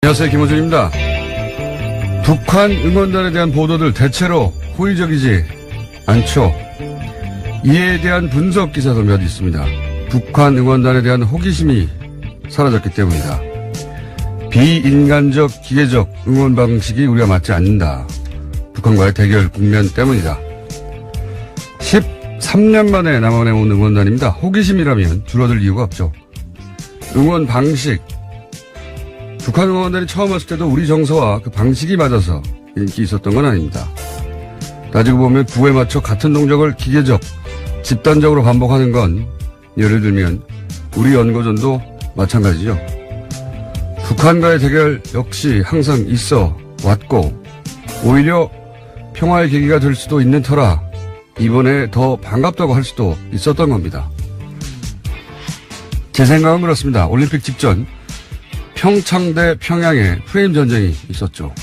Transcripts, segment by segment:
안녕하세요, 김호준입니다. 북한 응원단에 대한 보도들 대체로 호의적이지 않죠. 이에 대한 분석 기사도 몇 있습니다. 북한 응원단에 대한 호기심이 사라졌기 때문이다. 비인간적, 기계적 응원 방식이 우리가 맞지 않는다. 북한과의 대결 국면 때문이다. 13년 만에 남한에 온 응원단입니다. 호기심이라면 줄어들 이유가 없죠. 응원 방식, 북한 응원단이 처음 왔을 때도 우리 정서와 그 방식이 맞아서 인기 있었던 건 아닙니다. 따지고 보면 부에 맞춰 같은 동작을 기계적, 집단적으로 반복하는 건 예를 들면 우리 연고전도 마찬가지죠. 북한과의 대결 역시 항상 있어 왔고 오히려 평화의 계기가 될 수도 있는 터라 이번에 더 반갑다고 할 수도 있었던 겁니다. 제 생각은 그렇습니다. 올림픽 직전 평창 대 평양에 프레임 전쟁이 있었죠.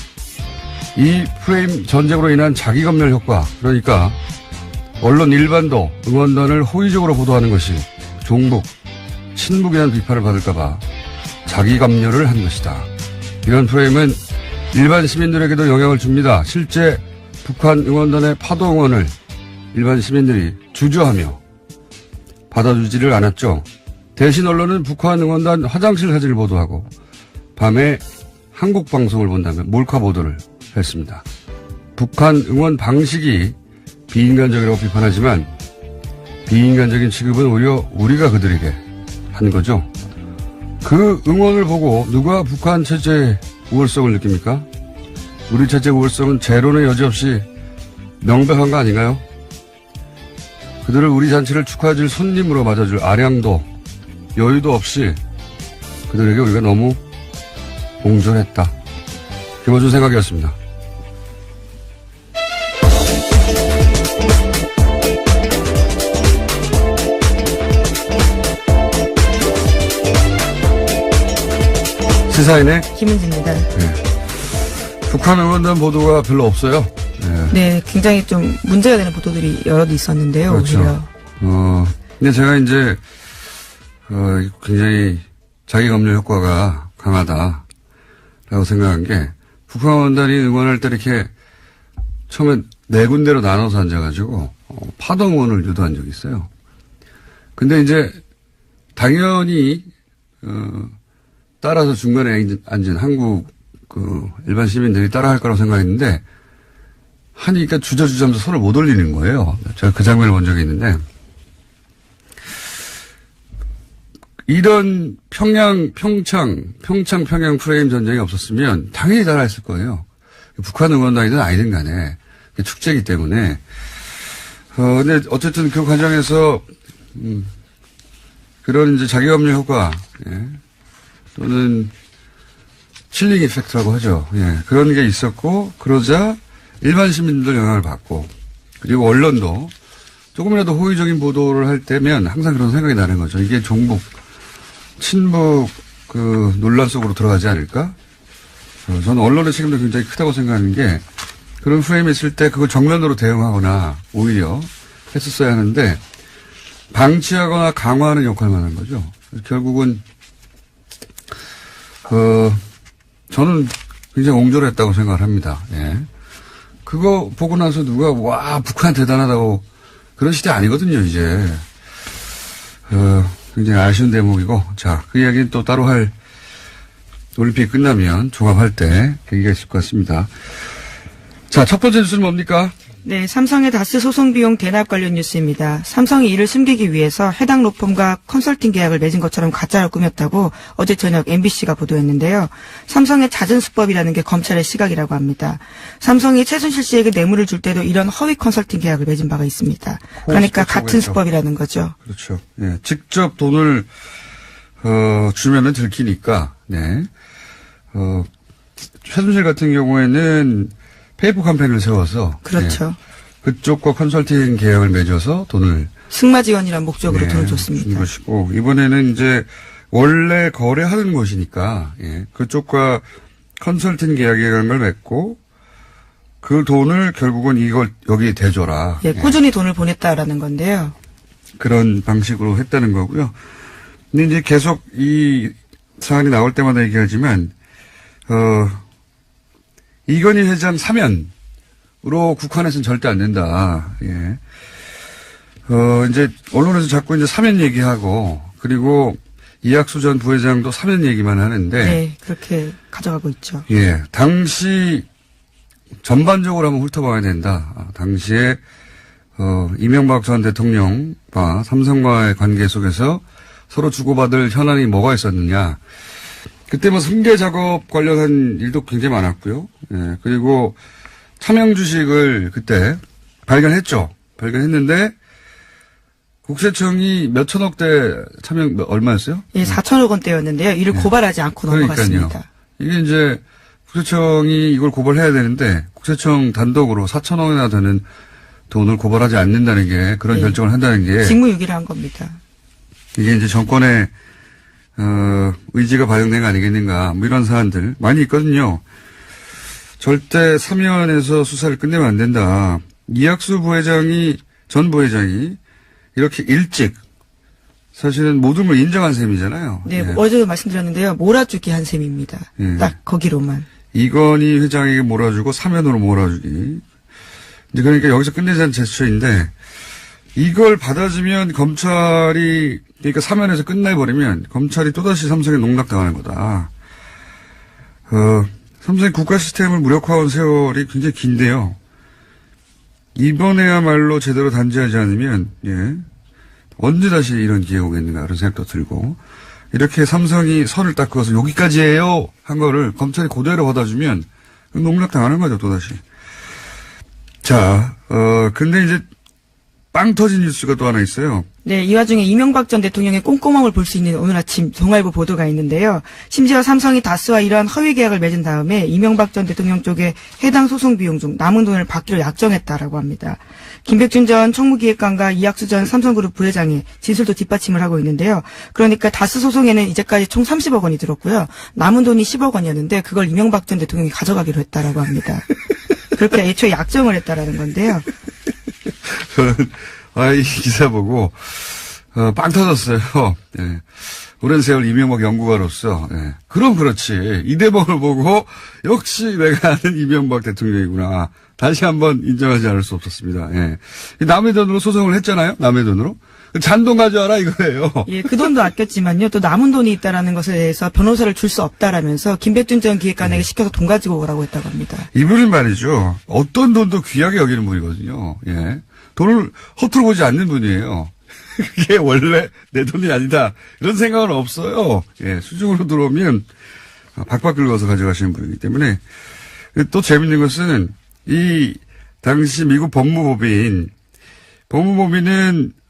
이 프레임 전쟁으로 인한 자기검열 효과, 그러니까 언론 일반도 응원단을 호의적으로 보도하는 것이 종북, 친북이라는 비판을 받을까봐 자기검열을 한 것이다. 이런 프레임은 일반 시민들에게도 영향을 줍니다. 실제 북한 응원단의 파도 응원을 일반 시민들이 주저하며 받아주지를 않았죠. 대신 언론은 북한 응원단 화장실 사진을 보도하고 밤에 한국 방송을 본다면 몰카 보도를 했습니다. 북한 응원 방식이 비인간적이라고 비판하지만 비인간적인 취급은 오히려 우리가 그들에게 한 거죠. 그 응원을 보고 누가 북한 체제의 우월성을 느낍니까? 우리 체제의 우월성은 제로는 여지없이 명백한 거 아닌가요? 그들을 우리 잔치를 축하해줄 손님으로 맞아줄 아량도 여유도 없이 그들에게 우리가 너무 공존했다. 김어준 생각이었습니다. 시사인의 김은지입니다. 네. 북한 응원단 보도가 별로 없어요. 네, 굉장히 좀 문제가 되는 보도들이 여럿 있었는데요. 그렇죠. 오히려. 근데 제가 이제 굉장히 자기검열 효과가 강하다라고 생각한 게 북한 응원단이 응원할 때 이렇게 처음에 네 군데로 나눠서 앉아가지고 파도 응원을 유도한 적이 있어요. 근데 이제 당연히 따라서 중간에 앉은 한국 일반 시민들이 따라할 거라고 생각했는데 하니까 주저주저하면서 손을 못 올리는 거예요. 제가 그 장면을 본 적이 있는데 이런 평양 프레임 전쟁이 없었으면 당연히 따라했을 거예요. 북한 응원단이든 아니든 간에 축제이기 때문에. 근데 어쨌든 그 과정에서 그런 이제 자기검열 효과, 예. 또는 칠링 이펙트라고 하죠. 예. 그런 게 있었고 그러자 일반 시민들 영향을 받고 그리고 언론도 조금이라도 호의적인 보도를 할 때면 항상 그런 생각이 나는 거죠. 이게 종북, 친북 논란 속으로 들어가지 않을까? 저는 언론의 책임도 굉장히 크다고 생각하는 게 그런 프레임이 있을 때 그걸 정면으로 대응하거나 오히려 했었어야 하는데 방치하거나 강화하는 역할만 한 거죠. 결국은 저는 굉장히 옹졸했다고 생각을 합니다. 예. 그거 보고 나서 누가 와 북한 대단하다고 그런 시대 아니거든요 이제. 굉장히 아쉬운 대목이고 자 그 이야기는 또 따로 할 올림픽 끝나면 종합할 때 계기가 있을 것 같습니다. 자 첫 번째 뉴스는 뭡니까? 네, 삼성의 다스 소송 비용 대납 관련 뉴스입니다. 삼성이 이를 숨기기 위해서 해당 로펌과 컨설팅 계약을 맺은 것처럼 가짜를 꾸몄다고 어제 저녁 MBC가 보도했는데요. 삼성의 잦은 수법이라는 게 검찰의 시각이라고 합니다. 삼성이 최순실 씨에게 뇌물을 줄 때도 이런 허위 컨설팅 계약을 맺은 바가 있습니다. 그러니까 같은 수법이라는 거죠. 그렇죠. 예, 직접 돈을 주면은 들키니까. 네. 최순실 같은 경우에는 페이퍼 캠페인을 세워서 그렇죠. 예, 그쪽과 컨설팅 계약을 맺어서 돈을 승마 지원이라는 목적으로 예, 돈을 줬습니다. 준 것이고 이번에는 이제 원래 거래하는 곳이니까 예, 그쪽과 컨설팅 계약이라는 걸 맺고 그 돈을 결국은 이걸 여기 대줘라. 예, 꾸준히 돈을 보냈다라는 건데요. 그런 방식으로 했다는 거고요. 근데 이제 계속 이 사안이 나올 때마다 얘기하지만 이건희 회장 사면으로 국한해서는 절대 안 된다. 예. 이제 언론에서 자꾸 이제 사면 얘기하고 그리고 이학수 전 부회장도 사면 얘기만 하는데. 네, 그렇게 가져가고 있죠. 예. 당시 전반적으로 한번 훑어봐야 된다. 당시에 이명박 전 대통령과 삼성과의 관계 속에서 서로 주고받을 현안이 뭐가 있었느냐. 그때 뭐 승계 작업 관련한 일도 굉장히 많았고요. 예. 그리고 차명 주식을 그때 발견했죠. 발견했는데 국세청이 몇 천억대 차명 얼마였어요? 예, 4천억 원대였는데요. 이를 고발하지 않고 넘어갔습니다. 이게 이제 국세청이 이걸 고발해야 되는데 국세청 단독으로 4천억이나 되는 돈을 고발하지 않는다는 게 그런 결정을 한다는 게 직무유기를 한 겁니다. 이게 이제 정권의 의지가 반영된 거 아니겠는가 뭐 이런 사안들 많이 있거든요. 절대 사면에서 수사를 끝내면 안 된다. 이학수 전 부회장이 이렇게 일찍 사실은 모든 걸 인정한 셈이잖아요. 네, 예. 어제도 말씀드렸는데요. 몰아주기 한 셈입니다. 예. 딱 거기로만. 이건희 회장에게 몰아주고 사면으로 몰아주기. 이제 그러니까 여기서 끝내자는 제스처인데 이걸 받아주면 검찰이 그러니까 사면에서 끝내버리면 검찰이 또다시 삼성에 농락당하는 거다. 삼성이 국가 시스템을 무력화한 세월이 굉장히 긴데요. 이번에야말로 제대로 단죄하지 않으면 언제 다시 이런 기회가 오겠는가 그런 생각도 들고 이렇게 삼성이 선을 딱 그어서 여기까지예요 한 거를 검찰이 그대로 받아주면 농락당하는 거죠 또다시. 자, 근데 이제 빵 터진 뉴스가 또 하나 있어요. 네, 이 와중에 이명박 전 대통령의 꼼꼼함을 볼 수 있는 오늘 아침 동아일보 보도가 있는데요. 심지어 삼성이 다스와 이러한 허위 계약을 맺은 다음에 이명박 전 대통령 쪽에 해당 소송 비용 중 남은 돈을 받기로 약정했다라고 합니다. 김백준 전 총무기획관과 이학수 전 삼성그룹 부회장이 진술도 뒷받침을 하고 있는데요. 그러니까 다스 소송에는 이제까지 총 30억 원이 들었고요. 남은 돈이 10억 원이었는데 그걸 이명박 전 대통령이 가져가기로 했다라고 합니다. 그렇게 애초에 약정을 했다라는 건데요. 이 기사 보고, 빵 터졌어요. 예. 오랜 세월 이명박 연구가로서, 예. 그럼 그렇지. 이 대목을 보고, 역시 내가 아는 이명박 대통령이구나. 다시 한번 인정하지 않을 수 없었습니다. 예. 남의 돈으로 소송을 했잖아요? 남의 돈으로. 잔돈 가져와라 이거예요. 예, 그 돈도 아꼈지만요. 또 남은 돈이 있다라는 것에 대해서 변호사를 줄 수 없다라면서 김백준 전 기획관에게 시켜서 돈 가지고 오라고 했다고 합니다. 이분은 말이죠. 어떤 돈도 귀하게 여기는 분이거든요. 예. 돈을 허투루 보지 않는 분이에요. 그게 원래 내 돈이 아니다. 이런 생각은 없어요. 예. 수중으로 들어오면 박박 긁어서 가져가시는 분이기 때문에. 또 재밌는 것은 이 당시 미국 법무법인은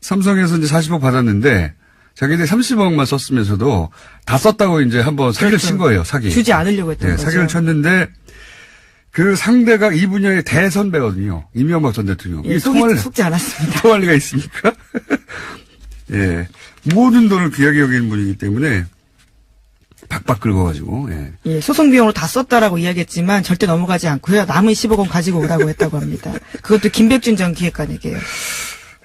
삼성에서 이제 40억 받았는데 자기들이 30억만 썼으면서도 다 썼다고 이제 한번 사기를 친 거예요. 사기. 주지 않으려고 했던 거죠. 사기를 쳤는데 그 상대가 이 분야의 대선배거든요. 이명박 전 대통령. 예, 속지 않았습니다. 통할 리가 있습니까? 예. 모든 돈을 귀하게 여기는 분이기 때문에 박박 긁어가지고. 예. 예, 소송 비용으로 다 썼다라고 이야기했지만 절대 넘어가지 않고요. 남은 10억 원 가지고 오라고 했다고 합니다. 그것도 김백준 전 기획관에게요.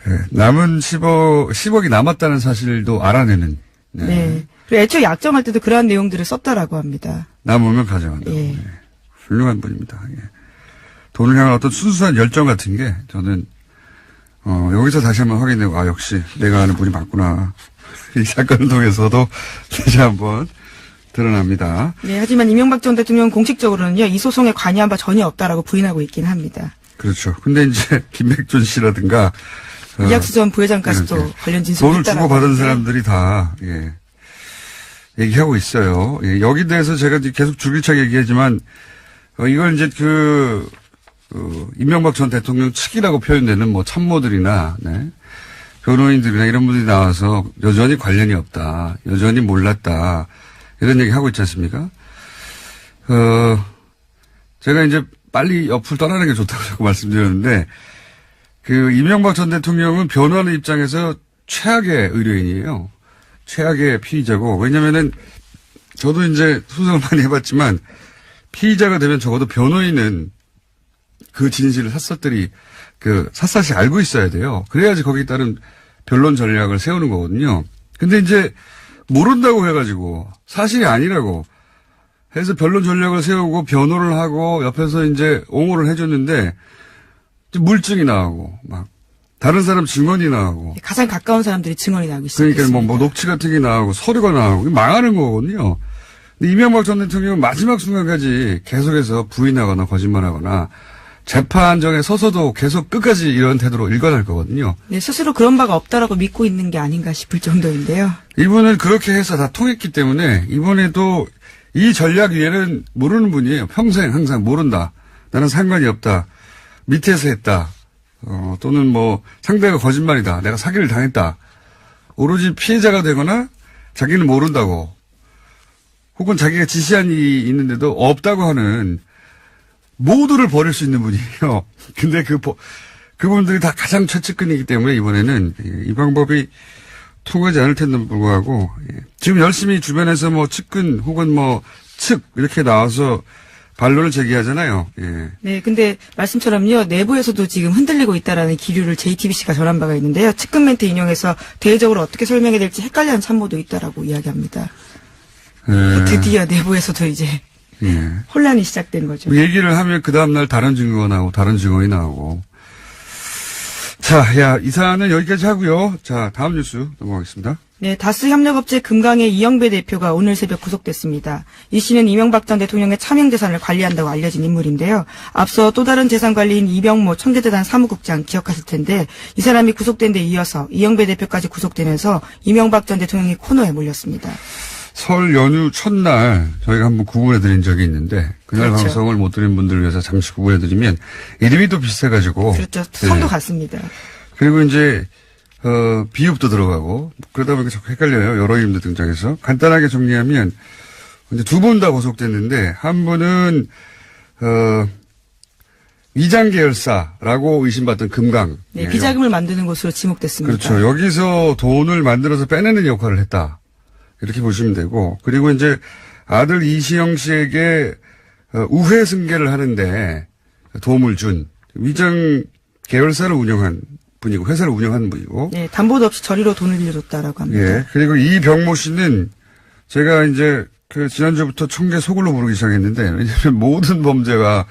예, 남은 10억이 남았다는 사실도 알아내는. 네. 네. 그리고 애초에 약정할 때도 그러한 내용들을 썼다라고 합니다. 남으면 가져간다고. 예. 예. 훌륭한 분입니다. 예. 돈을 향한 어떤 순수한 열정 같은 게 저는 여기서 다시 한번 확인되고 역시 내가 아는 분이 맞구나. 이 사건을 통해서도 다시 한번 드러납니다. 네, 하지만 이명박 전 대통령은 공식적으로는요. 이 소송에 관여한 바 전혀 없다라고 부인하고 있긴 합니다. 그렇죠. 근데 이제 김백준 씨라든가 이학수 전 부회장까지도 관련 진술을 돈을 했다라고 주고 받은 하는데. 사람들이 다 얘기하고 있어요. 예, 여기 대해서 제가 계속 줄기차게 얘기하지만 이걸 이제 이명박 전 대통령 측이라고 표현되는 뭐 참모들이나 변호인들이나 이런 분들이 나와서 여전히 관련이 없다, 여전히 몰랐다 이런 얘기 하고 있지 않습니까? 제가 이제 빨리 옆을 떠나는 게 좋다고 자꾸 말씀드렸는데 이명박 전 대통령은 변호하는 입장에서 최악의 의뢰인이에요. 최악의 피의자고 왜냐면은 저도 이제 소송을 많이 해봤지만 피의자가 되면 적어도 변호인은 그 진실을 샅샅이 알고 있어야 돼요. 그래야지 거기에 따른 변론 전략을 세우는 거거든요. 근데 이제 모른다고 해가지고 사실이 아니라고 해서 변론 전략을 세우고 변호를 하고 옆에서 이제 옹호를 해줬는데 물증이 나오고 막 다른 사람 증언이 나오고 가장 가까운 사람들이 증언이 나오기 시작했습니다. 그러니까 뭐 녹취 같은 게 나오고 서류가 나오고 망하는 거거든요. 근데 이명박 전 대통령은 마지막 순간까지 계속해서 부인하거나 거짓말하거나 재판정에 서서도 계속 끝까지 이런 태도로 일관할 거거든요. 네, 스스로 그런 바가 없다라고 믿고 있는 게 아닌가 싶을 정도인데요. 이분은 그렇게 해서 다 통했기 때문에 이번에도 이 전략 위에는 모르는 분이에요. 평생 항상 모른다. 나는 상관이 없다. 밑에서 했다. 또는 뭐 상대가 거짓말이다. 내가 사기를 당했다. 오로지 피해자가 되거나 자기는 모른다고 혹은 자기가 지시한 일이 있는데도 없다고 하는 모두를 버릴 수 있는 분이에요. 근데 그분들이 다 가장 최측근이기 때문에 이번에는 이 방법이 통하지 않을 텐데도 불구하고 지금 열심히 주변에서 뭐 측근 혹은 뭐 측 이렇게 나와서 반론을 제기하잖아요. 예. 네, 근데 말씀처럼요, 내부에서도 지금 흔들리고 있다라는 기류를 JTBC가 전한 바가 있는데요. 측근 멘트 인용해서 대외적으로 어떻게 설명해야 될지 헷갈려하는 참모도 있다라고 이야기합니다. 예. 드디어 내부에서도 이제 예. 혼란이 시작된 거죠. 얘기를 하면 그 다음날 다른 증거가 나오고 다른 증언이 나오고. 자, 이 사안은 여기까지 하고요. 자, 다음 뉴스 넘어가겠습니다. 네, 다스 협력업체 금강의 이영배 대표가 오늘 새벽 구속됐습니다. 이 씨는 이명박 전 대통령의 차명 재산을 관리한다고 알려진 인물인데요. 앞서 또 다른 재산 관리인 이병모 청계재단 사무국장 기억하실 텐데 이 사람이 구속된 데 이어서 이영배 대표까지 구속되면서 이명박 전 대통령이 코너에 몰렸습니다. 설 연휴 첫날 저희가 한번 구분해드린 적이 있는데 그날 그렇죠. 방송을 못 들은 분들을 위해서 잠시 구분해드리면 이름이 또 비슷해가지고 그렇죠. 성도 같습니다. 그리고 이제 비읍도 들어가고 그러다 보니까 자꾸 헷갈려요. 여러 이름도 등장해서 간단하게 정리하면 이제 두 분 다 구속됐는데 한 분은 위장 계열사라고 의심받던 금강. 네, 비자금을 만드는 것으로 지목됐습니다. 그렇죠. 여기서 돈을 만들어서 빼내는 역할을 했다. 이렇게 보시면 되고 그리고 이제 아들 이시영 씨에게 우회 승계를 하는데 도움을 준 위장 계열사를 운영한 분이고 회사를 운영하는 분이고. 네, 담보도 없이 저리로 돈을 빌려줬다라고 합니다. 예. 그리고 이병모 씨는 제가 이제 지난주부터 청계 소굴로 부르기 시작했는데 왜냐하면 모든 범죄가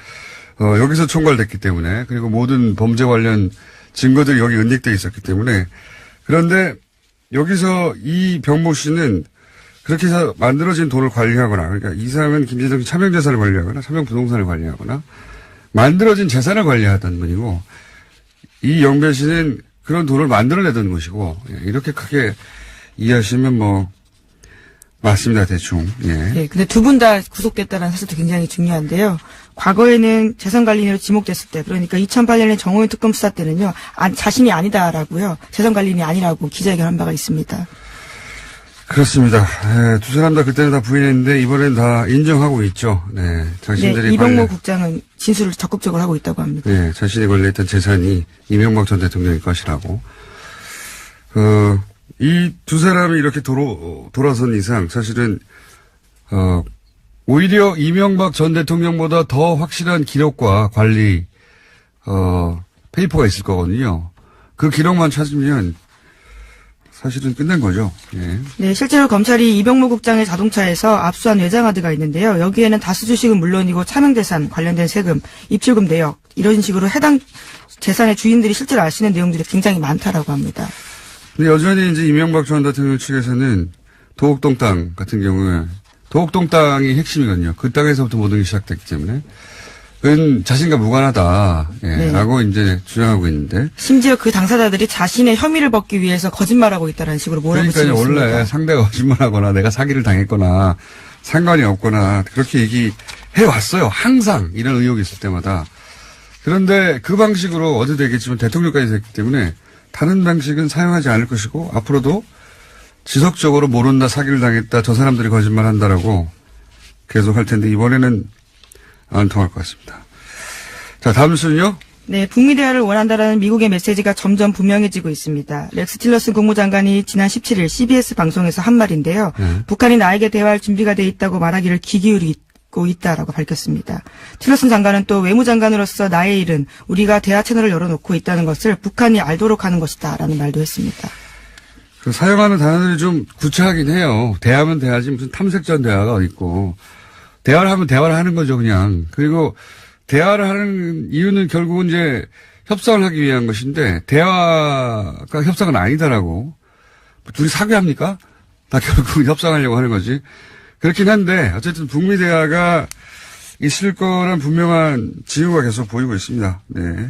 여기서 총괄됐기 때문에 그리고 모든 범죄 관련 증거들이 여기 은닉되어 있었기 때문에 그런데 여기서 이병모 씨는 그렇게 해서 만들어진 돈을 관리하거나 그러니까 이상은 김재정 차명재산을 관리하거나 차명부동산을 관리하거나 만들어진 재산을 관리하던 분이고 이 영배 씨는 그런 돈을 만들어내던 것이고 이렇게 크게 이해하시면 뭐 맞습니다. 대충. 예. 네, 근데 두 분 다 구속됐다는 사실도 굉장히 중요한데요. 과거에는 재산관리인으로 지목됐을 때, 그러니까 2008년에 정호윤 특검 수사 때는요, 자신이 아니다라고요, 재산관리인이 아니라고 기자회견한 바가 있습니다. 그렇습니다. 두 사람 다 그때는 다 부인했는데 이번엔 다 인정하고 있죠. 네, 자신들이 네, 이병모 국장은 진술을 적극적으로 하고 있다고 합니다. 네, 자신이 관리했던 재산이 이명박 전 대통령의 것이라고. 이 두 사람이 이렇게 돌아선 이상 사실은 오히려 이명박 전 대통령보다 더 확실한 기록과 관리 페이퍼가 있을 거거든요. 그 기록만 찾으면 사실은 끝난 거죠. 예. 네, 실제로 검찰이 이병모 국장의 자동차에서 압수한 외장하드가 있는데요. 여기에는 다수 주식은 물론이고 차명재산 관련된 세금, 입출금 내역 이런 식으로 해당 재산의 주인들이 실제로 알 수 있는 내용들이 굉장히 많다라고 합니다. 근데 여전히 이제 이명박 전 대통령 측에서는 도곡동 땅 같은 경우에 도곡동 땅이 핵심이거든요. 그 땅에서부터 모든 게 시작됐기 때문에 그건 자신과 무관하다. 예, 네. 라고 이제 주장하고 있는데. 심지어 그 당사자들이 자신의 혐의를 벗기 위해서 거짓말하고 있다는 식으로 몰아붙이고 그러니까 있습니다. 원래 상대가 거짓말하거나 내가 사기를 당했거나 상관이 없거나 그렇게 얘기해 왔어요. 항상 이런 의혹이 있을 때마다. 그런데 그 방식으로 어제 되겠지만 대통령까지 됐기 때문에 다른 방식은 사용하지 않을 것이고 앞으로도 지속적으로 모른다, 사기를 당했다, 저 사람들이 거짓말한다라고 계속 할 텐데 이번에는 안 통할 것 같습니다. 자, 다음 뉴스는요. 네, 북미 대화를 원한다라는 미국의 메시지가 점점 분명해지고 있습니다. 렉스 틸러슨 국무장관이 지난 17일 CBS 방송에서 한 말인데요. 북한이 나에게 대화할 준비가 돼 있다고 말하기를 귀 기울이고 있다라고 밝혔습니다. 틸러슨 장관은 또 외무장관으로서 나의 일은 우리가 대화 채널을 열어놓고 있다는 것을 북한이 알도록 하는 것이다라는 말도 했습니다. 사용하는 단어들이 좀 구차하긴 해요. 대화면 대화지 무슨 탐색전 대화가 어디 있고 대화를 하면 대화를 하는 거죠, 그냥. 그리고 대화를 하는 이유는 결국은 이제 협상을 하기 위한 것인데, 대화가 협상은 아니다라고. 둘이 사귀합니까? 다 결국은 협상하려고 하는 거지. 그렇긴 한데, 어쨌든 북미 대화가 있을 거란 분명한 징후가 계속 보이고 있습니다. 네.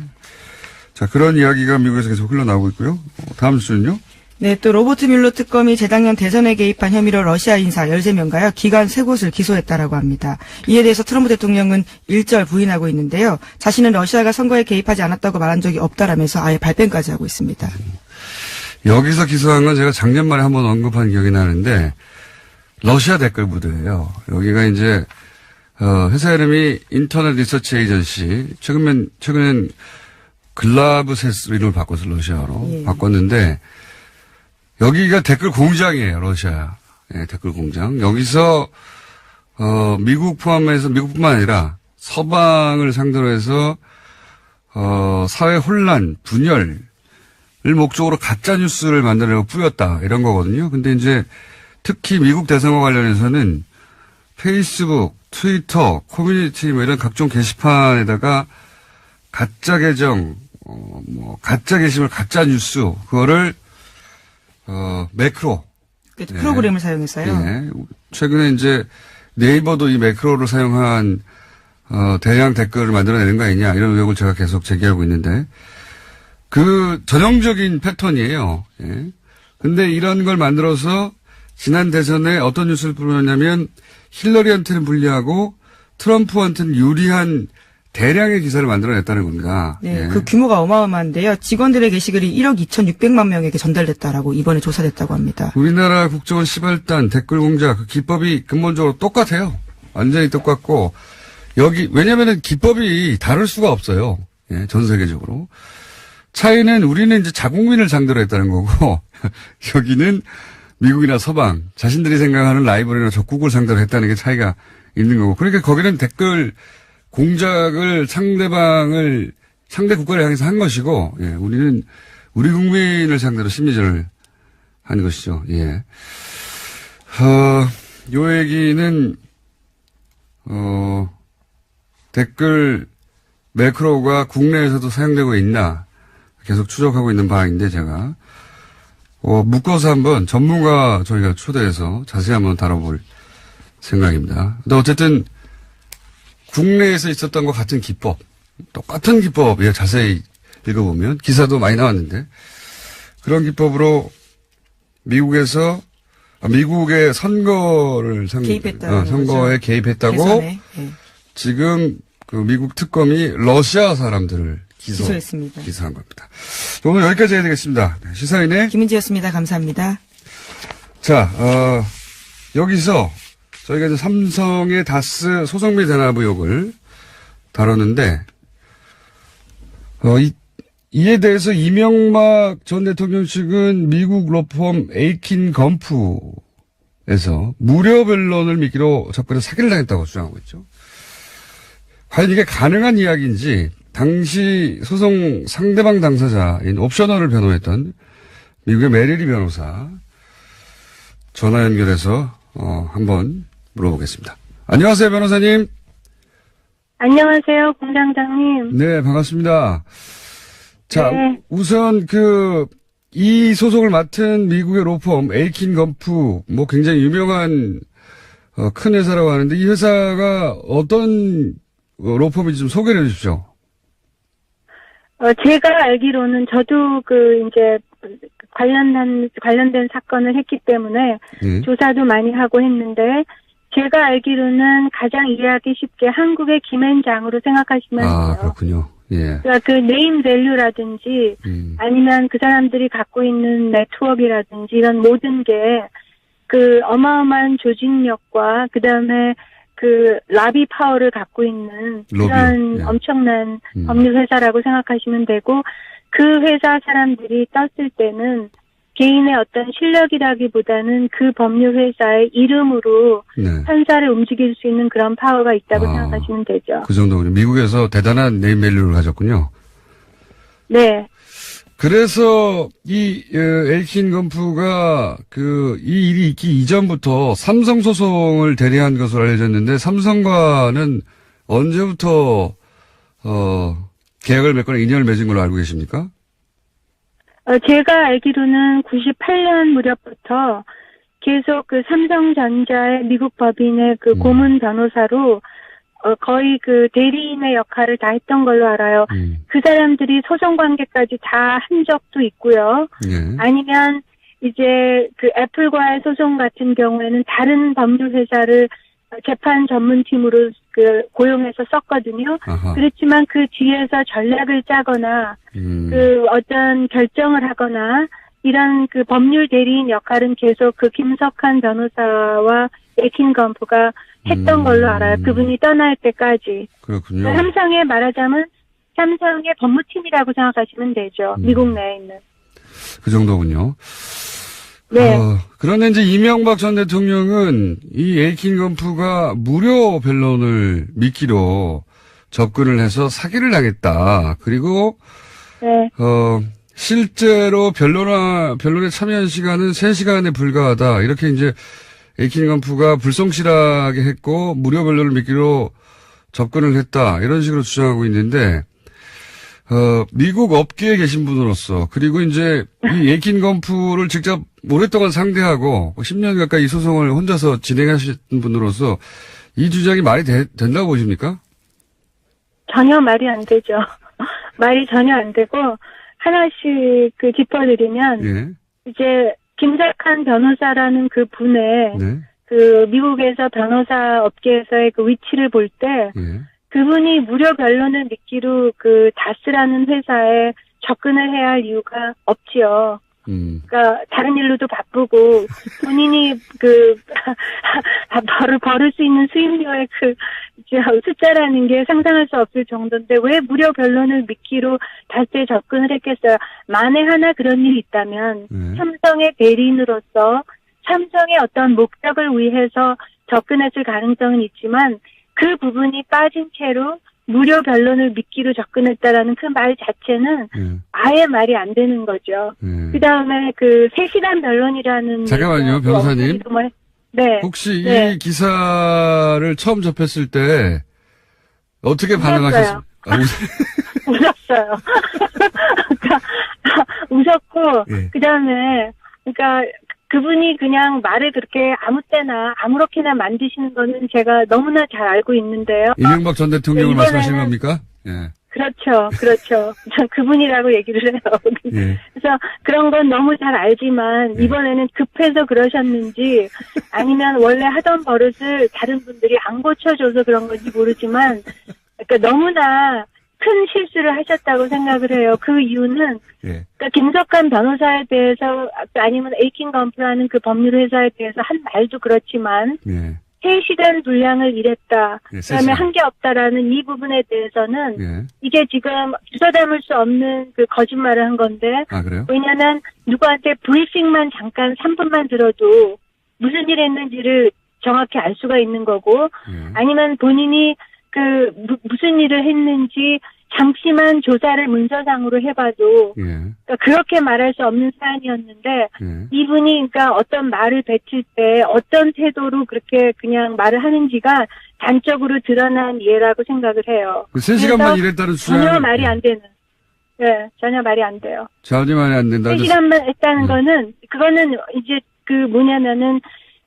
자, 그런 이야기가 미국에서 계속 흘러나오고 있고요. 다음 수는요? 네, 또 로버트 뮬러 특검이 재작년 대선에 개입한 혐의로 러시아 인사 13명가요, 기관 3곳을 기소했다라고 합니다. 이에 대해서 트럼프 대통령은 일절 부인하고 있는데요. 자신은 러시아가 선거에 개입하지 않았다고 말한 적이 없다라면서 아예 발뺌까지 하고 있습니다. 여기서 기소한 건 제가 작년 말에 한번 언급한 기억이 나는데, 러시아 댓글 부대예요. 여기가 이제, 회사 이름이 인터넷 리서치 에이전시, 최근엔 글라브세스 이름을 바꿔서 러시아로 예. 바꿨는데, 여기가 댓글 공장이에요, 러시아. 예, 댓글 공장. 여기서, 미국 포함해서, 미국뿐만 아니라 서방을 상대로 해서, 사회 혼란, 분열을 목적으로 가짜뉴스를 만들려고 뿌렸다. 이런 거거든요. 근데 이제 특히 미국 대선과 관련해서는 페이스북, 트위터, 커뮤니티 뭐 이런 각종 게시판에다가 가짜 계정, 가짜 게시물, 가짜 뉴스, 그거를 매크로. 그렇죠. 프로그램을 사용했어요. 네. 최근에 이제 네이버도 이 매크로를 사용한, 대량 댓글을 만들어내는 거 아니냐, 이런 의혹을 제가 계속 제기하고 있는데, 그 전형적인 패턴이에요. 예. 근데 이런 걸 만들어서 지난 대선에 어떤 뉴스를 뿌렸냐면, 힐러리한테는 불리하고 트럼프한테는 유리한 대량의 기사를 만들어냈다는 겁니다. 네, 예. 그 규모가 어마어마한데요. 직원들의 게시글이 1억 2,600만 명에게 전달됐다라고 이번에 조사됐다고 합니다. 우리나라 국정원 시발단 댓글 공작 그 기법이 근본적으로 똑같아요. 완전히 똑같고 왜냐면은 기법이 다를 수가 없어요. 예, 전 세계적으로. 차이는 우리는 이제 자국민을 상대로 했다는 거고 여기는 미국이나 서방 자신들이 생각하는 라이벌이나 적국을 상대로 했다는 게 차이가 있는 거고. 그러니까 거기는 댓글 공작을 상대 국가를 향해서 한 것이고, 예, 우리는 우리 국민을 상대로 심리전을 한 것이죠. 예. 요 얘기는, 댓글 매크로가 국내에서도 사용되고 있나 계속 추적하고 있는 바인데 제가, 묶어서 한번 전문가 저희가 초대해서 자세히 한번 다뤄볼 생각입니다. 근데 어쨌든, 국내에서 있었던 것 같은 기법, 똑같은 기법이에요. 자세히 읽어보면. 기사도 많이 나왔는데. 그런 기법으로 미국의 선거를 선거에 개입했다고 대선에, 네. 지금 그 미국 특검이 러시아 사람들을 기소했습니다. 기소한 겁니다. 오늘 여기까지 해야 되겠습니다. 시사인의 김은지였습니다. 감사합니다. 자, 여기서 저희가 이제 삼성의 다스 소송비 대납 의혹을 다뤘는데, 이에 대해서 이명박 전 대통령 측은 미국 로펌 에이킨 검프에서 무료 변론을 미끼로 접근해서 사기를 당했다고 주장하고 있죠. 과연 이게 가능한 이야기인지, 당시 소송 상대방 당사자인 옵셔널을 변호했던 미국의 메리리 변호사 전화 연결해서 한번 물어보겠습니다. 안녕하세요, 변호사님. 안녕하세요, 공장장님. 네, 반갑습니다. 자, 네. 우선 이 소송을 맡은 미국의 로펌 에이킨 검프, 굉장히 유명한 큰 회사라고 하는데 이 회사가 어떤 로펌인지 좀 소개를 해주십시오. 제가 알기로는 저도 이제 관련된 사건을 했기 때문에 조사도 많이 하고 했는데 제가 알기로는 가장 이해하기 쉽게 한국의 김앤장으로 생각하시면 돼요. 아, 그렇군요. 예. 그러니까 그 네임 밸류라든지 아니면 그 사람들이 갖고 있는 네트워크라든지 이런 모든 게 그 어마어마한 조직력과 그다음에 그 라비 파워를 갖고 있는 그런 예. 엄청난 법률 회사라고 생각하시면 되고 그 회사 사람들이 떴을 때는 개인의 어떤 실력이라기보다는 그 법률 회사의 이름으로 판사를 움직일 수 있는 그런 파워가 있다고 생각하시면 되죠. 그 정도군요. 미국에서 대단한 네임밸류를 가졌군요. 네. 그래서 이 에이킨 건프가 이 일이 있기 이전부터 삼성 소송을 대리한 것으로 알려졌는데 삼성과는 언제부터 계약을 맺거나 인연을 맺은 걸로 알고 계십니까? 제가 알기로는 98년 무렵부터 계속 그 삼성전자의 미국 법인의 그 고문 변호사로 거의 그 대리인의 역할을 다 했던 걸로 알아요. 그 사람들이 소송 관계까지 다 한 적도 있고요. 예. 아니면 이제 그 애플과의 소송 같은 경우에는 다른 법률 회사를 재판 전문팀으로 그 고용해서 썼거든요. 아하. 그렇지만 그 뒤에서 전략을 짜거나 그 어떤 결정을 하거나 이런 그 법률 대리인 역할은 계속 그 김석한 변호사와 에이킨 건프가 했던 걸로 알아요. 그분이 떠날 때까지. 그렇군요. 삼성에 말하자면 삼성의 법무팀이라고 생각하시면 되죠. 미국 내에 있는. 그 정도군요. 네. 그런데 이제 이명박 전 대통령은 이 에이킨 건프가 무료 변론을 미끼로 접근을 해서 사기를 당했다. 그리고 네. 실제로 변론에 참여한 시간은 3시간에 불과하다. 이렇게 이제 에이킨 건프가 불성실하게 했고 무료 변론을 미끼로 접근을 했다. 이런 식으로 주장하고 있는데 미국 업계에 계신 분으로서 그리고 이제 이 에이킨 건프를 직접 오랫동안 상대하고 10년 가까이 이 소송을 혼자서 진행하신 분으로서 이 주장이 말이 된다고 보십니까? 전혀 말이 안 되죠. 말이 전혀 안 되고 하나씩 그 짚어드리면 예. 이제 김석한 변호사라는 그 분의 네. 그 미국에서 변호사 업계에서의 그 위치를 볼 때 예. 그분이 무료 변론을 미끼로 그 다스라는 회사에 접근을 해야 할 이유가 없지요. 그러니까 다른 일로도 바쁘고 본인이 그 벌을 수 있는 수입료의 그 숫자라는 게 상상할 수 없을 정도인데 왜 무료 변론을 미끼로 다스에 접근을 했겠어요. 만에 하나 그런 일이 있다면 삼성의 대리인으로서 삼성의 어떤 목적을 위해서 접근했을 가능성은 있지만 그 부분이 빠진 채로 무료 변론을 미끼로 접근했다라는 그 말 자체는 아예 말이 안 되는 거죠. 그 다음에 그 3시간 변론이라는. 잠깐만요, 변호사님. 네. 혹시 네. 이 기사를 처음 접했을 때 어떻게 반응하셨습니까? 웃었어요. 그러니까 웃었고, 예. 그 다음에, 그러니까 그분이 그냥 말을 그렇게 아무 때나 아무렇게나 만드시는 거는 제가 너무나 잘 알고 있는데요. 이명박 전 대통령을 이번에는- 말씀하시는 겁니까? 예. 그렇죠. 전 그분이라고 얘기를 해요. 예. 그래서 그런 건 너무 잘 알지만 예. 이번에는 급해서 그러셨는지 아니면 원래 하던 버릇을 다른 분들이 안 고쳐줘서 그런 건지 모르지만 그러니까 너무나 큰 실수를 하셨다고 생각을 해요. 그 이유는 예. 그러니까 김석한 변호사에 대해서 아니면 에이킨 건프라는 그 법률 회사에 대해서 한 말도 그렇지만 예. 3시간 분량을 일했다. 예, 그다음에 3시간. 한 게 없다라는 이 부분에 대해서는 예. 이게 지금 주워 담을 수 없는 그 거짓말을 한 건데 아, 그래요? 왜냐면 누구한테 브리핑만 잠깐 3분만 들어도 무슨 일 했는지를 정확히 알 수가 있는 거고 예. 아니면 본인이 그 무슨 일을 했는지 잠시만 조사를 문서상으로 해봐도 예. 그러니까 그렇게 말할 수 없는 사안이었는데 예. 이분이 그러니까 어떤 말을 뱉을 때 어떤 태도로 그렇게 그냥 말을 하는지가 단적으로 드러난 예라고 생각을 해요. 그 3시간만 그래서 일했다는 주장. 전혀 말이 안 되는. 네, 전혀 말이 안 돼요. 전혀 말이 안 된다. 3시간만 했다는 거는 그거는 이제 그 뭐냐면은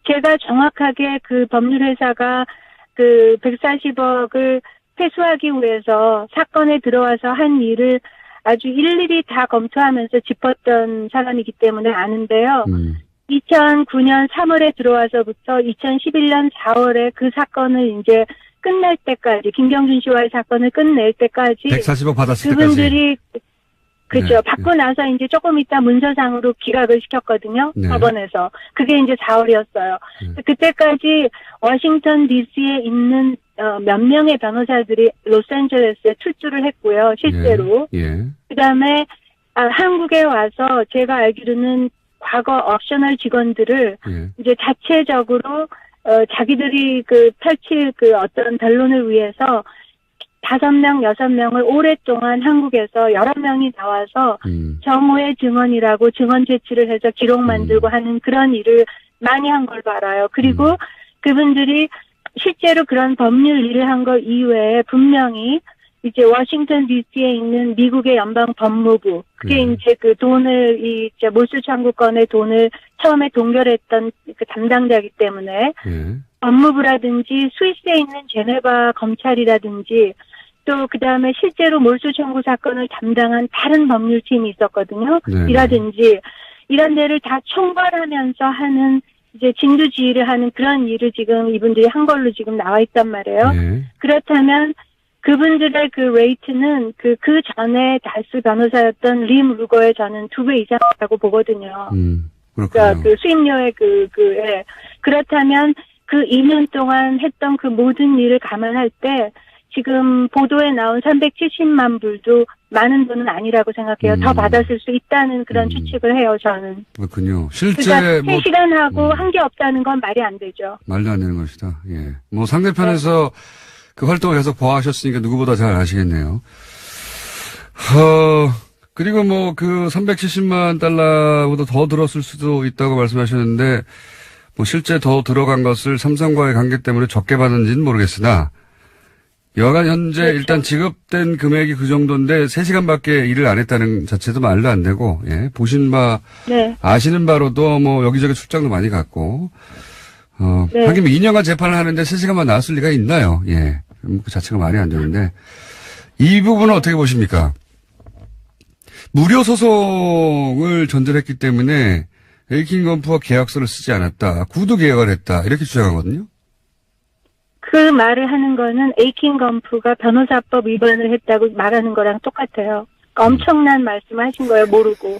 제가 정확하게 그 법률회사가 그 140억을 회수하기 위해서 사건에 들어와서 한 일을 아주 일일이 다 검토하면서 짚었던 사람이기 때문에 아는데요. 2009년 3월에 들어와서부터 2011년 4월에 그 사건을 이제 끝낼 때까지 김경준 씨와의 사건을 끝낼 때까지 140억 받았을 때까지. 그분들이 그죠. 네, 받고 나서 이제 조금 있다 문서상으로 기각을 시켰거든요. 네. 법원에서. 그게 이제 4월이었어요. 그때까지 워싱턴 DC에 있는 몇 명의 변호사들이 로스앤젤레스에 출두를 했고요. 실제로. 예. 그다음에 한국에 와서 제가 알기로는 과거 옵셔널 직원들을 예. 이제 자체적으로 자기들이 그 펼칠 그 어떤 변론을 위해서 5명, 6명을 오랫동안 한국에서 여러 명이 나와서 정오의 증언이라고 증언 제출을 해서 기록 만들고 하는 그런 일을 많이 한 걸로 알아요. 그리고 그분들이 실제로 그런 법률 일을 한 거 이외에 분명히 이제 워싱턴 DC에 있는 미국의 연방 법무부, 그게 이제 그 돈을 이제 몰수 청구권의 돈을 처음에 동결했던 그 담당자이기 때문에 법무부라든지 스위스에 있는 제네바 검찰이라든지 또 그다음에 실제로 몰수 청구 사건을 담당한 다른 법률팀이 있었거든요. 이라든지 이런 데를 다 총괄하면서 하는 이제 진두지휘를 하는 그런 일을 지금 이분들이 한 걸로 지금 나와 있단 말이에요. 그렇다면 그분들의 그 레이트는 그 전에 달스 변호사였던 림 루거의 저는 2배 이상이라고 보거든요. 그러니까 그 수임료의 예. 그렇다면 그 2년 동안 했던 그 모든 일을 감안할 때 지금 보도에 나온 370만 불도 많은 돈은 아니라고 생각해요. 더 받았을 수 있다는 그런 추측을 해요, 저는. 그렇군요. 실제 그러니까 3시간하고 한 게 없다는 건 말이 안 되죠. 말도 안 되는 것이다. 예. 뭐 상대편에서 그 활동을 계속 보아하셨으니까 누구보다 잘 아시겠네요. 그리고 뭐 그 370만 달러보다 더 들었을 수도 있다고 말씀하셨는데 뭐 실제 더 들어간 것을 삼성과의 관계 때문에 적게 받은지는 모르겠으나 여간 현재 그렇죠. 일단 지급된 금액이 그 정도인데 3시간밖에 일을 안 했다는 자체도 말도 안 되고, 예. 보신 바, 아시는 바로도 뭐 여기저기 출장도 많이 갔고, 하긴 2년간 재판을 하는데 3시간만 나왔을 리가 있나요? 예. 그 자체가 말이 안 되는데. 이 부분은 어떻게 보십니까? 무료 소송을 전제했기 때문에 에이킨 건프와 계약서를 쓰지 않았다. 구두 계약을 했다. 이렇게 주장하거든요. 그 말을 하는 거는 에이킨 건프가 변호사법 위반을 했다고 말하는 거랑 똑같아요. 그러니까 엄청난 말씀을 하신 거예요, 모르고.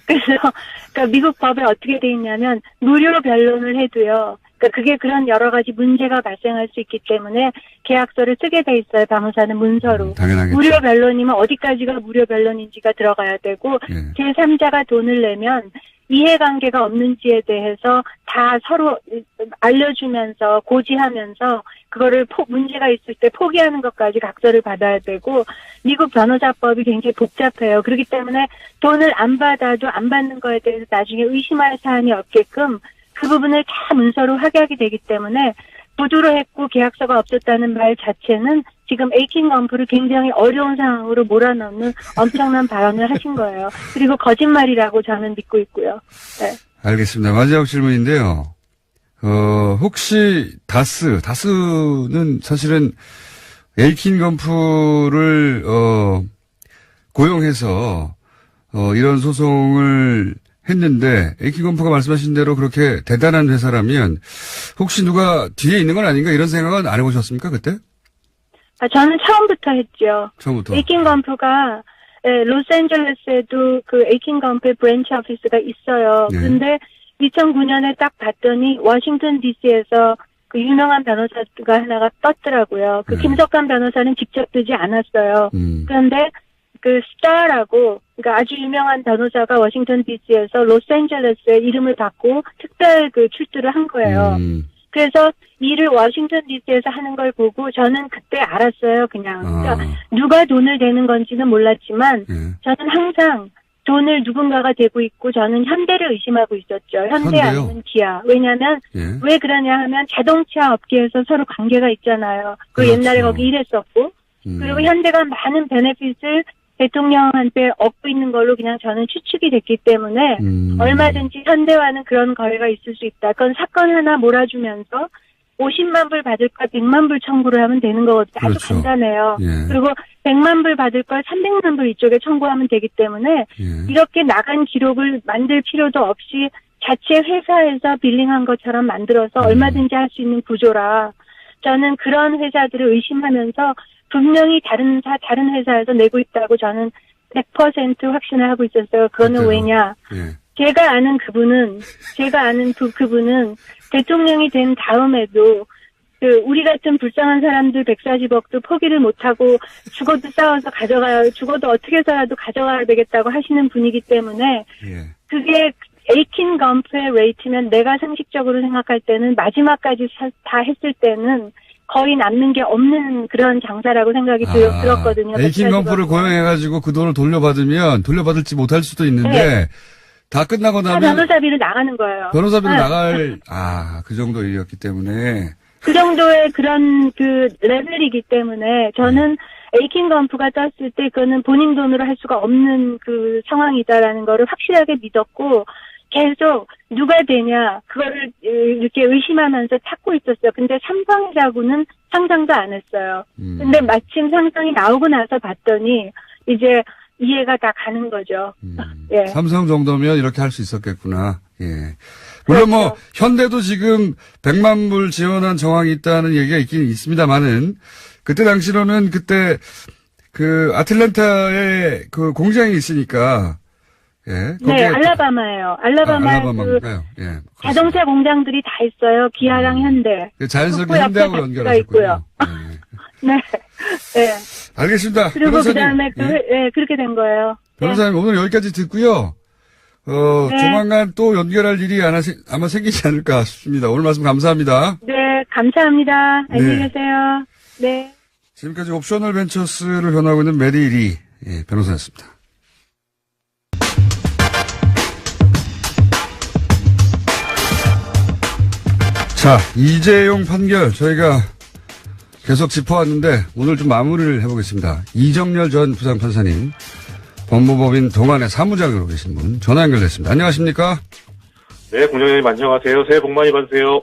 그래서, 그러니까 미국 법에 어떻게 돼 있냐면, 무료 변론을 해도요, 그러니까 그게 그런 여러 가지 문제가 발생할 수 있기 때문에 계약서를 쓰게 돼 있어요, 변호사는 문서로. 당연하겠죠. 무료 변론이면 어디까지가 무료 변론인지가 들어가야 되고, 제3자가 돈을 내면, 이해관계가 없는지에 대해서 다 서로 알려주면서 고지하면서 그거를 문제가 있을 때 포기하는 것까지 각서를 받아야 되고 미국 변호사법이 굉장히 복잡해요. 그렇기 때문에 돈을 안 받아도 안 받는 거에 대해서 나중에 의심할 사안이 없게끔 그 부분을 다 문서로 확약이 되기 때문에 부두로 했고 계약서가 없었다는 말 자체는 지금 에이킨 건프를 굉장히 어려운 상황으로 몰아넣는 엄청난 발언을 하신 거예요. 그리고 거짓말이라고 저는 믿고 있고요. 네. 알겠습니다. 마지막 질문인데요. 혹시 다스는 사실은 에이킨 건프를 고용해서 이런 소송을 했는데 에이킨 건프가 말씀하신 대로 그렇게 대단한 회사라면 혹시 누가 뒤에 있는 건 아닌가 이런 생각은 안 해보셨습니까 그때? 저는 처음부터 했죠. 처음부터. 에이킨 건프가 로스앤젤레스에도 그 에이킨 건프의 브랜치 오피스가 있어요. 그런데 2009년에 딱 봤더니 워싱턴 DC에서 그 유명한 변호사가 하나가 떴더라고요. 그 김석환 변호사는 직접 뜨지 않았어요. 그런데 그 스타라고 그러니까 아주 유명한 변호사가 워싱턴 DC에서 로스앤젤레스에 이름을 받고 특별 그 출두를 한 거예요. 그래서 일을 워싱턴 DC에서 하는 걸 보고 저는 그때 알았어요. 그냥 그러니까 누가 돈을 대는 건지는 몰랐지만 저는 항상 돈을 누군가가 대고 있고 저는 현대를 의심하고 있었죠. 현대 아니면 기아. 왜냐하면 왜 그러냐 하면 자동차 업계에서 서로 관계가 있잖아요. 그리고 옛날에 거기 일했었고 그리고 현대가 많은 베네핏을 대통령한테 얻고 있는 걸로 그냥 저는 추측이 됐기 때문에 얼마든지 현대와는 그런 거래가 있을 수 있다. 그건 사건 하나 몰아주면서 50만 불 받을 걸 100만 불 청구를 하면 되는 거거든요. 아주 그렇죠. 간단해요. 그리고 100만 불 받을 걸 300만 불 이쪽에 청구하면 되기 때문에 이렇게 나간 기록을 만들 필요도 없이 자체 회사에서 빌링한 것처럼 만들어서 얼마든지 할 수 있는 구조라 저는 그런 회사들을 의심하면서 분명히 다른 회사에서 내고 있다고 저는 100% 확신을 하고 있었어요. 그거는 왜냐? 제가 아는 그분은 대통령이 된 다음에도 우리 같은 불쌍한 사람들 140억도 포기를 못하고 죽어도 싸워서 죽어도 어떻게 해서라도 가져가야 되겠다고 하시는 분이기 때문에 그게 에이킨 건프의 레이트면 내가 상식적으로 생각할 때는 마지막까지 다 했을 때는 거의 남는 게 없는 그런 장사라고 생각이 들었거든요. 에이킹 건프를 고용해가지고 그 돈을 돌려받을지 못할 수도 있는데, 네. 다 끝나고 나면. 변호사비로 나가는 거예요. 변호사비로 나갈, 그 정도 일이었기 때문에. 그 정도의 그런 레벨이기 때문에 저는 에이킹 건프가 떴을 때 그거는 본인 돈으로 할 수가 없는 그 상황이다라는 거를 확실하게 믿었고, 계속 누가 되냐 그거를 이렇게 의심하면서 찾고 있었어요. 근데 삼성이라고는 상상도 안 했어요. 근데 마침 삼성이 나오고 나서 봤더니 이제 이해가 다 가는 거죠. 예. 삼성 정도면 이렇게 할 수 있었겠구나. 예. 물론 그렇죠. 현대도 지금 100만 불 지원한 정황이 있다는 얘기가 있긴 있습니다만은 그때 당시로는 그때 그 아틀란타에 그 공장이 있으니까 예. 네, 알라바마예요. 알라바마인가요? 예. 자동차 공장들이 다 있어요. 기아랑 현대. 자연스럽게 현대하고 연결하셨군요. 네. 네. 알겠습니다. 그리고 변호사님. 그다음에 그렇게 된 거예요. 변호사님 네. 오늘 여기까지 듣고요. 네. 조만간 또 연결할 일이 아마 생기지 않을까 싶습니다. 오늘 말씀 감사합니다. 네, 감사합니다. 안녕히 계세요. 네. 지금까지 옵셔널 벤처스를 변호하고 있는 메리 리 변호사였습니다. 자, 이재용 판결 저희가 계속 짚어왔는데 오늘 좀 마무리를 해보겠습니다. 이정렬 전 부장판사님, 법무법인 동안의 사무장으로 계신 분 전화 연결됐습니다. 안녕하십니까? 네, 공장장님 안녕하세요. 새해 복 많이 받으세요.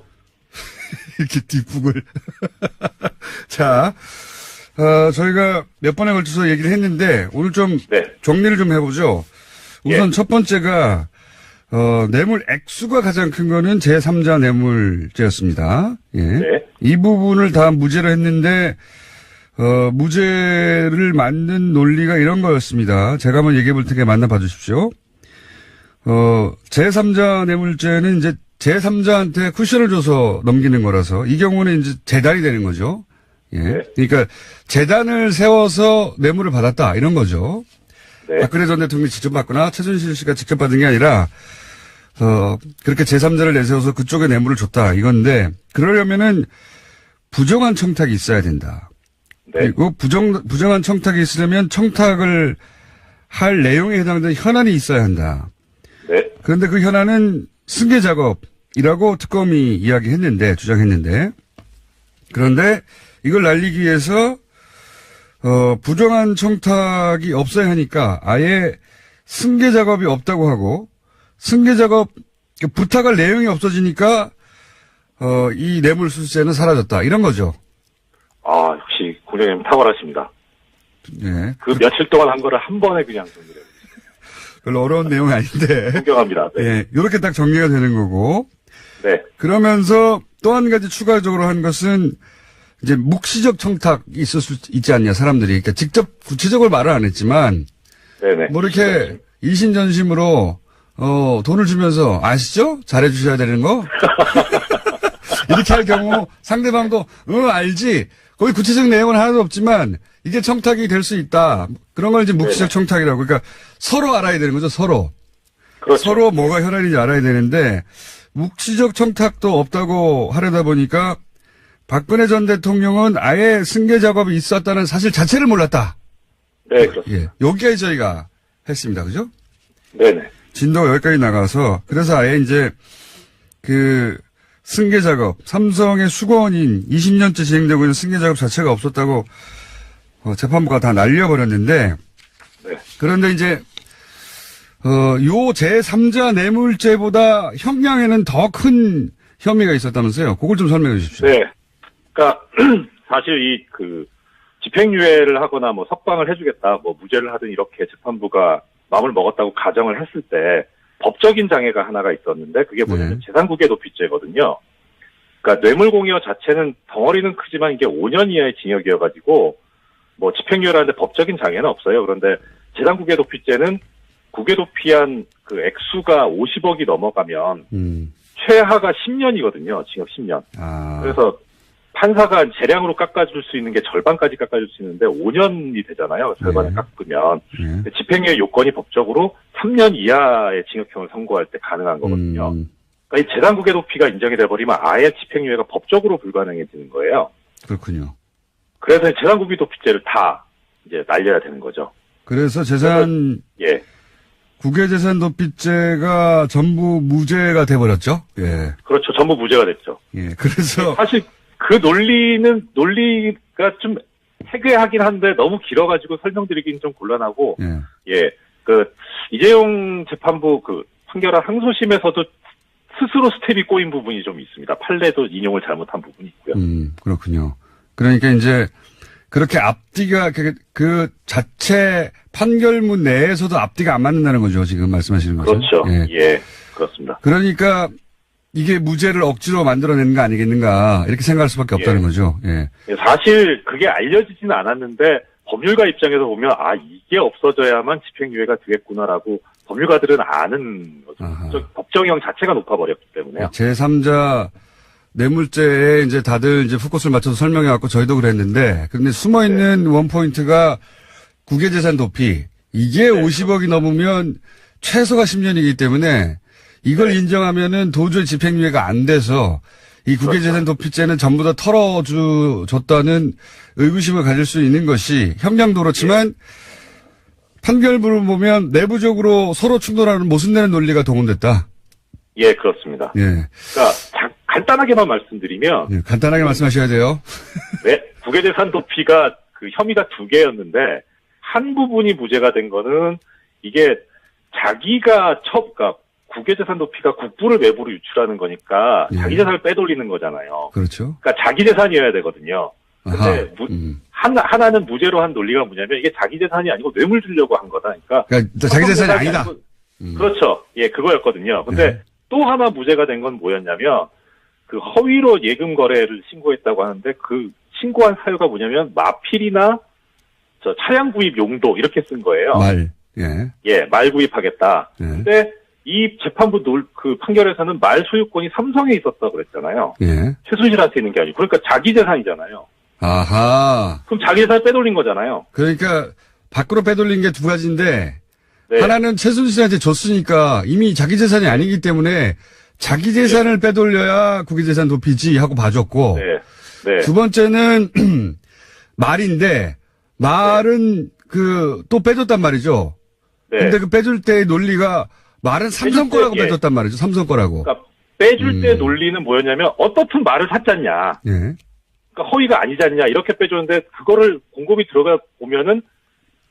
이렇게 뒷북을. 자, 저희가 몇 번에 걸쳐서 얘기를 했는데 오늘 좀 정리를 좀 해보죠. 우선 첫 번째가 뇌물 액수가 가장 큰 거는 제3자 뇌물죄였습니다. 예. 네. 이 부분을 다 무죄로 했는데, 무죄를 만든 논리가 이런 거였습니다. 제가 한번 얘기해 볼 테니까 만나봐 주십시오. 제3자 뇌물죄는 이제 제3자한테 쿠션을 줘서 넘기는 거라서 이 경우는 이제 재단이 되는 거죠. 예. 네. 그러니까 재단을 세워서 뇌물을 받았다 이런 거죠. 네. 박근혜 전 대통령이 직접 받거나 최순실 씨가 직접 받은 게 아니라 그렇게 제3자를 내세워서 그쪽에 뇌물을 줬다 이건데 그러려면은 부정한 청탁이 있어야 된다. 네. 그리고 부정한 청탁이 있으려면 청탁을 할 내용에 해당되는 현안이 있어야 한다. 네. 그런데 그 현안은 승계 작업이라고 특검이 주장했는데 그런데 이걸 날리기 위해서 부정한 청탁이 없어야 하니까 아예 승계 작업이 없다고 하고 승계 작업 부탁할 내용이 없어지니까 이 뇌물수수죄는 사라졌다 이런 거죠. 아 역시 공장님 탁월하십니다. 네. 그 며칠 동안 한 거를 한 번에 그냥 정리를 해주세요. 별로 어려운 내용이 아닌데. 존경합니다. 네. 네. 이렇게 딱 정리가 되는 거고. 네. 그러면서 또 한 가지 추가적으로 한 것은 이제 묵시적 청탁이 있을 수 있지 않냐 사람들이. 그러니까 직접 구체적으로 말을 안 했지만. 네네. 뭐 이렇게 이신전심으로 돈을 주면서 아시죠? 잘해주셔야 되는 거? 이렇게 할 경우 상대방도 알지. 거기 구체적 내용은 하나도 없지만 이게 청탁이 될 수 있다. 그런 걸 이제 묵시적 청탁이라고. 그러니까 서로 알아야 되는 거죠. 서로. 그렇죠. 서로 뭐가 현안인지 알아야 되는데 묵시적 청탁도 없다고 하려다 보니까 박근혜 전 대통령은 아예 승계 작업이 있었다는 사실 자체를 몰랐다. 네, 그렇습니다. 예. 여기까지 저희가 했습니다. 그죠? 네네. 진도가 여기까지 나가서 그래서 아예 이제 그 승계 작업, 삼성의 수거원인 20년째 진행되고 있는 승계 작업 자체가 없었다고 재판부가 다 날려버렸는데 네. 그런데 이제 요 제3자 뇌물죄보다 형량에는 더 큰 혐의가 있었다면서요. 그걸 좀 설명해 주십시오. 네. 그러니까 사실 집행유예를 하거나 뭐 석방을 해주겠다, 뭐 무죄를 하든 이렇게 재판부가 마음을 먹었다고 가정을 했을 때 법적인 장애가 하나가 있었는데 그게 뭐냐면 재산국외 도피죄거든요. 그러니까 뇌물공여 자체는 덩어리는 크지만 이게 5년 이하의 징역이어가지고 뭐 집행유예라는데 법적인 장애는 없어요. 그런데 재산국외 도피죄는 국외 도피한 그 액수가 50억이 넘어가면 최하가 10년이거든요. 징역 10년. 아. 그래서 판사가 재량으로 깎아줄 수 있는 게 절반까지 깎아줄 수 있는데 5년이 되잖아요. 절반을 깎으면. 집행유예 요건이 법적으로 3년 이하의 징역형을 선고할 때 가능한 거거든요. 그러니까 이 재산국외 도피가 인정이 돼버리면 아예 집행유예가 법적으로 불가능해지는 거예요. 그렇군요. 그래서 재산국비 도피죄를 다 이제 날려야 되는 거죠. 그래서 예. 국외재산 도피죄가 전부 무죄가 돼버렸죠? 예. 그렇죠. 전부 무죄가 됐죠. 예. 그래서. 사실 그 논리가 좀 해괴하긴 한데 너무 길어가지고 설명드리긴 좀 곤란하고, 예. 이재용 재판부 판결한 항소심에서도 스스로 스텝이 꼬인 부분이 좀 있습니다. 판례도 인용을 잘못한 부분이 있고요. 그렇군요. 그러니까 이제 그렇게 앞뒤가 그 자체 판결문 내에서도 앞뒤가 안 맞는다는 거죠. 지금 말씀하시는 거죠. 그렇죠. 예, 그렇습니다. 그러니까 이게 무죄를 억지로 만들어내는 거 아니겠는가 이렇게 생각할 수밖에 없다는 거죠. 예. 사실 그게 알려지지는 않았는데 법률가 입장에서 보면 이게 없어져야만 집행유예가 되겠구나라고 법률가들은 아는 거죠. 법정형 자체가 높아버렸기 때문에요. 제3자 뇌물죄에 이제 다들 이제 포커스를 맞춰서 설명해갖고 저희도 그랬는데, 근데 숨어있는 원포인트가 국외재산 도피. 이게 50억이 넘으면 최소가 10년이기 때문에 이걸 인정하면은 도저히 집행유예가 안 돼서 이 국외재산 도피죄는 전부 다 털어줬다는 의구심을 가질 수 있는 것이 형량도 그렇지만 판결문을 보면 내부적으로 서로 충돌하는 모순되는 논리가 동원됐다. 예, 그렇습니다. 예. 그러니까 간단하게만 말씀드리면. 예, 간단하게 말씀하셔야 돼요. 네, 국외재산 도피가 혐의가 2개였는데 한 부분이 무죄가 된 거는 이게 자기가 그러니까 국외재산 도피가 국부를 외부로 유출하는 거니까 자기 재산을 빼돌리는 거잖아요. 그렇죠. 그러니까 자기 재산이어야 되거든요. 근데 하나는 무죄로 한 논리가 뭐냐면 이게 자기 재산이 아니고 뇌물 주려고 한 거다. 그러니까 자기 재산이 아니다. 그렇죠. 예, 그거였거든요. 근데 또 하나 무죄가 된 건 뭐였냐면 허위로 예금 거래를 신고했다고 하는데 그 신고한 사유가 뭐냐면 마필이나 차량 구입 용도 이렇게 쓴 거예요. 말 구입하겠다. 근데 이 재판부 판결에서는 말 소유권이 삼성에 있었다고 그랬잖아요. 최순실한테 있는 게 아니고. 그러니까 자기 재산이잖아요. 아하. 그럼 자기 재산을 빼돌린 거잖아요. 그러니까 밖으로 빼돌린 게 2가지인데 하나는 최순실한테 줬으니까 이미 자기 재산이 아니기 때문에 자기 재산을 빼돌려야 국외재산 도피지 하고 봐줬고 두 번째는 말인데 말은 또 빼줬단 말이죠. 근데 그 빼줄 때의 논리가 말은 삼성 거라고 빼줬단 말이죠. 삼성 거라고. 그러니까 빼줄 때 논리는 뭐였냐면 어떻든 말을 샀잖냐. 그러니까 허위가 아니잖냐 이렇게 빼줬는데 그거를 곰곰이 들어가 보면은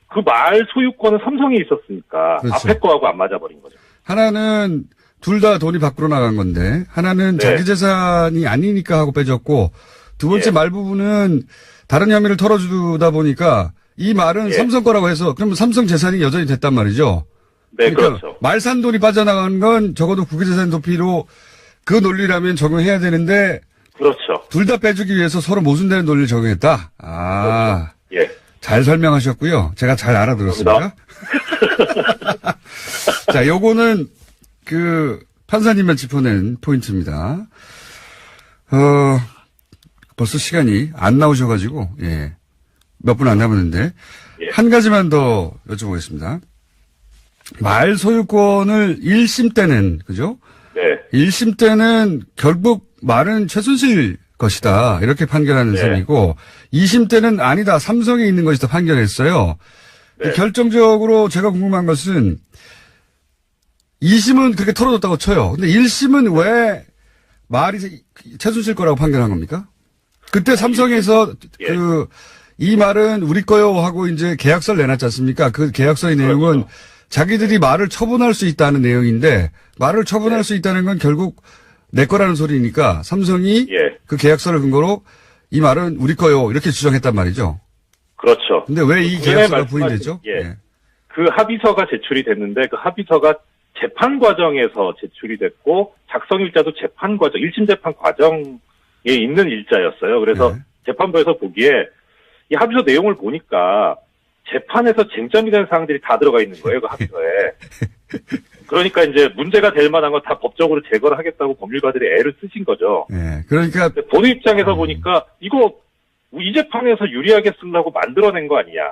그 말 소유권은 삼성에 있었으니까 그렇죠. 앞에 거하고 안 맞아버린 거죠. 하나는 둘 다 돈이 밖으로 나간 건데 하나는 자기 재산이 아니니까 하고 빼줬고 두 번째 말 부분은 다른 혐의를 털어주다 보니까 이 말은 삼성 거라고 해서 그러면 삼성 재산이 여전히 됐단 말이죠. 네, 그러니까 그렇죠. 말 산 돈이 빠져나간 건 적어도 국외재산 도피로 그 논리라면 적용해야 되는데 그렇죠. 둘 다 빼주기 위해서 서로 모순되는 논리를 적용했다. 그렇죠. 잘 설명하셨고요. 제가 잘 알아들었습니다. 자, 요거는 판사님만 짚어낸 포인트입니다. 벌써 시간이 안 나오셔가지고, 몇 분 안 남았는데, 한 가지만 더 여쭤보겠습니다. 말 소유권을 1심 때는, 그죠? 1심 때는 결국 말은 최순실 것이다. 이렇게 판결하는 셈이고, 2심 때는 아니다. 삼성에 있는 것이다. 판결했어요. 결정적으로 제가 궁금한 것은, 2심은 그렇게 털어줬다고 쳐요. 근데 1심은 왜 말이 최순실 거라고 판결한 겁니까? 그때 삼성에서 이 말은 우리 거요 하고 이제 계약서를 내놨지 않습니까? 그 계약서의 내용은 자기들이 말을 처분할 수 있다는 내용인데 말을 처분할 수 있다는 건 결국 내 거라는 소리니까 삼성이 그 계약서를 근거로 이 말은 우리 거요 이렇게 주장했단 말이죠. 그렇죠. 근데 왜 이 계약서가 부인되죠? 그 합의서가 제출이 됐는데 그 합의서가 재판 과정에서 제출이 됐고 작성일자도 재판 과정, 1심 재판 과정에 있는 일자였어요. 그래서 재판부에서 보기에 이 합의서 내용을 보니까 재판에서 쟁점이 되는 사항들이 다 들어가 있는 거예요. 그 합의서에. 그러니까 이제 문제가 될 만한 건 다 법적으로 제거를 하겠다고 법률가들이 애를 쓰신 거죠. 그러니까 본인 입장에서 보니까 이거 이 재판에서 유리하게 쓰려고 만들어낸 거 아니냐.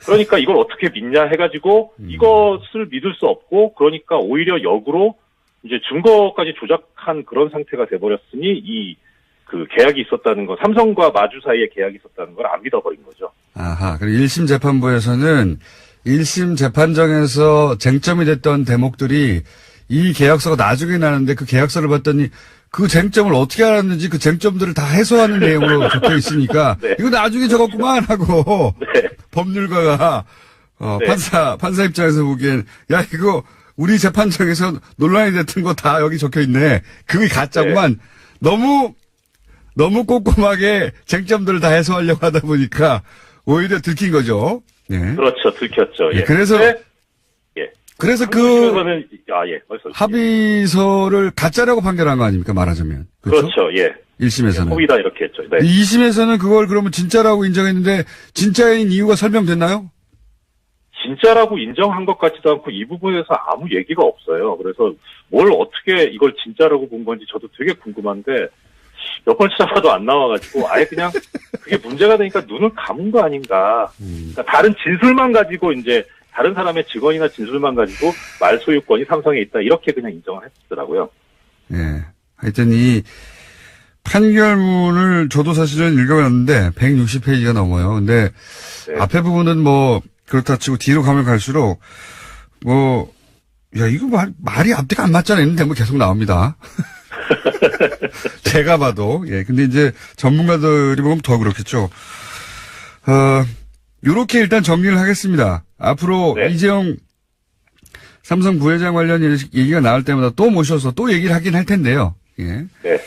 그러니까 이걸 어떻게 믿냐 해가지고 이것을 믿을 수 없고 그러니까 오히려 역으로 이제 증거까지 조작한 그런 상태가 돼버렸으니 이 그 계약이 있었다는 거, 삼성과 마주 사이에 계약이 있었다는 걸 안 믿어버린 거죠. 아하. 그리고 1심 재판부에서는 1심 재판정에서 쟁점이 됐던 대목들이 이 계약서가 나중에 나는데 그 계약서를 봤더니 그 쟁점을 어떻게 알았는지 그 쟁점들을 다 해소하는 내용으로 적혀 있으니까 네. 이거 나중에 적었구만 하고 네. 법률가가 네. 판사 입장에서 보기엔 야 이거 우리 재판정에서 논란이 됐던 거 다 여기 적혀 있네. 그게 가짜구만. 너무 꼼꼼하게 쟁점들을 다 해소하려고 하다 보니까 오히려 들킨 거죠. 예. 그렇죠. 들켰죠. 예, 예. 그래서 예. 그래서 그 예. 말씀. 합의서를 가짜라고 판결한 거 아닙니까? 말하자면. 그렇죠. 예. 1심에서는. 허위다 이렇게 했죠. 네. 2심에서는 그걸 그러면 진짜라고 인정했는데 진짜인 이유가 설명됐나요? 진짜라고 인정한 것 같지도 않고 이 부분에서 아무 얘기가 없어요. 그래서 뭘 어떻게 이걸 진짜라고 본 건지 저도 되게 궁금한데 몇 번 찾아봐도 안 나와가지고 아예 그냥 그게 문제가 되니까 눈을 감은 거 아닌가. 그러니까 다른 진술만 가지고 이제 다른 사람의 증언이나 진술만 가지고 말 소유권이 삼성에 있다 이렇게 그냥 인정을 했더라고요. 예. 하여튼 이 판결문을 저도 사실은 읽어봤는데 160페이지가 넘어요. 근데 네. 앞에 부분은 뭐 그렇다 치고 뒤로 가면 갈수록 뭐 야 이거 말이 앞뒤가 안 맞잖아 이런 대목 계속 나옵니다. 제가 봐도 예 근데 이제 전문가들이 보면 더 그렇겠죠. 요렇게 일단 정리를 하겠습니다. 앞으로 네. 이재용 삼성 부회장 관련 얘기가 나올 때마다 또 모셔서 또 얘기를 하긴 할 텐데요. 예. 네.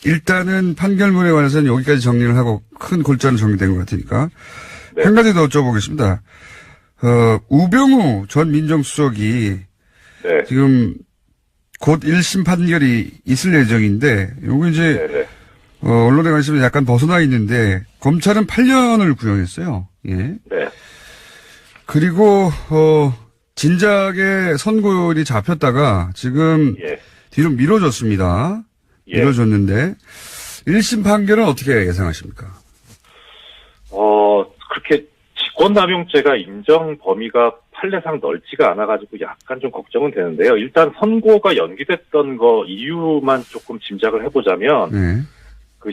일단은 판결문에 관해서는 여기까지 정리를 하고 큰 골자는 정리된 것 같으니까 네. 한 가지 더 여쭤보겠습니다. 우병우 전 민정수석이 네. 지금 곧 1심 판결이 있을 예정인데 요거 이제 네. 언론에 관심이 약간 벗어나 있는데 검찰은 8년을 구형했어요. 예. 네. 그리고 진작에 선고율이 잡혔다가 지금 예. 뒤로 미뤄졌습니다. 예. 미뤄졌는데 1심 판결은 어떻게 예상하십니까? 그렇게 직권남용죄가 인정 범위가 판례상 넓지가 않아가지고 약간 좀 걱정은 되는데요. 일단 선고가 연기됐던 거 이유만 조금 짐작을 해보자면, 네.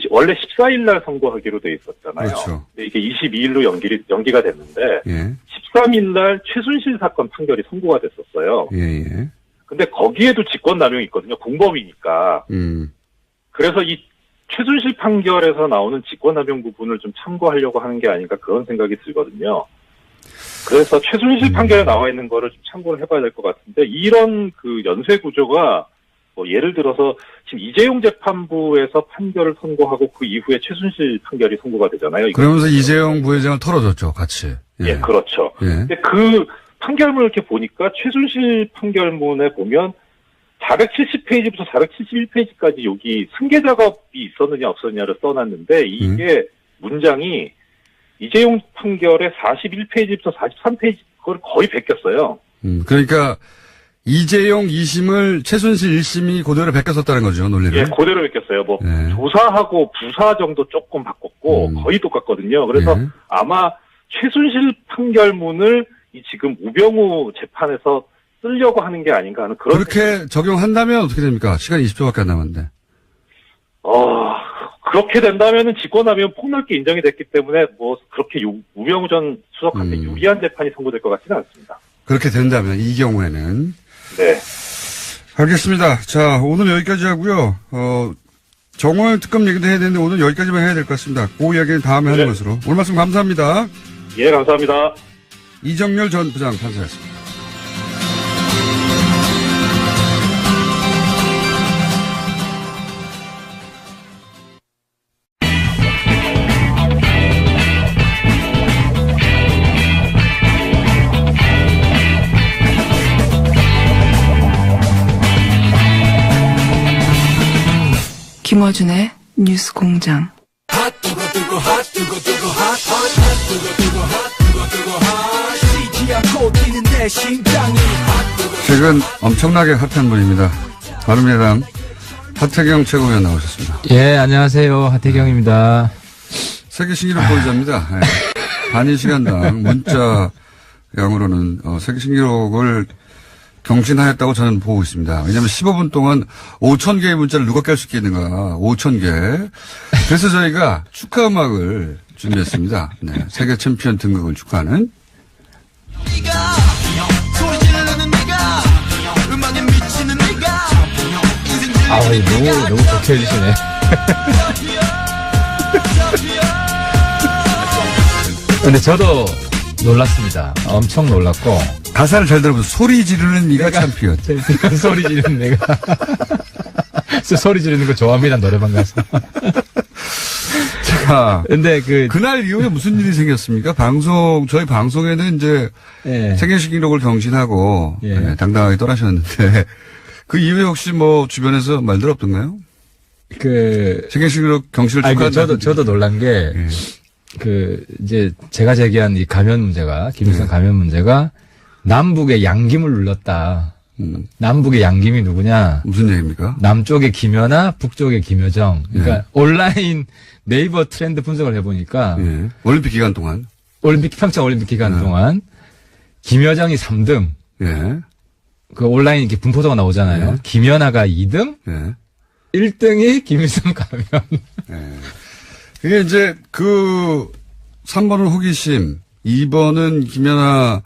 원래 14일 날 선고하기로 돼 있었잖아요. 그렇죠. 근데 이게 22일로 연기가 됐는데, 예. 13일 날 최순실 사건 판결이 선고가 됐었어요. 예, 예. 근데 거기에도 직권남용이 있거든요. 공범이니까. 그래서 이 최순실 판결에서 나오는 직권남용 부분을 좀 참고하려고 하는 게 아닌가 그런 생각이 들거든요. 그래서 최순실 판결에 나와 있는 거를 좀 참고를 해봐야 될 것 같은데 이런 그 연쇄 구조가 뭐 예를 들어서 지금 이재용 재판부에서 판결을 선고하고 그 이후에 최순실 판결이 선고가 되잖아요. 그러면서 이재용 부회장을 털어줬죠, 같이. 예, 그렇죠. 예. 근데 그 판결문을 이렇게 보니까 최순실 판결문에 보면 470페이지부터 471페이지까지 여기 승계 작업이 있었느냐 없었느냐를 써놨는데 이게 문장이 이재용 판결의 41페이지부터 43페이지 그걸 거의 베꼈어요. 그러니까 이재용 2심을 최순실 1심이 그대로 베꼈었다는 거죠, 논리를. 예, 그대로 베꼈어요. 뭐 예. 조사하고 부사 정도 조금 바꿨고 거의 똑같거든요. 그래서 예. 아마 최순실 판결문을 이 지금 우병우 재판에서 쓰려고 하는 게 아닌가 하는 그런. 그렇게 적용한다면 어떻게 됩니까? 시간이 20초밖에 안 남았는데. 그렇게 된다면은 직권남용 폭넓게 인정이 됐기 때문에 뭐 그렇게 우병우 전 수석한테 유리한 재판이 선고될 것 같지는 않습니다. 그렇게 된다면 이 경우에는. 네. 알겠습니다. 자, 오늘 여기까지 하고요. 정원 특검 얘기도 해야 되는데 오늘 여기까지만 해야 될 것 같습니다. 그 이야기는 다음에 하는 것으로. 오늘 말씀 감사합니다. 예, 감사합니다. 이정렬 전 부장 판사였습니다. 김어준의 뉴스 공장. 최근 엄청나게 핫한 분입니다. 바른미래당 하태경 최고위원 나오셨습니다. 예, 안녕하세요. 하태경입니다. 세계 신기록 보유자입니다. 네. 단위 시간당 문자 양으로는 세계 신기록을 경신하였다고 저는 보고 있습니다. 왜냐하면 15분 동안 5,000개의 문자를 누가 깰 수 있겠는가. 5,000개. 그래서 저희가 축하 음악을 준비했습니다. 네, 세계 챔피언 등극을 축하하는. 너무 좋게 해주시네. 근데 저도 놀랐습니다. 엄청 놀랐고. 가사를 잘 들어보세요. 소리 지르는 네가 챔피언. 소리 지르는 내가. 소리 지르는 거 좋아합니다, 노래방 가서. 자, 근데 그날 이후에 무슨 일이 생겼습니까? 저희 방송에는 이제 예. 생애식 기록을 경신하고 예. 네, 당당하게 떠나셨는데 그 이후에 혹시 뭐 주변에서 말들 없던가요? 생애식 기록 경신을 축하한다. 저도 놀란 게, 예. 이제 제가 제기한 이 가면 문제가, 김일성 가면 문제가 남북의 양김을 눌렀다. 남북의 양김이 누구냐? 무슨 얘기입니까? 남쪽의 김여나 북쪽의 김여정. 그러니까 예. 온라인 네이버 트렌드 분석을 해보니까 예. 올림픽 기간 동안. 평창 올림픽 기간 동안 김여정이 3등. 예. 그 온라인 이렇게 분포도가 나오잖아요. 예. 김연아가 2등. 예. 1등이 김일성 가면. 예. 이게 이제 3번은 호기심, 2번은 김연아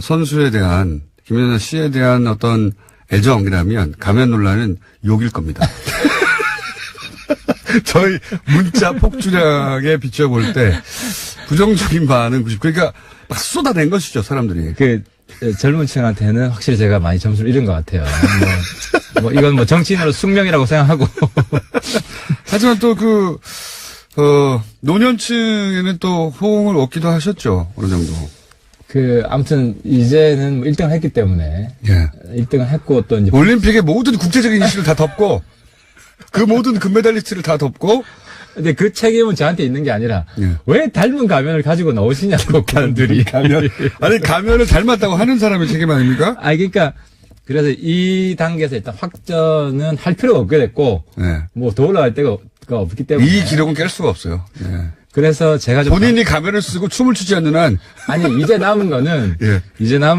선수에 대한, 김연아 씨에 대한 어떤 애정이라면 가면 논란은 욕일 겁니다. 저희 문자 폭주량에 비춰볼 때 부정적인 반응 90. 그러니까 막 쏟아낸 것이죠, 사람들이. 젊은 층한테는 확실히 제가 많이 점수를 잃은 것 같아요. 이건 정치인으로 숙명이라고 생각하고. 하지만 또 노년층에는 또 호응을 얻기도 하셨죠, 어느 정도. 아무튼, 이제는 1등을 했기 때문에. 예. 1등을 했고, 또 이제. 올림픽의 모든 국제적인 이슈를 다 덮고, 그 모든 금메달리스트를 다 덮고. 근데 그 책임은 저한테 있는 게 아니라, 예. 왜 닮은 가면을 가지고 나오시냐고, 사람들이. 가면을 닮았다고 하는 사람의 책임 아닙니까? 그러니까, 그래서 이 단계에서 일단 확전은 할 필요가 없게 됐고, 예. 더 올라갈 데가 없기 때문에. 이 기록은 깰 수가 없어요. 예. 그래서 제가 좀. 본인이 가면을 쓰고 춤을 추지 않는 한. 아니, 이제 남은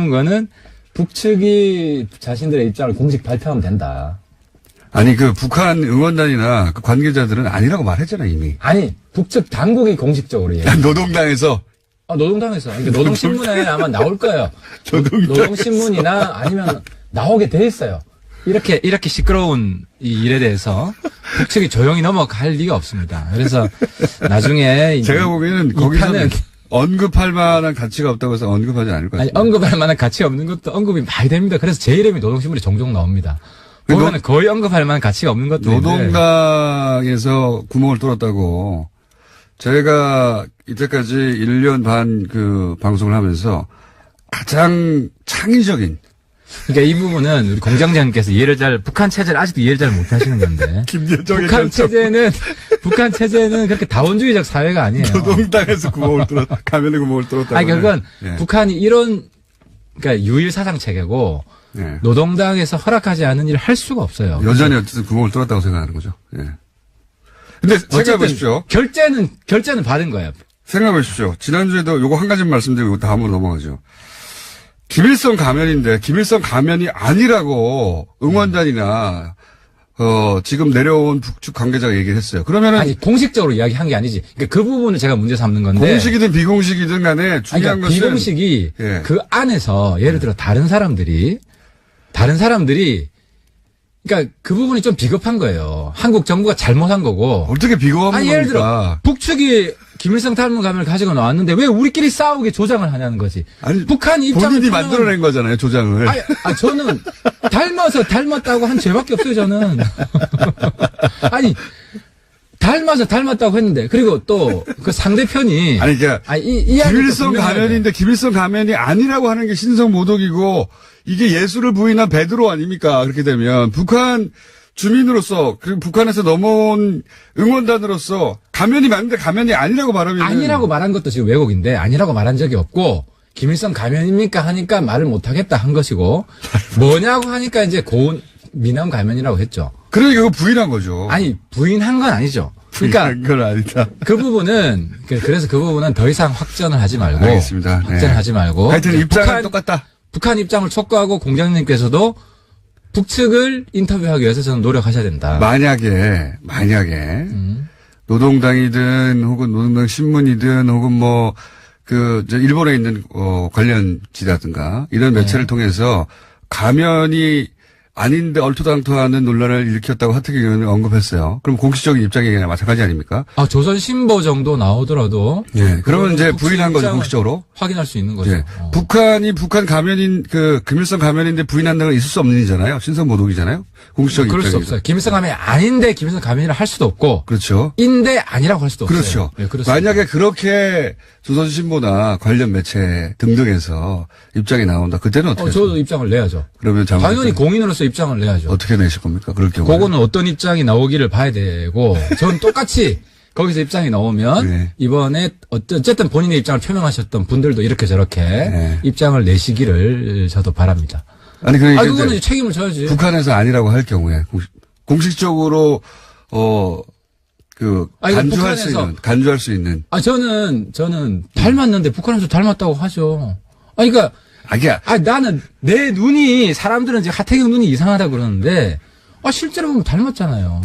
거는 북측이 자신들의 입장을 공식 발표하면 된다. 아니, 북한 응원단이나 관계자들은 아니라고 말했잖아, 이미. 아니, 북측 당국이 공식적으로 얘기해. 노동당에서. 노동당에서. 그러니까 노동신문에 아마 나올 거예요. 노동신문이나 아니면 나오게 돼 있어요. 이렇게 시끄러운 이 일에 대해서 북측이 조용히 넘어갈 리가 없습니다. 그래서 나중에. 제가 보기에는 거기서는 언급할 만한 가치가 없다고 해서 언급하지 않을 것 같습니다. 아니, 언급할 만한 가치가 없는 것도 언급이 많이 됩니다. 그래서 제 이름이 노동신문에 종종 나옵니다. 보면 거의 언급할 만한 가치가 없는 것도 노동당에서 구멍을 뚫었다고 제가 이때까지 1년 반 방송을 하면서 가장 창의적인. 그러니까 이 부분은 우리 공장장님께서 북한 체제를 아직도 이해를 잘 못 하시는 건데. 북한 체제는 그렇게 다원주의적 사회가 아니에요. 노동당에서 가면에 구멍을 뚫었다고. 아니, 그건 북한이 그러니까 유일 사상 체계고, 예. 노동당에서 허락하지 않은 일을 할 수가 없어요. 여전히 어쨌든 구멍을 뚫었다고 생각하는 거죠. 예. 근데 생각해 보십시오. 결제는 받은 거예요. 생각해 보십시오. 지난주에도 요거 한 가지만 말씀드리고 다음으로 넘어가죠. 김일성 가면인데 김일성 가면이 아니라고 응원단이나 지금 내려온 북측 관계자가 얘기를 했어요. 그러면은 아니 공식적으로 이야기한 게 아니지. 그러니까 그 부분을 제가 문제 삼는 건데 공식이든 비공식이든 간에 중요한 것은 비공식이 그 안에서 예를 들어 다른 사람들이 그러니까 그 부분이 좀 비겁한 거예요. 한국 정부가 잘못한 거고. 어떻게 비겁한 겁니까? 예를 들어 북측이 김일성 닮은 가면을 가지고 나왔는데 왜 우리끼리 싸우게 조장을 하냐는 거지. 아니, 북한이 본인이 만들어낸 거잖아요, 조장을. 저는 닮았다고 한 죄밖에 없어요, 저는. 아니, 닮았다고 했는데, 그리고 또, 그 상대편이. 아니, 그러니까. 김일성 가면인데, 김일성 가면이 아니라고 하는 게 신성모독이고, 이게 예수를 부인한 베드로 아닙니까? 그렇게 되면. 북한 주민으로서, 그리고 북한에서 넘어온 응원단으로서, 가면이 맞는데 가면이 아니라고 말하면. 아니라고 말한 것도 지금 왜곡인데, 아니라고 말한 적이 없고, 김일성 가면입니까? 하니까 말을 못하겠다 한 것이고, 뭐냐고 하니까 이제 미남 가면이라고 했죠. 그러니까 그거 부인한 거죠. 아니, 부인한 건 아니죠. 그러니까. 그건 아니다. 그 부분은 더 이상 확전을 하지 말고. 알겠습니다. 확전을 하지 말고. 하여튼 입장은 똑같다. 북한 입장을 촉구하고 공장님께서도 북측을 인터뷰하기 위해서 저는 노력하셔야 된다. 만약에 노동당이든 혹은 노동당 신문이든 혹은 뭐 일본에 있는 관련지라든가 이런 매체를 통해서 가면이 아닌데 얼토당토하는 논란을 일으켰다고 하태경 의원을 언급했어요. 그럼 공식적인 입장이 마찬가지 아닙니까? 조선신보 정도 나오더라도. 예. 그러면 이제 부인한 거죠, 공식적으로. 확인할 수 있는 거죠. 예. 북한 가면인, 김일성 가면인데 부인한다는 건 있을 수 없는 일이잖아요. 신성모독이잖아요. 공식적인 그럴 수 입장이죠. 없어요. 김일성 가면이 아닌데 김일성 가면이라 할 수도 없고. 그렇죠. 인데 아니라고 할 수도 그렇죠. 없어요. 네, 그렇습니다. 만약에 그렇게 조선신보나 관련 매체 등등에서 입장이 나온다. 그때는 어떻게 저도 입장을 내야죠. 그러면 당연히 공인으로서 입장을 내야죠. 어떻게 내실 겁니까? 그럴 경우에. 그거는 어떤 입장이 나오기를 봐야 되고, 저는 똑같이 거기서 입장이 나오면, 네. 이번에 어쨌든 본인의 입장을 표명하셨던 분들도 이렇게 저렇게 네. 입장을 내시기를 저도 바랍니다. 아니, 그러니까 그거는 이제 책임을 져야지. 북한에서 아니라고 할 경우에 공식적으로 간주할 수 있는. 저는 닮았는데 북한에서 닮았다고 하죠. 그러니까 나는 내 눈이 사람들은 이제 하태경 눈이 이상하다 그러는데 실제로 보면 닮았잖아요.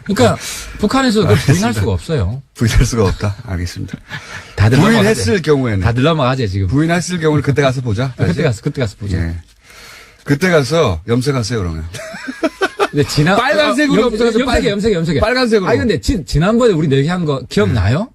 그러니까 북한에서 그걸 부인할 수가 없어요. 부인할 수가 없다. 알겠습니다. 다들 부인했을 경우에는 다들 넘어가지 지금. 부인했을 경우는 그때 가서 보자. 그때 가서 보자. 예. 그때 가서 염색하세요 그러면. 근데 빨간색으로 염색해. 빨간색으로. 근데 지난번에 우리 얘기한 거 기억나요?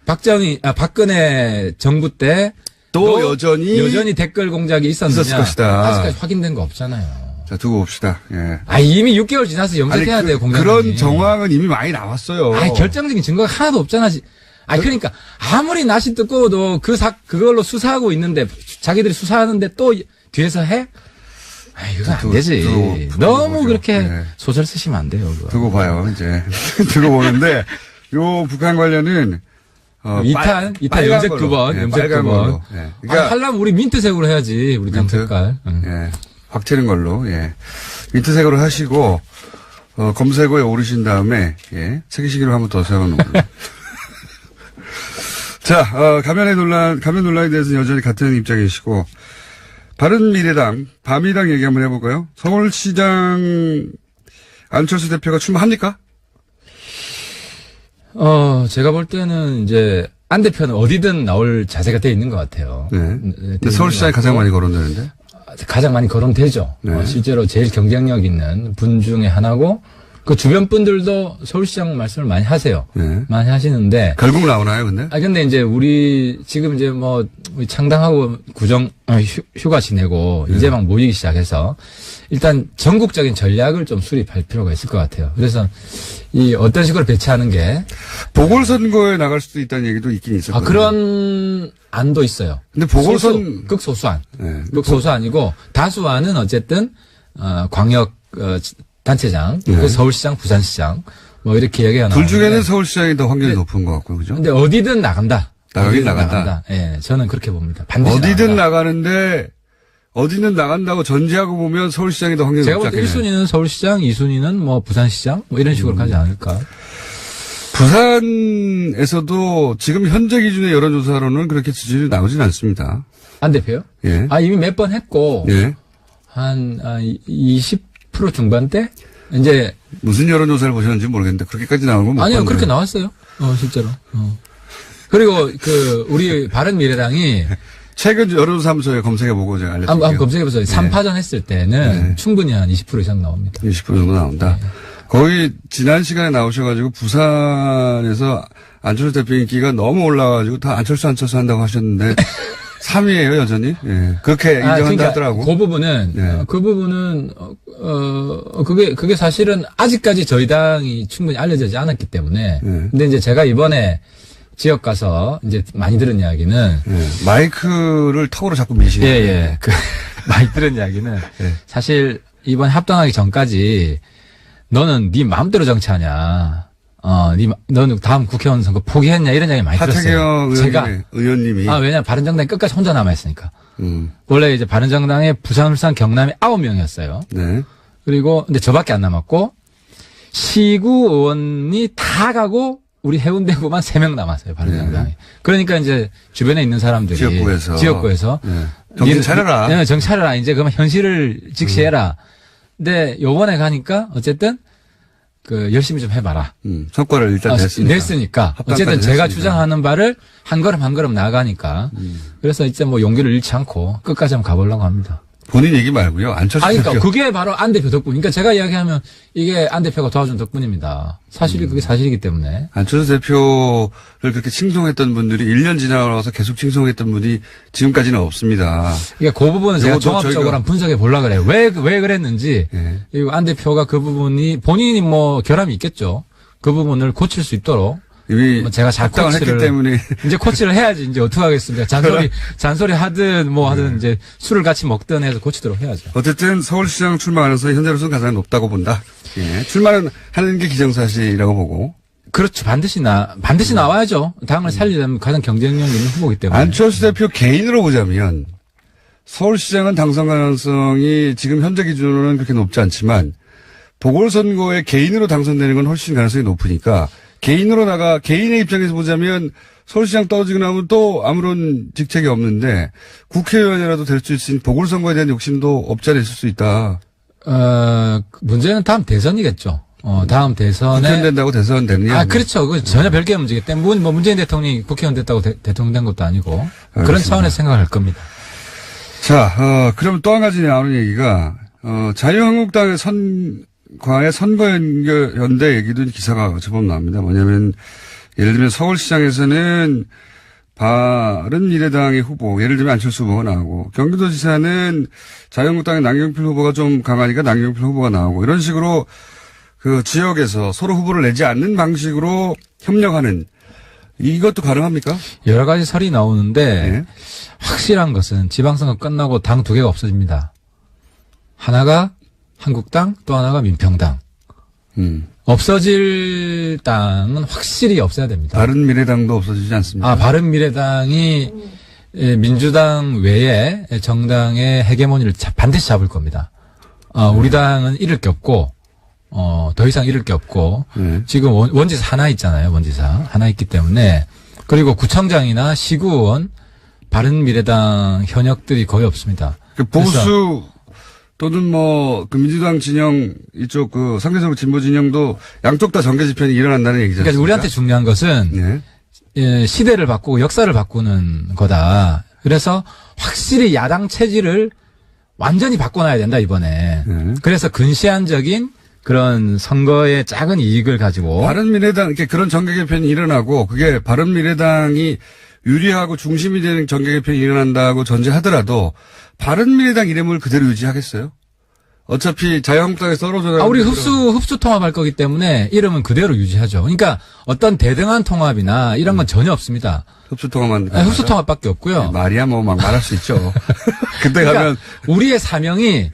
박근혜 정부 때 또 여전히 댓글 공작이 있었느냐? 있었을 것이다. 아직까지 확인된 거 없잖아요. 자, 두고 봅시다. 예. 이미 6개월 지나서 염색해야 돼요, 공장장이. 그런 정황은 이미 많이 나왔어요. 결정적인 증거가 하나도 없잖아. 그러니까 아무리 낯이 뜨거워도 그걸로 수사하고 있는데 자기들이 수사하는데 또 뒤에서 해? 이거 안 되지. 너무 보죠. 그렇게 네. 소설 쓰시면 안 돼요. 그거. 두고 봐요, 이제. 두고 보는데, 요 북한 관련은, 2탄 염색 2번, 염색 2번. 예. 그러니까 하려면 우리 민트색으로 해야지, 우리 당 민트? 색깔. 예. 확 튀는 걸로, 예. 민트색으로 하시고, 검색어에 오르신 다음에, 예. 책임시기로 한번 더 세워놓은 걸로. 자, 가면 논란에 대해서는 여전히 같은 입장이시고, 바른미래당, 바미당 얘기 한번 해볼까요? 서울시장 안철수 대표가 출마합니까? 제가 볼 때는 이제 안 대표는 어디든 나올 자세가 돼 있는 것 같아요. 네. 근데 서울시장이 가장 많이 거론되는데? 가장 많이 거론되죠. 네. 실제로 제일 경쟁력 있는 분 중에 하나고, 그 주변 분들도 서울시장 말씀을 많이 하세요. 네. 많이 하시는데. 결국 나오나요, 근데? 근데 이제 우리 지금 이제 우리 창당하고 휴가 지내고 이제 막 모이기 시작해서 일단 전국적인 전략을 좀 수립할 필요가 있을 것 같아요. 그래서 어떤 식으로 배치하는 게. 보궐선거에 나갈 수도 있다는 얘기도 있긴 있었거든요. 그런 안도 있어요. 근데 보궐선. 극소수안. 네. 극소수안이고 다수안은 어쨌든, 광역, 단체장, 네. 서울시장, 부산시장, 이렇게 얘기가 나오는데. 둘 중에는 서울시장이 더 확률이 높은 것 같고요, 그죠? 근데 어디든 나간다. 나가긴 나간다. 예, 저는 그렇게 봅니다. 반드시 어디든 나간다. 나가는데, 어디는 나간다고 전제하고 보면 서울시장이 더 확률이 제가 높지 볼 때 않겠네요. 1순위는 서울시장, 2순위는 부산시장, 이런 식으로 가지 않을까. 부산에서도 지금 현재 기준의 여론조사로는 그렇게 지지율이 나오진 않습니다. 안 대표요? 예. 이미 몇 번 했고, 예. 한 20% 중반대? 이제. 무슨 여론조사를 보셨는지 모르겠는데, 그렇게까지 나오는 건 못 아니요, 봤네요. 그렇게 나왔어요. 실제로. 그리고 우리 바른미래당이. 최근 여론조사무소에 검색해보고 제가 알려드릴게요. 한번 검색해보세요. 3파전 했을 때는 충분히 한 20% 이상 나옵니다. 20% 정도 나온다. 네. 거의 지난 시간에 나오셔가지고 부산에서 안철수 대표 인기가 너무 올라가지고 다 안철수 한다고 하셨는데 3위예요 여전히. 예. 그렇게 인정한다 하더라고. 그 부분은 네. 그게 사실은 아직까지 저희 당이 충분히 알려지지 않았기 때문에. 네. 근데 이제 제가 이번에 지역 가서 이제 많이 들은 이야기는 예. 마이크를 턱으로 자꾸 미시는. 예. 많이 들은 이야기는 예. 사실 이번 합당하기 전까지 너는 네 마음대로 정치하냐. 너는 다음 국회의원 선거 포기했냐 이런 이야기 많이 들었어요. 하태경 의원님이. 왜냐면 바른정당이 끝까지 혼자 남아있으니까. 음. 원래 이제 바른정당에 부산, 울산, 경남이 9명이었어요. 네. 그리고 근데 저밖에 안 남았고 시구 의원이 다 가고 우리 해운대구만 3명 남았어요. 바른정당이. 네. 그러니까 이제 주변에 있는 사람들이 지역구에서 지역구에서 네. 정신 차려라. 네, 정신 차려라. 이제 그러면 현실을 직시해라. 근데 요번에 가니까 어쨌든 열심히 좀 해봐라. 성과를 일단 냈으니까. 어쨌든 제가 주장하는 바를 한 걸음 나아가니까. 그래서 이제 뭐 용기를 잃지 않고 끝까지 한번 가보려고 합니다. 본인 얘기 말고요. 안철수 대표. 그러니까 그게 바로 안 대표 덕분. 그러니까 제가 이야기하면 이게 안 대표가 도와준 덕분입니다. 그게 사실이기 때문에. 안철수 대표를 그렇게 칭송했던 분들이 1년 지나서 계속 칭송했던 분이 지금까지는 없습니다. 그러니까 그 부분은 제가 종합적으로 한번 분석해 보려고 그래요. 왜 그랬는지. 그리고 안 대표가 그 부분이 본인이 뭐 결함이 있겠죠. 그 부분을 고칠 수 있도록. 이미 제가 잘 코치를 했기 때문에 이제 코치를 해야지 이제 어떻게 하겠습니까? 잔소리 하든 뭐 하든 이제 술을 같이 먹든 해서 고치도록 해야죠. 어쨌든 서울시장 출마 가능성이 현재로서는 가장 높다고 본다. 예. 출마는 하는 게 기정사실이라고 보고. 그렇죠. 반드시 나와야죠. 당을 살리려면 가장 경쟁력 있는 후보이기 때문에. 안철수 대표 개인으로 보자면 서울시장은 당선 가능성이 지금 현재 기준으로는 그렇게 높지 않지만 보궐선거에 개인으로 당선되는 건 훨씬 가능성이 높으니까 개인의 입장에서 보자면 서울시장 떨어지고 나면 또 아무런 직책이 없는데 국회의원이라도 될 수 있으니 보궐선거에 대한 욕심도 없지 않아 있을 수 있다. 문제는 다음 대선이겠죠. 다음 대선에. 국회의원 된다고 대선 되느냐. 그렇죠. 그 전혀 별개의 문제이기 때문에 뭐 문재인 대통령이 국회의원 됐다고 대통령 된 것도 아니고 알겠습니다. 그런 차원에서 생각할 겁니다. 자, 그럼 또 한 가지 나오는 얘기가, 자유한국당의 과의 선거연대 얘기도 기사가 제법 나옵니다. 뭐냐면 예를 들면 서울시장에서는 바른미래당의 후보, 예를 들면 안철수 후보가 나오고 경기도지사는 자유한국당의 남경필 후보가 좀 강하니까 남경필 후보가 나오고 이런 식으로 그 지역에서 서로 후보를 내지 않는 방식으로 협력하는 이것도 가능합니까? 여러 가지 설이 나오는데 네. 확실한 것은 지방선거 끝나고 당 두 개가 없어집니다. 하나가 한국당, 또 하나가 민평당. 없어질 당은 확실히 없어야 됩니다. 바른미래당도 없어지지 않습니까? 바른미래당이 민주당 외에 정당의 헤게모니를 반드시 잡을 겁니다. 우리 당은 잃을 게 없고, 더 이상 잃을 게 없고, 지금 원지사 하나 있잖아요. 원지사 하나 있기 때문에. 그리고 구청장이나 시구의원, 바른미래당 현역들이 거의 없습니다. 보수 또는 그 민주당 진영 이쪽 상대적으로 진보 진영도 양쪽 다 정계 집현이 일어난다는 얘기죠. 그러니까 우리한테 중요한 것은 시대를 바꾸고 역사를 바꾸는 거다. 그래서 확실히 야당 체질을 완전히 바꿔놔야 된다 이번에. 그래서 근시안적인 그런 선거의 작은 이익을 가지고 바른미래당 이렇게 그런 정계 개편이 일어나고 그게 바른미래당이 유리하고 중심이 되는 정계 개편이 일어난다고 전제하더라도 바른미래당 이름을 그대로 유지하겠어요? 어차피 자유한국당에서 떨어져나가는. 우리 흡수 통합할 거기 때문에 이름은 그대로 유지하죠. 그러니까 어떤 대등한 통합이나 이런 건 전혀 없습니다. 흡수 통합만. 흡수 통합밖에 없고요. 말이야 막 말할 수 있죠. 그때 그러니까 가면 우리의 사명이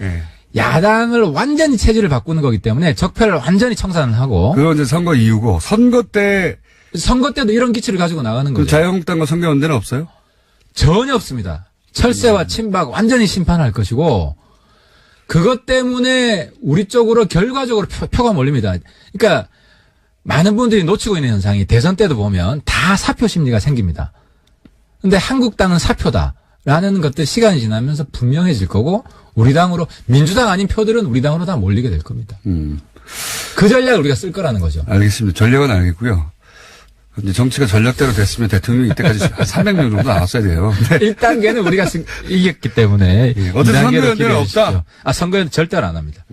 야당을 완전히 체질을 바꾸는 거기 때문에 적폐를 완전히 청산을 하고. 그건 이제 선거 이후고 선거 때도 이런 기치를 가지고 나가는 거죠. 자유한국당과 선거연대는 없어요? 전혀 없습니다. 철새와 친박 완전히 심판할 것이고 그것 때문에 우리 쪽으로 결과적으로 표가 몰립니다. 그러니까 많은 분들이 놓치고 있는 현상이 대선 때도 보면 다 사표 심리가 생깁니다. 근데 한국당은 사표다라는 것들 시간이 지나면서 분명해질 거고 우리 당으로 민주당 아닌 표들은 우리 당으로 다 몰리게 될 겁니다. 그 전략을 우리가 쓸 거라는 거죠. 알겠습니다. 전략은 알겠고요. 이제 정치가 전략대로 됐으면 대통령이 이때까지 한 300명 정도 나왔어야 돼요. 1단계는 우리가 이겼기 때문에. 어쨌든 선거연대는 없다? 선거연대 절대로 안 합니다.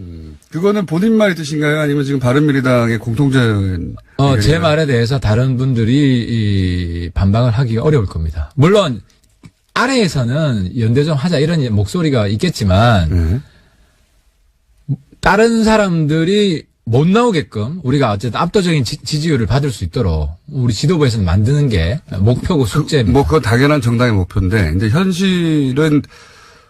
그거는 본인 말의 뜻인가요? 아니면 지금 바른미래당의 공통적인. 제 말에 대해서 다른 분들이 반박을 하기가 어려울 겁니다. 물론, 아래에서는 연대 좀 하자 이런 목소리가 있겠지만, 다른 사람들이 못 나오게끔 우리가 어쨌든 압도적인 지지율을 받을 수 있도록 우리 지도부에서는 만드는 게 목표고 숙제입니다. 그건 당연한 정당의 목표인데, 이제 현실은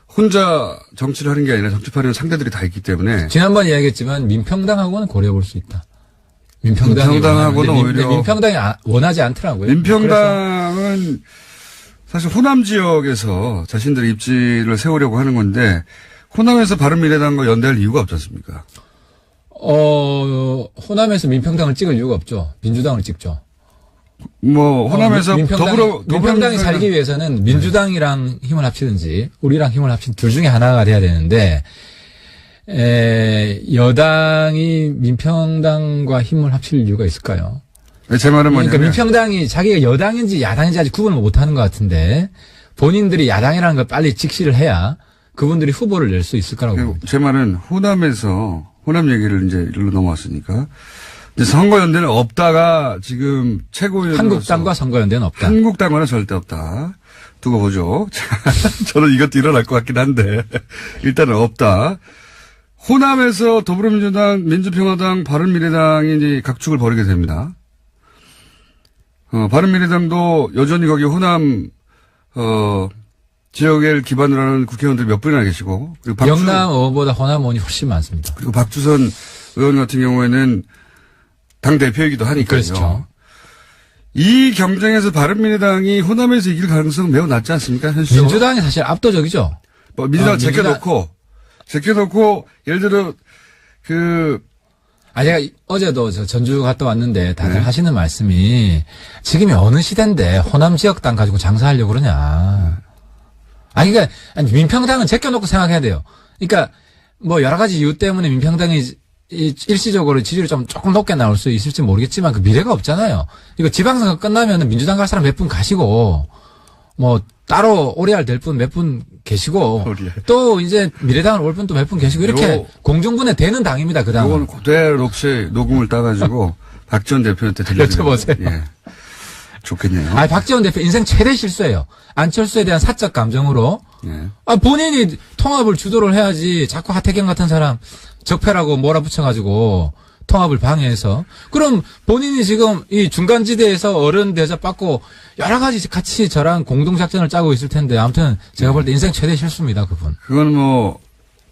혼자 정치를 하는 게 아니라 정치판에는 상대들이 다 있기 때문에. 지난번에 이야기했지만 민평당하고는 고려해볼 수 있다. 민평당하고는 오히려. 민평당이 원하지 않더라고요. 민평당은 사실 호남 지역에서 자신들의 입지를 세우려고 하는 건데, 호남에서 바른미래당과 연대할 이유가 없지 않습니까? 호남에서 민평당을 찍을 이유가 없죠. 민주당을 찍죠. 뭐 호남에서 민평당이 살기 위해서는 민주당이랑 힘을 합치든지 우리랑 힘을 합친 둘 중에 하나가 돼야 되는데 여당이 민평당과 힘을 합칠 이유가 있을까요? 제 말은 뭐냐면 그러니까 민평당이 자기가 여당인지 야당인지 아직 구분을 못하는 것 같은데 본인들이 야당이라는 걸 빨리 직시를 해야 그분들이 후보를 낼 수 있을 거라고 봅니다. 제 말은 호남 얘기를 이제 일로 넘어왔으니까 이제 선거연대는 없다가 지금 최고위원으로서 한국당과 선거연대는 없다. 한국당과는 절대 없다. 두고 보죠. 저는 이것도 일어날 것 같긴 한데 일단은 없다. 호남에서 더불어민주당, 민주평화당, 바른미래당이 이제 각축을 벌이게 됩니다. 바른미래당도 여전히 거기 호남 지역을 기반으로 하는 국회의원들이 몇 분이나 계시고 그리고 영남 의원보다 호남 의원이 훨씬 많습니다. 그리고 박주선 의원 같은 경우에는 당 대표이기도 하니까요. 그렇죠. 이 경쟁에서 바른미래당이 호남에서 이길 가능성은 매우 낮지 않습니까? 현실적으로? 민주당이 사실 압도적이죠. 뭐 민주당 제껴놓고 예를 들어 제가 어제도 전주 갔다 왔는데 다들 하시는 말씀이 지금이 어느 시대인데 호남 지역 땅 가지고 장사하려고 그러냐. 그러니까 민평당은 제껴놓고 생각해야 돼요. 그러니까 뭐 여러 가지 이유 때문에 민평당이 일시적으로 지지율이 조금 높게 나올 수 있을지 모르겠지만 그 미래가 없잖아요. 이거 지방선거 끝나면 민주당 갈 사람 몇 분 가시고 뭐 따로 오리알 될 분 몇 분 계시고 또 이제 미래당을 올 분 또 몇 분 계시고 이렇게 공중분해 되는 당입니다. 그 당은. 이건 그대로 혹시 녹음을 따가지고 박지원 대표한테 들려주세요. 여쭤보세요. 예. 좋겠네요. 박지원 대표 인생 최대 실수예요. 안철수에 대한 사적 감정으로. 예. 본인이 통합을 주도를 해야지 자꾸 하태경 같은 사람 적폐라고 몰아붙여가지고 통합을 방해해서. 그럼 본인이 지금 이 중간지대에서 어른 대접 받고 여러 가지 같이 저랑 공동작전을 짜고 있을 텐데 아무튼 제가 볼 때 인생 최대 실수입니다, 그분. 그건 뭐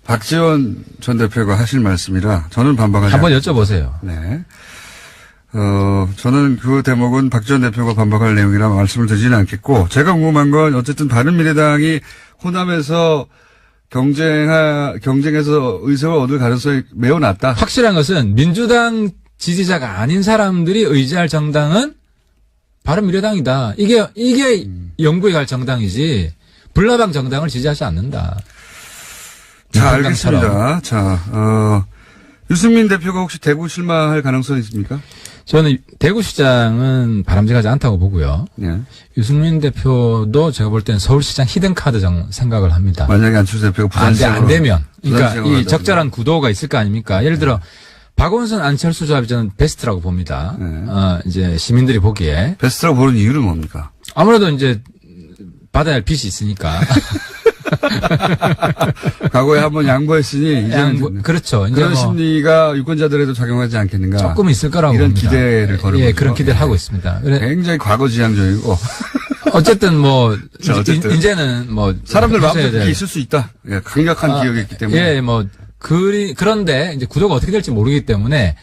박지원 전 대표가 하실 말씀이라 저는 반박하지 한번 않습니다. 여쭤보세요. 네. 저는 그 대목은 박지원 대표가 반박할 내용이라 말씀을 드리지는 않겠고, 제가 궁금한 건 어쨌든 바른미래당이 호남에서 경쟁해서 의석을 얻을 가능성이 매우 낮다. 확실한 것은 민주당 지지자가 아닌 사람들이 의지할 정당은 바른미래당이다. 이게 영구에 갈 정당이지, 불나방 정당을 지지하지 않는다. 자, 알겠습니다. 자, 유승민 대표가 혹시 대구 출마할 가능성이 있습니까? 저는 대구시장은 바람직하지 않다고 보고요. 네. 유승민 대표도 제가 볼 때는 서울시장 히든카드 생각을 합니다. 만약에 안철수 대표가 부산시장으로 안 되면. 그러니까 부산시장으로 이 적절한 구도가 있을 거 아닙니까? 예를 들어, 박원순 안철수 조합이 저는 베스트라고 봅니다. 네. 이제 시민들이 보기에. 베스트라고 보는 이유는 뭡니까? 아무래도 이제 받아야 할 빚이 있으니까. 과거에 한번 양보했으니 그렇죠. 이제 그런 심리가 유권자들에도 작용하지 않겠는가? 조금 있을 거라고 이런 봅니다. 기대를 거는 예, 거죠. 그런 기대를 하고 있습니다. 굉장히 과거지향적이고 어쨌든 뭐 자, 어쨌든 이제는 뭐 사람들 마음속에 하셔야 그게 될- 있을 수 있다. 예, 강력한 기억이 있기 때문에. 예, 뭐 그런데 이제 구도가 어떻게 될지 모르기 때문에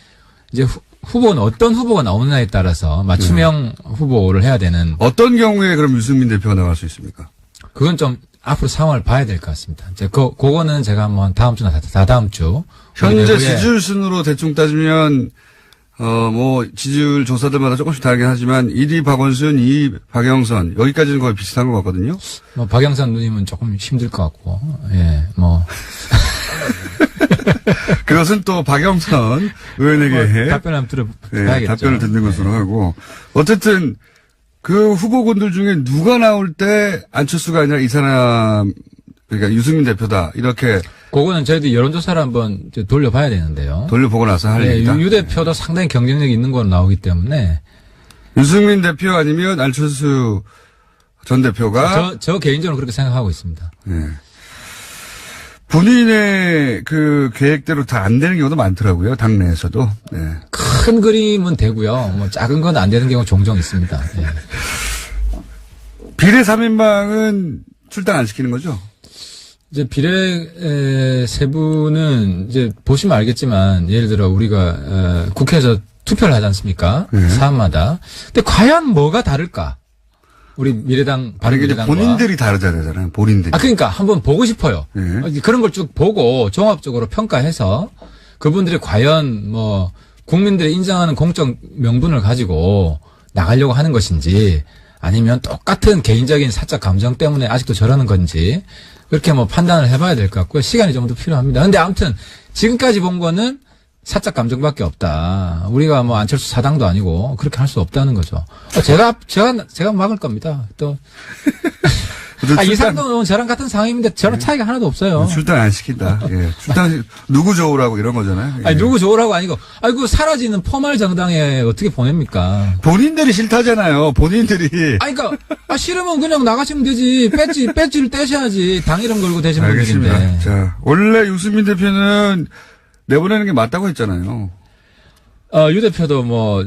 이제 후보는 어떤 후보가 나오느냐에 따라서 맞춤형 후보를 해야 되는, 어떤 경우에 그럼 유승민 대표가 나갈 수 있습니까? 그건 좀 앞으로 상황을 봐야 될 것 같습니다. 이제 그거는 제가 한번 다음 주나 다다음 주 현재 내부에 지지율 순으로 대충 따지면 뭐 지지율 조사들마다 조금씩 다르긴 하지만 1위 박원순, 2위 박영선 여기까지는 거의 비슷한 것 같거든요. 뭐 박영선 누님은 조금 힘들 것 같고, 예, 뭐 그것은 또 박영선 의원에게 답변 한번 들어봐야겠죠. 답변을 듣는 것으로 하고, 어쨌든 그 후보군들 중에 누가 나올 때 안철수가 아니라 이 사람, 그러니까 유승민 대표다 이렇게 그거는 저희도 여론조사를 한번 이제 돌려봐야 되는데요. 돌려보고 나서 할 네, 일이다. 유 대표도 상당히 경쟁력이 있는 걸로 나오기 때문에 유승민 대표 아니면 안철수 전 대표가 저 개인적으로 그렇게 생각하고 있습니다. 예. 본인의 그 계획대로 다 안 되는 경우도 많더라고요. 당내에서도. 네. 큰 그림은 되고요. 뭐 작은 건 안 되는 경우 종종 있습니다. 예. 비례 3인방은 출당 안 시키는 거죠? 이제 비례 세부는 이제 보시면 알겠지만, 예를 들어 우리가 국회에서 투표를 하지 않습니까? 사안마다. 근데 과연 뭐가 다를까? 우리 미래당, 바른미래당과. 본인들이 다르잖아요. 본인들이. 그러니까 한번 보고 싶어요. 그런 걸 쭉 보고 종합적으로 평가해서 그분들이 과연 뭐 국민들이 인정하는 공적 명분을 가지고 나가려고 하는 것인지 아니면 똑같은 개인적인 사적 감정 때문에 아직도 저러는 건지 그렇게 뭐 판단을 해봐야 될 것 같고요. 시간이 좀 더 필요합니다. 근데 아무튼 지금까지 본 거는 사적 감정밖에 없다. 우리가 뭐 안철수 사당도 아니고 그렇게 할 수 없다는 거죠. 제가 막을 겁니다. 또. 이상도는 저랑 같은 상황인데 저랑 차이가 하나도 없어요. 출당 안 시킨다. 예. 출당, 누구 좋으라고 이런 거잖아요. 예. 아니, 누구 좋으라고 아니고, 아이고, 사라지는 포말 정당에 어떻게 보냅니까? 본인들이 싫다잖아요. 본인들이. 아니, 그니까, 싫으면 그냥 나가시면 되지. 배지를 떼셔야지. 당 이름 걸고 되신 알겠습니다. 분들인데. 자, 원래 유승민 대표는 내보내는 게 맞다고 했잖아요. 유 대표도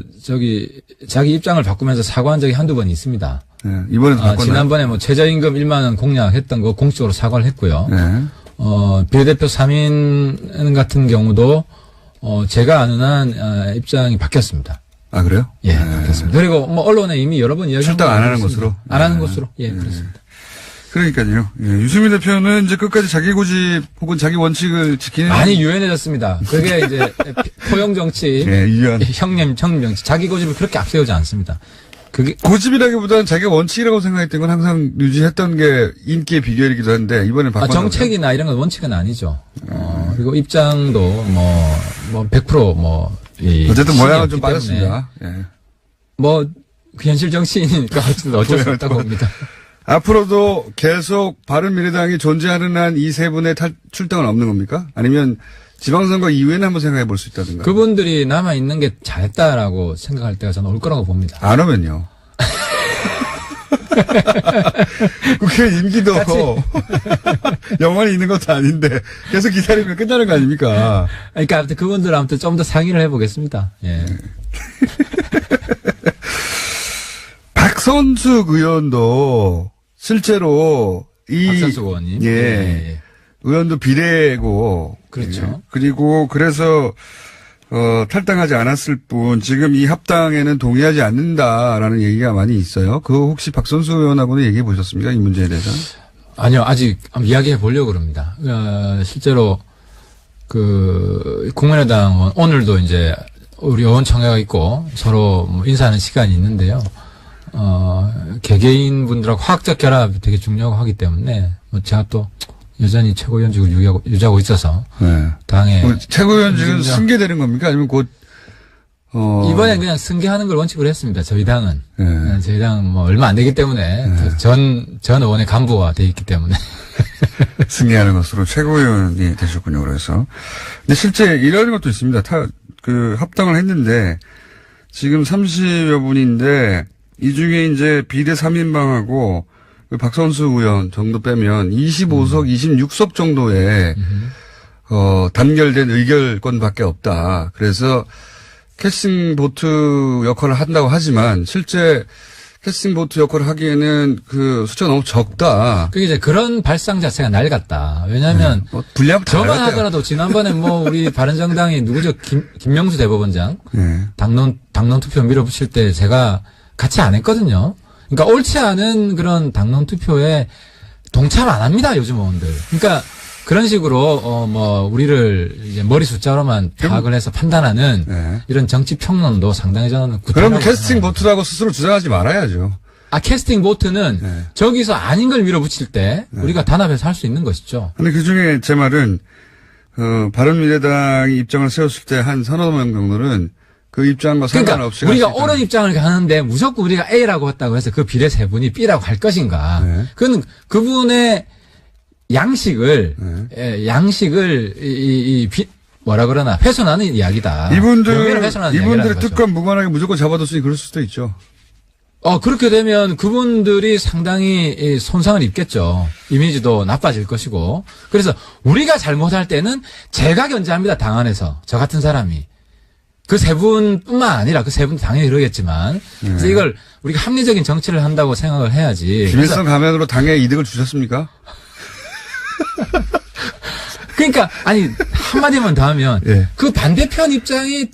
자기 입장을 바꾸면서 사과한 적이 한두 번 있습니다. 네, 이번에도 바꿨나요? 지난번에 최저임금 1만 원 공약했던 거 공식적으로 사과를 했고요. 네. 비례대표 3인 같은 경우도, 제가 아는 한, 입장이 바뀌었습니다. 아, 그래요? 예, 네. 바뀌었습니다. 그리고 언론에 이미 여러 번 이야기한 출당 안 하는 것으로? 안 하는 것으로. 예, 그렇습니다. 그러니까요. 예, 유승민 대표는 이제 끝까지 자기 고집 혹은 자기 원칙을 지키는. 많이 유연해졌습니다. 그게 이제 포용 정치, 예, 유연. 형님 정치, 자기 고집을 그렇게 앞세우지 않습니다. 그게 고집이라기보다는 자기가 원칙이라고 생각했던 건 항상 유지했던 게 인기의 비결이기도 한데 이번에 바꿨나요? 정책이나 이런 건 원칙은 아니죠. 그리고 입장도 100% 어쨌든 모양은 좀 빠졌습니다. 예. 현실 정치인이니까 어쩔 수 없다고 봅니다. 앞으로도 계속 바른미래당이 존재하는 한 이 세 분의 출당은 없는 겁니까? 아니면 지방선거 이후에는 한번 생각해 볼 수 있다든가. 그분들이 남아있는 게 잘했다라고 생각할 때가 저는 올 거라고 봅니다. 안 오면요. 국회 임기도 영원히 있는 것도 아닌데 계속 기다리면 끝나는 거 아닙니까? 그러니까 아무튼 그분들 아무튼 좀 더 상의를 해보겠습니다. 예. 박선숙 의원도 실제로 박선숙 의원님. 예. 의원도 비례고. 그렇죠. 예. 그리고 그래서 탈당하지 않았을 뿐 지금 이 합당에는 동의하지 않는다라는 얘기가 많이 있어요. 그거 혹시 박선숙 의원하고는 얘기해 보셨습니까? 이 문제에 대해서? 아니요, 아직 한번 이야기해 보려고 그럽니다. 실제로 국민의당 오늘도 이제 우리 의원총회가 있고 서로 인사하는 시간이 있는데요. 개개인 분들하고 화학적 결합이 되게 중요하고 하기 때문에 제가 또 여전히 최고위원직을 유지하고 있어서 네. 당에 최고위원직은 승계되는 겁니까? 아니면 곧 이번엔 그냥 승계하는 걸 원칙으로 했습니다. 저희 당은 네. 저희 당 얼마 안 되기 때문에 네. 전 의원의 간부가 돼 있기 때문에 승계하는 것으로 최고위원이 되셨군요. 그래서 근데 실제 이런 것도 있습니다. 합당을 했는데 지금 30여 분인데 이 중에 이제 비례 3인방하고 박선숙 의원 정도 빼면 25석, 26석 정도의 단결된 의결권밖에 없다. 그래서 캐스팅 보트 역할을 한다고 하지만 실제 캐스팅 보트 역할을 하기에는 숫자가 너무 적다. 그게 이제 그런 발상 자체가 낡았다. 왜냐하면 분량 저만 하더라도 지난번에 우리 바른정당이 누구죠? 김명수 대법원장 네. 당론 투표 밀어붙일 때 제가 같이 안 했거든요. 그러니까 옳지 않은 그런 당론 투표에 동참 안 합니다, 요즘 의원들. 그러니까 그런 식으로 우리를 이제 머리 숫자로만 파악을 해서 판단하는 네. 이런 정치 평론도 상당히 저는 그럼 캐스팅 보트라고 스스로 주장하지 말아야죠. 캐스팅 보트는 네. 저기서 아닌 걸 밀어붙일 때 우리가 단합해서 할 수 있는 것이죠. 근데 그 중에 제 말은 바른미래당이 입장을 세웠을 때 한 서너 명 정도는 그 입장과 상관없이 우리가 옳은 입장을 하는데 무조건 우리가 A라고 했다고 해서 그 비례 세 분이 B라고 할 것인가? 네. 그건 그분의 양식을 뭐라 그러나 훼손하는 이야기다. 이분들의 특권 무관하게 무조건 잡아뒀으니 그럴 수도 있죠. 그렇게 되면 그분들이 상당히 손상을 입겠죠. 이미지도 나빠질 것이고. 그래서 우리가 잘못할 때는 제가 견제합니다. 당 안에서 저 같은 사람이. 그 세 분뿐만 아니라 그 세 분도 당연히 그러겠지만 그래서 이걸 우리가 합리적인 정치를 한다고 생각을 해야지. 김일성 가면으로 당에 이득을 주셨습니까? 그러니까 아니 한마디만 더 하면 예. 그 반대편 입장이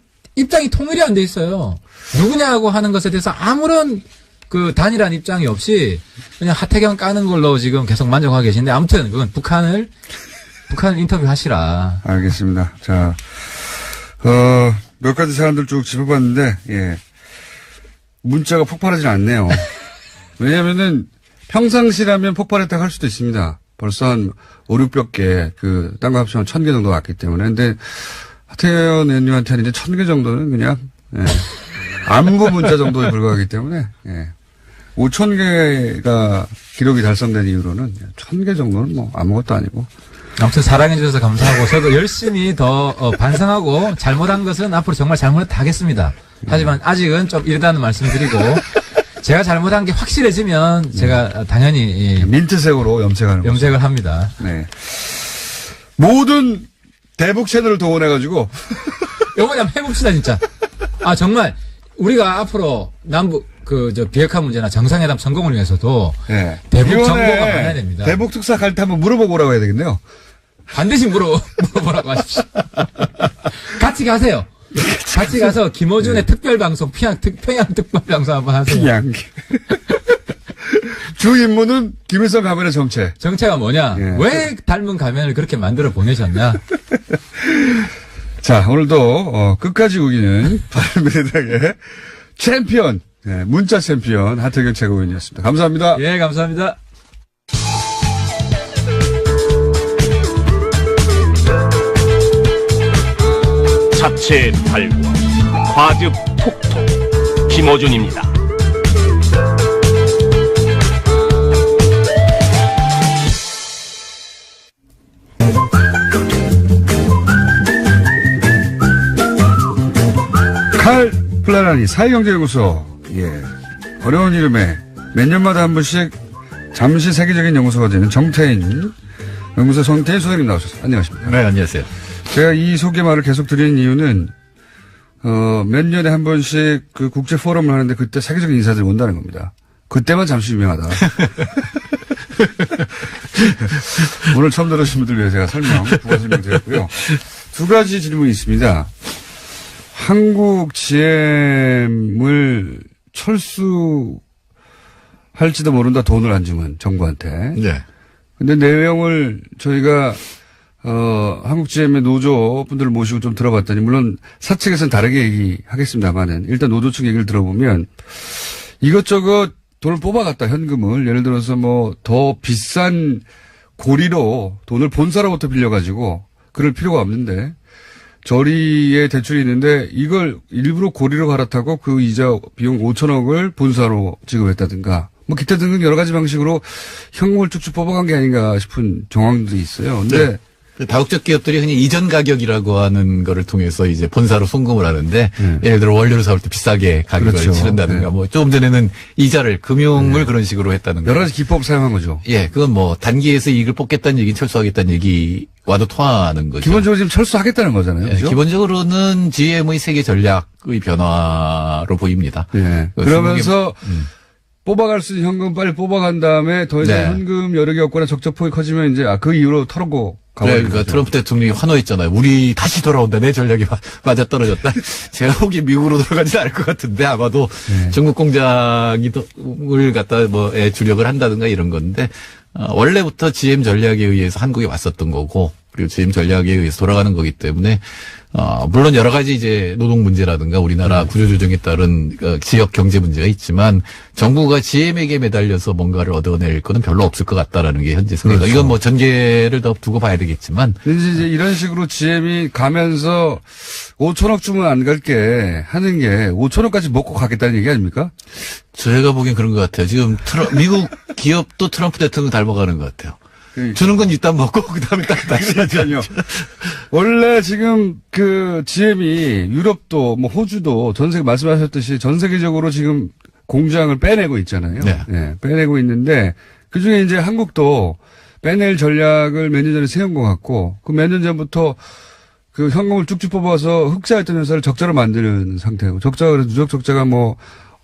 통일이 안 돼 있어요. 누구냐고 하는 것에 대해서 아무런 단일한 입장이 없이 그냥 하태경 까는 걸로 지금 계속 만족하고 계신데 아무튼 그건 북한을 인터뷰하시라. 알겠습니다. 자, 몇 가지 사안들 쭉 짚어봤는데, 예. 문자가 폭발하진 않네요. 왜냐면은 평상시라면 폭발했다고 할 수도 있습니다. 벌써 한 5, 600개, 딴 거 합치면 1000개 정도 왔기 때문에. 근데 하태현 의원님한테는 이제 1000개 정도는 그냥, 안부 문자 정도에 불과하기 때문에, 5000개가 기록이 달성된 이후로는 1000개 정도는 뭐 아무것도 아니고. 아무튼 사랑해주셔서 감사하고, 저도 열심히 더 잘하고, 잘못한 것은 앞으로 정말 잘못했다 하겠습니다. 하지만 아직은 좀 이르다는 말씀 드리고, 제가 잘못한 게 확실해지면 제가 당연히 민트색으로 염색을 합니다. 네. 모든 대북 채널을 동원해가지고 요번에 한번 해봅시다 진짜. 아 정말 우리가 앞으로 남북 비핵화 문제나 정상회담 성공을 위해서도 네. 대북 정보가 많아야 됩니다. 대북 특사 갈 때 한번 물어보고 오라고 해야 되겠네요. 반드시 물어보라고 하십시오. 같이 가세요. 같이 가서 김어준의 특별방송, 평양 특별방송 한번 하세요. 평양. 주 임무는 김일성 가면의 정체. 정체가 뭐냐? 예. 왜 닮은 가면을 그렇게 만들어 보내셨냐? 자, 오늘도 끝까지 우기는 바른미래당의 챔피언, 문자 챔피언 하태경 최고위원이었습니다. 감사합니다. 예, 감사합니다. 자체 발굴, 과즙 톡톡, 김어준입니다. 칼 플라라니 사회경제연구소. 예. 어려운 이름에 몇 년마다 한 번씩 잠시 세계적인 연구소가 되는 정태인 연구소 정태인 소장님 나오셨어요. 안녕하십니까. 네, 안녕하세요. 제가 이 소개말을 계속 드리는 이유는, 몇 년에 한 번씩 국제 포럼을 하는데 그때 세계적인 인사들이 온다는 겁니다. 그때만 잠시 유명하다. 오늘 처음 들으신 분들 위해 제가 두 가지 설명드렸고요. 두 가지 질문이 있습니다. 한국 GM을 철수할지도 모른다 돈을 안 주면 정부한테. 네. 근데 내용을 저희가 한국 GM의 노조 분들을 모시고 좀 들어봤더니, 물론 사측에서는 다르게 얘기하겠습니다만은, 일단 노조 측 얘기를 들어보면, 이것저것 돈을 뽑아갔다, 현금을. 예를 들어서 더 비싼 고리로 돈을 본사로부터 빌려가지고, 그럴 필요가 없는데, 저리에 대출이 있는데, 이걸 일부러 고리로 갈아타고 그 이자 비용 5천억을 본사로 지급했다든가, 기타 등등 여러 가지 방식으로 현금을 쭉쭉 뽑아간 게 아닌가 싶은 정황들이 있어요. 근데, 네. 다국적 기업들이 흔히 이전 가격이라고 하는 거를 통해서 이제 본사로 송금을 하는데, 예를 들어 원료를 사올 때 비싸게 가격을 그렇죠. 치른다든가, 조금 전에는 이자를, 금융을 그런 식으로 했다는 거. 여러 가지 기법 사용한 거죠. 예, 그건 단기에서 이익을 뽑겠다는 얘기, 철수하겠다는 얘기와도 통하는 거죠. 기본적으로 지금 철수하겠다는 거잖아요. 예, 그렇죠? 기본적으로는 GM의 세계 전략의 변화로 보입니다. 예. 그러면서 뽑아갈 수 있는 현금 빨리 뽑아간 다음에 더 이상 네. 현금 여력이 없거나 적자폭이 커지면 이제 그 이후로 털고 가버리는 그러니까 거죠. 트럼프 대통령이 환호했잖아요. 우리 다시 돌아온다. 내 전략이 맞아 떨어졌다. 제가 보기엔 미국으로 돌아가지는 않을 것 같은데 아마도 중국 공장을 갖다 주력을 한다든가 이런 건데 원래부터 GM 전략에 의해서 한국에 왔었던 거고 그리고 GM 전략에 의해서 돌아가는 거기 때문에 물론 여러 가지 이제 노동 문제라든가 우리나라 구조조정에 따른 지역 경제 문제가 있지만 정부가 GM에게 매달려서 뭔가를 얻어낼 거는 별로 없을 것 같다라는 게 현재 생각. 그렇죠. 이건 전개를 더 두고 봐야 되겠지만. 이제 이런 식으로 GM이 가면서 5천억 주면 안 갈게 하는 게 5천억까지 먹고 가겠다는 얘기 아닙니까? 제가 보기엔 그런 것 같아요. 지금 미국 기업도 트럼프 대통령 닮아가는 것 같아요. 주는 건 일단 먹고 그다음에 다시 하죠. 원래 지금 GM이 유럽도 호주도 전 세계 말씀하셨듯이 전 세계적으로 지금 공장을 빼내고 있잖아요. 네. 네, 빼내고 있는데 그중에 이제 한국도 빼낼 전략을 몇 년 전에 세운 것 같고 그 몇 년 전부터 현금을 쭉쭉 뽑아서 흑자였던 회사를 적자로 만드는 상태고 적자가 그래서 누적 적자가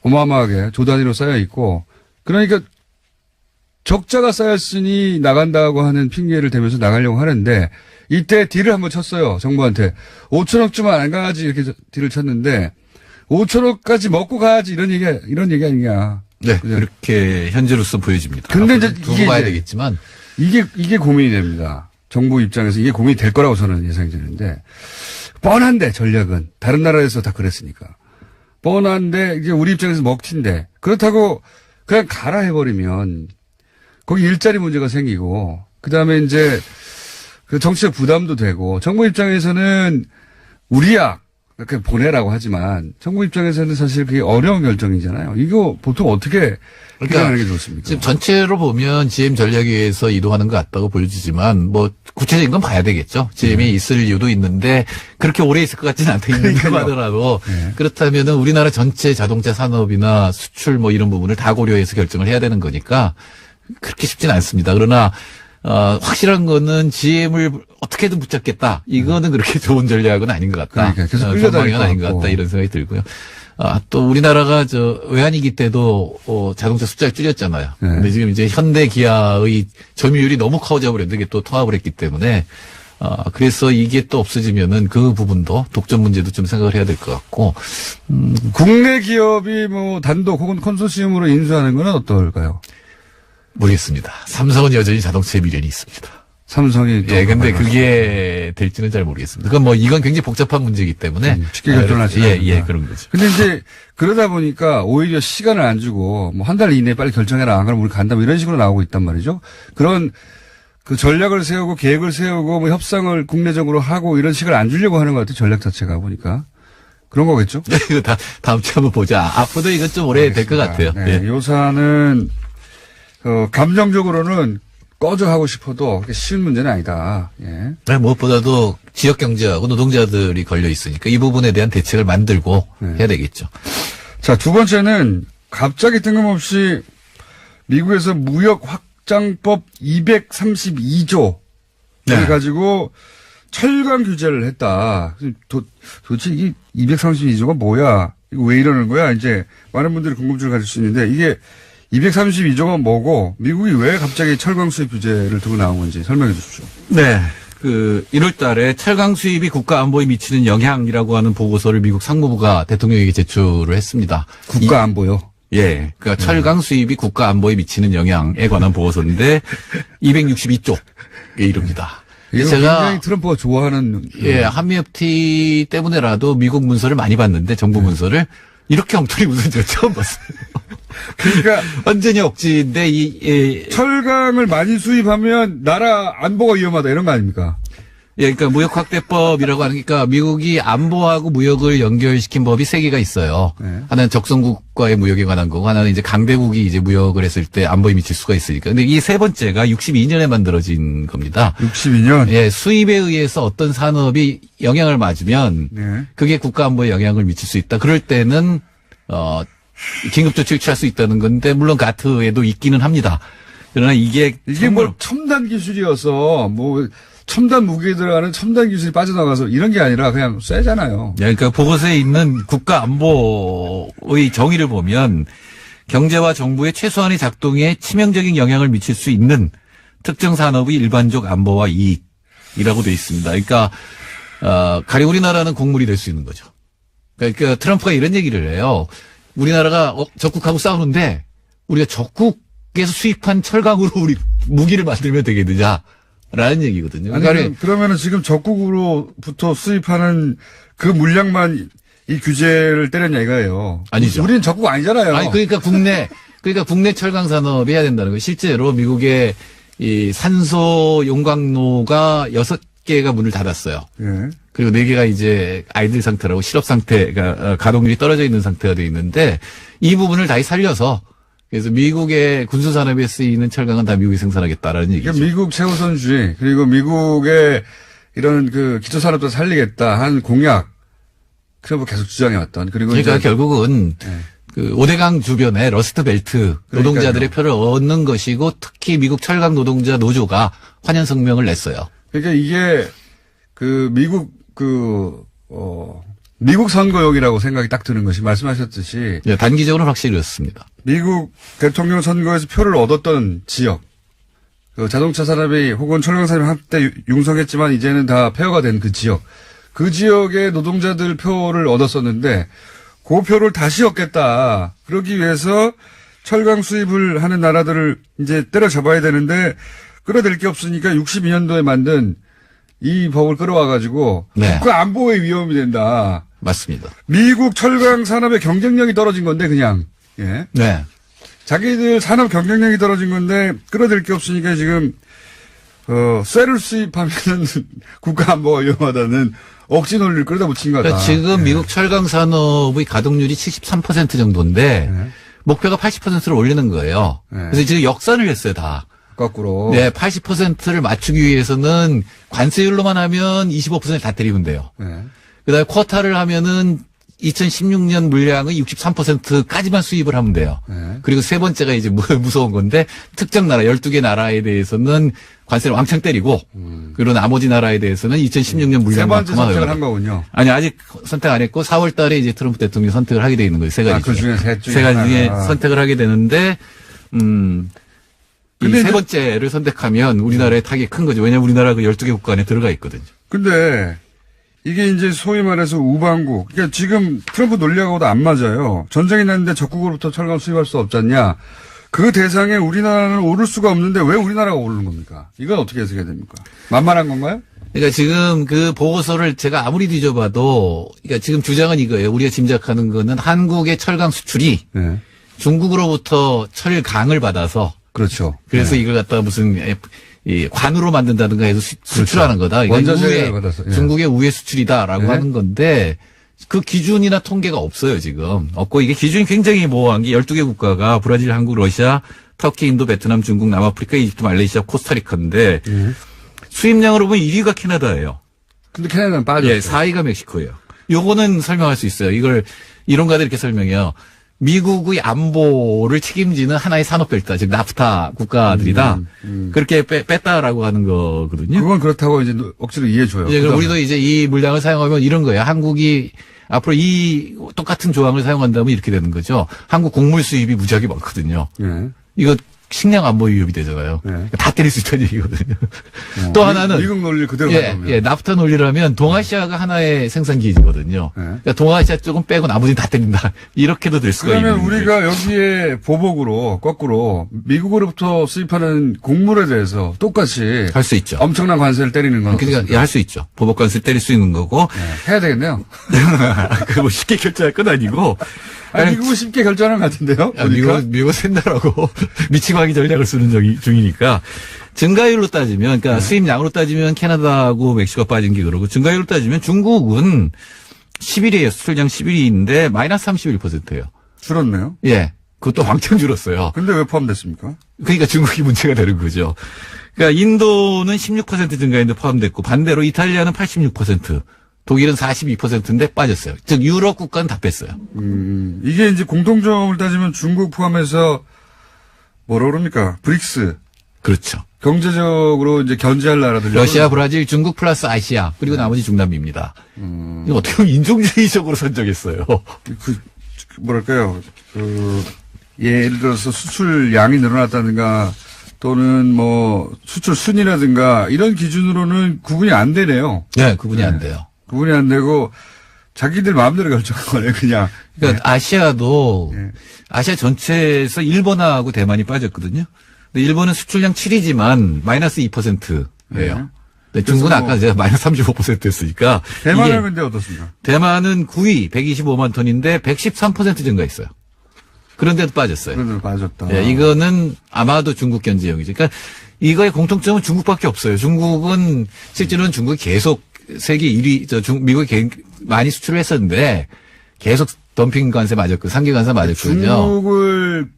어마어마하게 조 단위로 쌓여 있고 그러니까 적자가 쌓였으니 나간다고 하는 핑계를 대면서 나가려고 하는데 이때 딜을 한번 쳤어요. 정부한테. 5천억 주면 안 가야지 이렇게 딜을 쳤는데 5천억까지 먹고 가야지 이런 얘기 아니냐. 네. 그죠? 그렇게 현재로서 보여집니다. 근데 이제 두고 봐야 되겠지만. 이게 고민이 됩니다. 정부 입장에서 이게 고민이 될 거라고 저는 예상이 되는데 뻔한데 전략은 다른 나라에서 다 그랬으니까. 뻔한데 이게 우리 입장에서 먹튀인데 그렇다고 그냥 가라 해버리면 거기 일자리 문제가 생기고 그다음에 이제 그 정치적 부담도 되고 정부 입장에서는 우리야 이렇게 보내라고 하지만 정부 입장에서는 사실 그게 어려운 결정이잖아요. 이거 보통 어떻게 해결하는 게 좋습니까? 지금 전체로 보면 GM 전략위에서 이동하는 것 같다고 보여지지만 뭐 구체적인 건 봐야 되겠죠. GM이 있을 이유도 있는데 그렇게 오래 있을 것 같지는 않다 있는가 하더라도 네. 그렇다면은 우리나라 전체 자동차 산업이나 수출 뭐 이런 부분을 다 고려해서 결정을 해야 되는 거니까 그렇게 쉽지는 않습니다. 그러나 확실한 거는 GM을 어떻게든 붙잡겠다. 이거는 그렇게 좋은 전략은 아닌 것 같다. 그러니까 계속 끌려다닐 방향은 아닌 것 같다. 이런 생각이 들고요. 또 우리나라가 외환위기 때도 자동차 숫자를 줄였잖아요. 네. 근데 지금 이제 현대 기아의 점유율이 너무 커져 버렸는데 이게 또 통합을 했기 때문에 그래서 이게 또 없어지면은 그 부분도 독점 문제도 좀 생각을 해야 될 것 같고. 국내 기업이 뭐 단독 혹은 컨소시엄으로 인수하는 건 어떨까요? 모르겠습니다. 삼성은 여전히 자동차에 미련이 있습니다. 삼성이. 예, 근데 그게 될지는 잘 모르겠습니다. 이건 굉장히 복잡한 문제이기 때문에. 쉽게 결정하지 않는다. 예, 그런 거죠. 근데 이제 그러다 보니까 오히려 시간을 안 주고 뭐 한 달 이내에 빨리 결정해라. 안 그러면 우리 간다. 뭐 이런 식으로 나오고 있단 말이죠. 그런 그 전략을 세우고 계획을 세우고 뭐 협상을 국내적으로 하고 이런 시간을 안 주려고 하는 것 같아요. 전략 자체가 보니까. 그런 거겠죠? 이거 다음 주에 한번 보자. 앞으로도 이건 좀 오래 될 것 같아요. 네, 예. 요사는 감정적으로는 꺼져 하고 싶어도 그렇게 쉬운 문제는 아니다. 예. 네, 무엇보다도 지역 경제하고 노동자들이 걸려 있으니까 이 부분에 대한 대책을 만들고 해야 되겠죠. 자, 두 번째는 갑자기 뜬금없이 미국에서 무역 확장법 232조를 네. 가지고 철강 규제를 했다. 도대체 이 232조가 뭐야? 이거 왜 이러는 거야? 이제 많은 분들이 궁금증을 가질 수 있는데 이게 232조가 뭐고 미국이 왜 갑자기 철강 수입 규제를 두고 나온 건지 설명해 주십시오. 네. 1월 달에 철강 수입이 국가 안보에 미치는 영향이라고 하는 보고서를 미국 상무부가 대통령에게 제출을 했습니다. 국가 안보요? 예. 그러니까 철강 수입이 국가 안보에 미치는 영향에 관한 보고서인데 262쪽에 이릅니다. 이거 굉장히 트럼프가 좋아하는. 예, 한미FT 때문에라도 미국 문서를 많이 봤는데 정부 문서를 이렇게 엉터리 문서는 제가 처음 봤어요. 그러니까 완전히 억지인데 철강을 많이 수입하면 나라 안보가 위험하다 이런 거 아닙니까? 예, 그러니까 무역 확대법이라고 하니까 미국이 안보하고 무역을 연결시킨 법이 3개가 있어요. 네. 하나는 적성국과의 무역에 관한 거고 하나는 이제 강대국이 이제 무역을 했을 때 안보에 미칠 수가 있으니까. 근데 이 세 번째가 62년에 만들어진 겁니다. 62년? 예, 수입에 의해서 어떤 산업이 영향을 맞으면 네. 그게 국가 안보에 영향을 미칠 수 있다. 그럴 때는 긴급조치를 취할 수 있다는 건데 물론 가트에도 있기는 합니다. 그러나 이게 뭐 첨단 기술이어서 뭐 첨단 무기에 들어가는 첨단 기술이 빠져나가서 이런 게 아니라 그냥 쎄잖아요. 그러니까 보고서에 있는 국가 안보의 정의를 보면 경제와 정부의 최소한의 작동에 치명적인 영향을 미칠 수 있는 특정 산업의 일반적 안보와 이익이라고 되어 있습니다. 그러니까 가령 우리나라는 곡물이 될 수 있는 거죠. 그러니까 트럼프가 이런 얘기를 해요. 우리나라가 적국하고 싸우는데 우리가 적국에서 수입한 철강으로 우리 무기를 만들면 되겠느냐. 라는 얘기거든요. 아니, 그러면은 지금 적국으로부터 수입하는 그 물량만 이 규제를 때렸냐 이거예요. 아니죠. 우리는 적국 아니잖아요. 아니, 그러니까 국내 철강 산업이 해야 된다는 거예요. 실제로 미국의 이 산소 용광로가 6개가 문을 닫았어요. 예. 그리고 4개가 이제 아이들 상태라고 실업 상태가 가동률이 떨어져 있는 상태가 되어 있는데 이 부분을 다시 살려서 그래서 미국의 군수산업에 쓰이는 철강은 다 미국이 생산하겠다라는 얘기죠. 그러니까 미국 최우선주의 그리고 미국의 이런 그 기초산업도 살리겠다 한 공약 그런 거 계속 주장해왔던 그리고 그러니까 결국은 그 오대강 주변에 러스트 벨트 노동자들의 표를 얻는 것이고 특히 미국 철강 노동자 노조가 환영 성명을 냈어요. 그러니까 이게 그 미국 선거용이라고 생각이 딱 드는 것이 말씀하셨듯이 네, 단기적으로는 확실히 그렇습니다. 미국 대통령 선거에서 표를 얻었던 지역, 그 자동차 산업이 혹은 철강 산업이 한때 융성했지만 이제는 다 폐허가 된 그 지역의 노동자들 표를 얻었었는데 그 표를 다시 얻겠다. 그러기 위해서 철강 수입을 하는 나라들을 이제 때려잡아야 되는데 끌어댈 게 없으니까 62년도에 만든 이 법을 끌어와가지고 네. 국가 안보에 위험이 된다. 맞습니다. 미국 철강 산업의 경쟁력이 떨어진 건데 그냥 예. 네. 자기들 산업 경쟁력이 떨어진 건데 끌어들일 게 없으니까 지금 쇠를 수입하면은 국가 안보가 위험하다는 억지 논리를 끌어다 붙인 거다. 그러니까 지금 예. 미국 철강 산업의 가동률이 73% 정도인데 예. 목표가 80%를 올리는 거예요. 예. 그래서 지금 역산을 했어요, 다. 거꾸로. 네, 80%를 맞추기 위해서는 관세율로만 하면 25%를 다 때리면 돼요. 예. 그다음에 쿼타를 하면은 2016년 물량의 63%까지만 수입을 하면 돼요. 네. 그리고 세 번째가 이제 무서운 건데 특정 나라 12개 나라에 대해서는 관세를 왕창 때리고 그리고 나머지 나라에 대해서는 2016년 세 번째 물량만큼만 선택을 한 거군요. 아니 아직 선택 안 했고 4월 달에 이제 트럼프 대통령이 선택을 하게 돼 있는 거예요. 세 가지 그 중에 셋 중에 세 가지 중에 하나가. 선택을 하게 되는데 근데 이 세 이제- 번째를 선택하면 우리나라의 타격이 큰 거죠. 왜냐하면 우리나라 그 12개 국가 안에 들어가 있거든요. 근데 이게 이제 소위 말해서 우방국. 그러니까 지금 트럼프 논리하고도 안 맞아요. 전쟁이 났는데 적국으로부터 철강 수입할 수 없지 않냐. 그 대상에 우리나라는 오를 수가 없는데 왜 우리나라가 오르는 겁니까? 이건 어떻게 해석해야 됩니까? 만만한 건가요? 그러니까 지금 그 보고서를 제가 아무리 뒤져봐도 그러니까 지금 주장은 이거예요. 우리가 짐작하는 거는 한국의 철강 수출이 네. 중국으로부터 철강을 받아서 그렇죠. 그래서 네. 이걸 갖다가 무슨 이 관으로 만든다든가 해서 수출하는 거다. 그러니까 원자재를 우회, 받아서, 예. 중국의 우회 수출이다라고 네. 하는 건데 그 기준이나 통계가 없어요, 지금. 없고 이게 기준이 굉장히 모호한 게 12개 국가가 브라질, 한국, 러시아, 터키, 인도, 베트남, 중국, 남아프리카, 이집트, 말레이시아, 코스타리카인데 수입량으로 보면 1위가 캐나다예요. 근데 캐나다는 빠졌어요. 예, 4위가 멕시코예요. 요거는 설명할 수 있어요. 이걸 이론가들 이렇게 설명해요. 미국의 안보를 책임지는 하나의 산업벨트, 즉 나프타 국가들이다. 그렇게 뺐다라고 하는 거거든요. 그건 그렇다고 이제 억지로 이해해줘요. 이제 그럼 그다음에. 우리도 이제 이 물량을 사용하면 이런 거예요. 한국이 앞으로 이 똑같은 조항을 사용한다면 이렇게 되는 거죠. 한국 곡물 수입이 무지하게 많거든요. 예. 이거 식량 안보 위협이 되잖아요. 네. 다 때릴 수 있다는 얘기거든요. 또 하나는 미국 논리 그대로 가면. 예, 나프타 논리라면 동아시아가 하나의 생산 기지거든요. 네. 그러니까 동아시아 쪽은 빼고 나머지는 다 때린다. 이렇게도 될 수가 그러면 있는 우리가 여기에 보복으로 거꾸로 미국으로부터 수입하는 곡물에 대해서 똑같이 할 수 있죠. 엄청난 관세를 때리는 건 그러니까 예, 할 수 있죠. 보복관세 때릴 수 있는 거고. 네, 해야 되겠네요. 그 뭐 쉽게 결정할 건 아니고. 아니, 미국은 쉽게 결정하는 것 같은데요. 보니까. 미국 센다라고 미치광이 전략을 쓰는 중이니까 증가율로 따지면, 그러니까 수입량으로 따지면 캐나다하고 멕시코가 빠진 게 그러고 증가율로 따지면 중국은 11위에요. 수출량 11위인데 마이너스 31%예요. 줄었네요. 예. 그것도 왕창 줄었어요. 근데 왜 포함됐습니까? 그러니까 중국이 문제가 되는 거죠. 그러니까 인도는 16% 증가했는데 포함됐고 반대로 이탈리아는 86%, 독일은 42%인데 빠졌어요. 즉 유럽 국가는 다 뺐어요. 이게 이제 공통점을 따지면 중국 포함해서 뭐라 그럽니까? 브릭스. 그렇죠. 경제적으로 이제 견제할 나라들. 러시아, 브라질, 중국 플러스 아시아 그리고 나머지 중남미입니다. 이거 어떻게 보면 인종주의적으로 선정했어요. 뭐랄까요. 예를 들어서 수출량이 늘어났다든가 또는 뭐 수출 순이라든가 이런 기준으로는 구분이 안 되네요. 네, 구분이 안 돼요. 구분이 안 되고 자기들 마음대로 결정한 거네, 그냥. 그러니까 아시아도 네. 아시아 전체에서 일본하고 대만이 빠졌거든요. 근데 일본은 수출량 7위지만 마이너스 2%예요. 근데 중국은 그래서 아까 제가 마이너스 35%였으니까 대만은 이게 근데 어떻습니까? 대만은 9위 125만 톤인데 113% 증가했어요. 그런데도 빠졌어요. 그런데 빠졌다. 예, 이거는 아마도 중국 견제용이죠. 그러니까 이거의 공통점은 중국밖에 없어요. 중국은 실제로는 중국이 계속 세계 1위, 미국이 많이 수출을 했었는데 계속 덤핑 관세 맞았고 상계 관세 맞았거든요. 중국을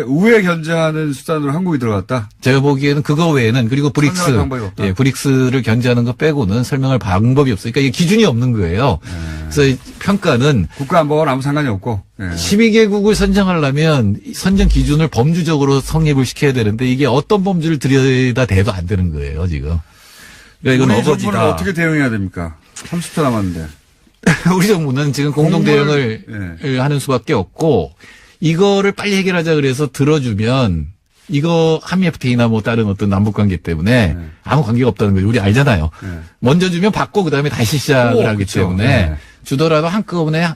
우회 견제하는 수단으로 한국이 들어갔다. 제가 보기에는 그거 외에는 그리고 브릭스, 설명할 방법이 없다. 예, 브릭스를 견제하는 거 빼고는 설명할 방법이 없어요. 그러니까 이게 기준이 없는 거예요. 그래서 이 평가는 국가안보와는 아무 상관이 없고. 예. 12개국을 선정하려면 선정 기준을 범주적으로 성립을 시켜야 되는데 이게 어떤 범주를 들여다 대도 안 되는 거예요, 지금. 그러니까 이건 우리 정부는 어거지다. 어떻게 대응해야 됩니까? 30초 남았는데. 우리 정부는 지금 공동 대응을 하는 수밖에 없고 이거를 빨리 해결하자 그래서 들어주면 이거 한미 FTA나 뭐 다른 어떤 남북 관계 때문에 아무 관계가 없다는 걸 우리 알잖아요. 먼저 주면 받고 그다음에 다시 시작을 하기 그렇죠. 때문에 주더라도 한꺼번에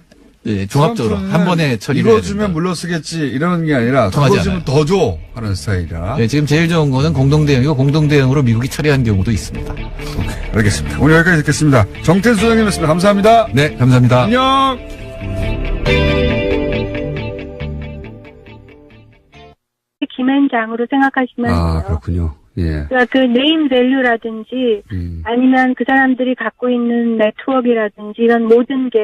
예, 종합적으로 트럼프는 한 번에 처리를 이거 해야 주면 된다. 물러쓰겠지 이런 게 아니라 통하지 그거 주면 않아요. 더 줘 하는 스타일이라. 예, 지금 제일 좋은 거는 공동대응이고 공동대응으로 미국이 처리한 경우도 있습니다. 오케이, 알겠습니다. 오늘 여기까지 듣겠습니다. 정태수 소장님이었습니다. 감사합니다. 네, 감사합니다. 안녕. 김앤장으로 생각하시면 아, 돼요. 그렇군요. 예. 그러니까 그 네임 밸류라든지 아니면 그 사람들이 갖고 있는 네트워크라든지 이런 모든 게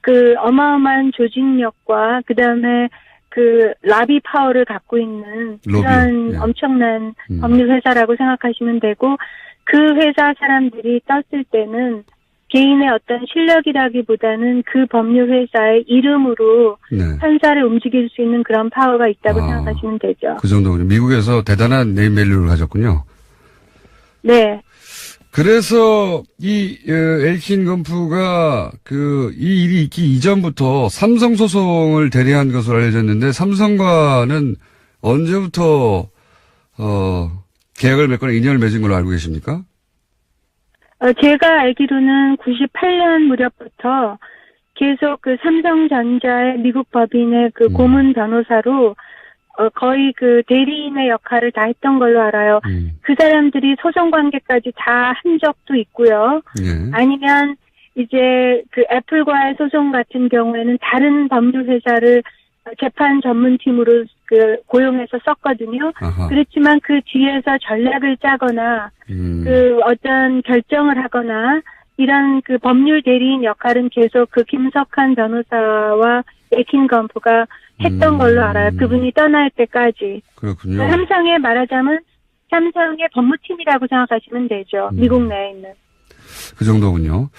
그 어마어마한 조직력과 그다음에 그 라비 파워를 갖고 있는 그런 예. 엄청난 법률 회사라고 생각하시면 되고 그 회사 사람들이 떴을 때는 개인의 어떤 실력이라기보다는 그 법률 회사의 이름으로 네. 판사를 움직일 수 있는 그런 파워가 있다고 아. 생각하시면 되죠. 그 정도군요. 미국에서 대단한 네임밸류를 가졌군요. 네. 그래서 이 엘킨 건프가 이 일이 있기 이전부터 삼성 소송을 대리한 것으로 알려졌는데 삼성과는 언제부터 계약을 맺거나 인연을 맺은 걸로 알고 계십니까? 제가 알기로는 98년 무렵부터 계속 그 삼성전자의 미국 법인의 그 고문 변호사로 거의 그 대리인의 역할을 다 했던 걸로 알아요. 그 사람들이 소송 관계까지 다 한 적도 있고요. 예. 아니면 이제 그 애플과의 소송 같은 경우에는 다른 법률 회사를 재판 전문팀으로 그 고용해서 썼거든요. 아하. 그렇지만 그 뒤에서 전략을 짜거나 그 어떤 결정을 하거나 이런 그 법률 대리인 역할은 계속 그 김석한 변호사와 엘킨 건프가 했던 걸로 알아요. 그분이 떠날 때까지. 그렇군요. 삼성에 말하자면 삼성의 법무팀이라고 생각하시면 되죠. 미국 내에 있는. 그 정도군요.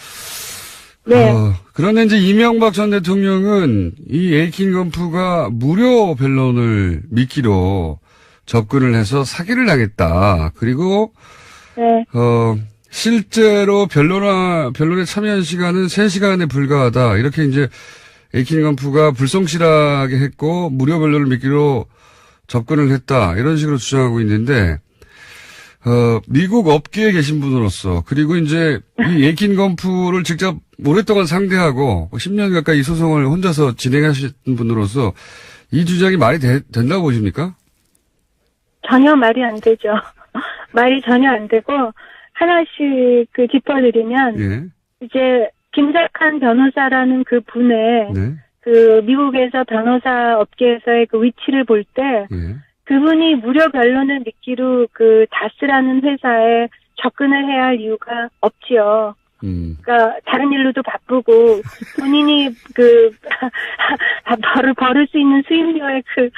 네. 그런데 이제 이명박 전 대통령은 이 엘킨 건프가 무료 변론을 미끼로 접근을 해서 사기를 당했다. 그리고 네. 실제로 변론에 참여한 시간은 3시간에 불과하다. 이렇게 이제 엘킨 건프가 불성실하게 했고 무료 변론을 미끼로 접근을 했다. 이런 식으로 주장하고 있는데 미국 업계에 계신 분으로서 그리고 이제 이 엘킨 건프를 직접 오랫동안 상대하고 10년 가까이 이 소송을 혼자서 진행하신 분으로서 이 주장이 말이 된다고 보십니까? 전혀 말이 안 되죠. 말이 전혀 안 되고 하나씩 그 짚어드리면 예. 이제 김석한 변호사라는 그 분의 네. 그 미국에서 변호사 업계에서의 그 위치를 볼 때 예. 그분이 무료 변론을 미끼로 그 다스라는 회사에 접근을 해야 할 이유가 없지요. 그러니까 다른 일로도 바쁘고 본인이 그 벌을 수 있는 수입료의 그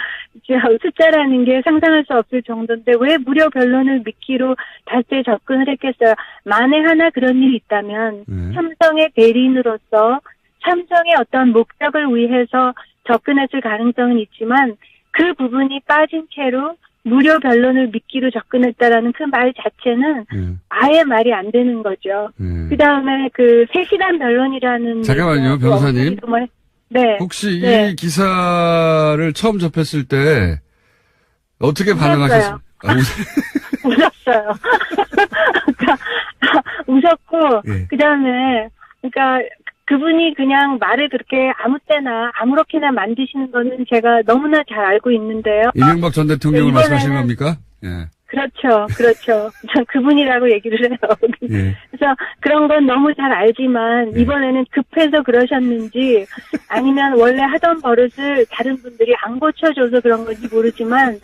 숫자라는 게 상상할 수 없을 정도인데 왜 무료 변론을 미끼로 다스에 접근을 했겠어요. 만에 하나 그런 일이 있다면 삼성의 대리인으로서 삼성의 어떤 목적을 위해서 접근했을 가능성은 있지만 그 부분이 빠진 채로 무료 변론을 미끼로 접근했다라는 그 말 자체는 아예 말이 안 되는 거죠. 그 다음에 그 3시간 변론이라는. 잠깐만요, 변호사님. 네. 혹시 네. 이 기사를 처음 접했을 때 어떻게 반응하셨어요? 웃었어요. 그러니까 웃었고, 예. 그 다음에, 그러니까 그분이 그냥 말을 그렇게 아무 때나 아무렇게나 만드시는 거는 제가 너무나 잘 알고 있는데요. 이명박 전 대통령을 이번에는- 말씀하시는 겁니까? 예. 그렇죠. 전 그분이라고 얘기를 해요. 예. 그래서 그런 건 너무 잘 알지만 이번에는 급해서 그러셨는지 아니면 원래 하던 버릇을 다른 분들이 안 고쳐줘서 그런 건지 모르지만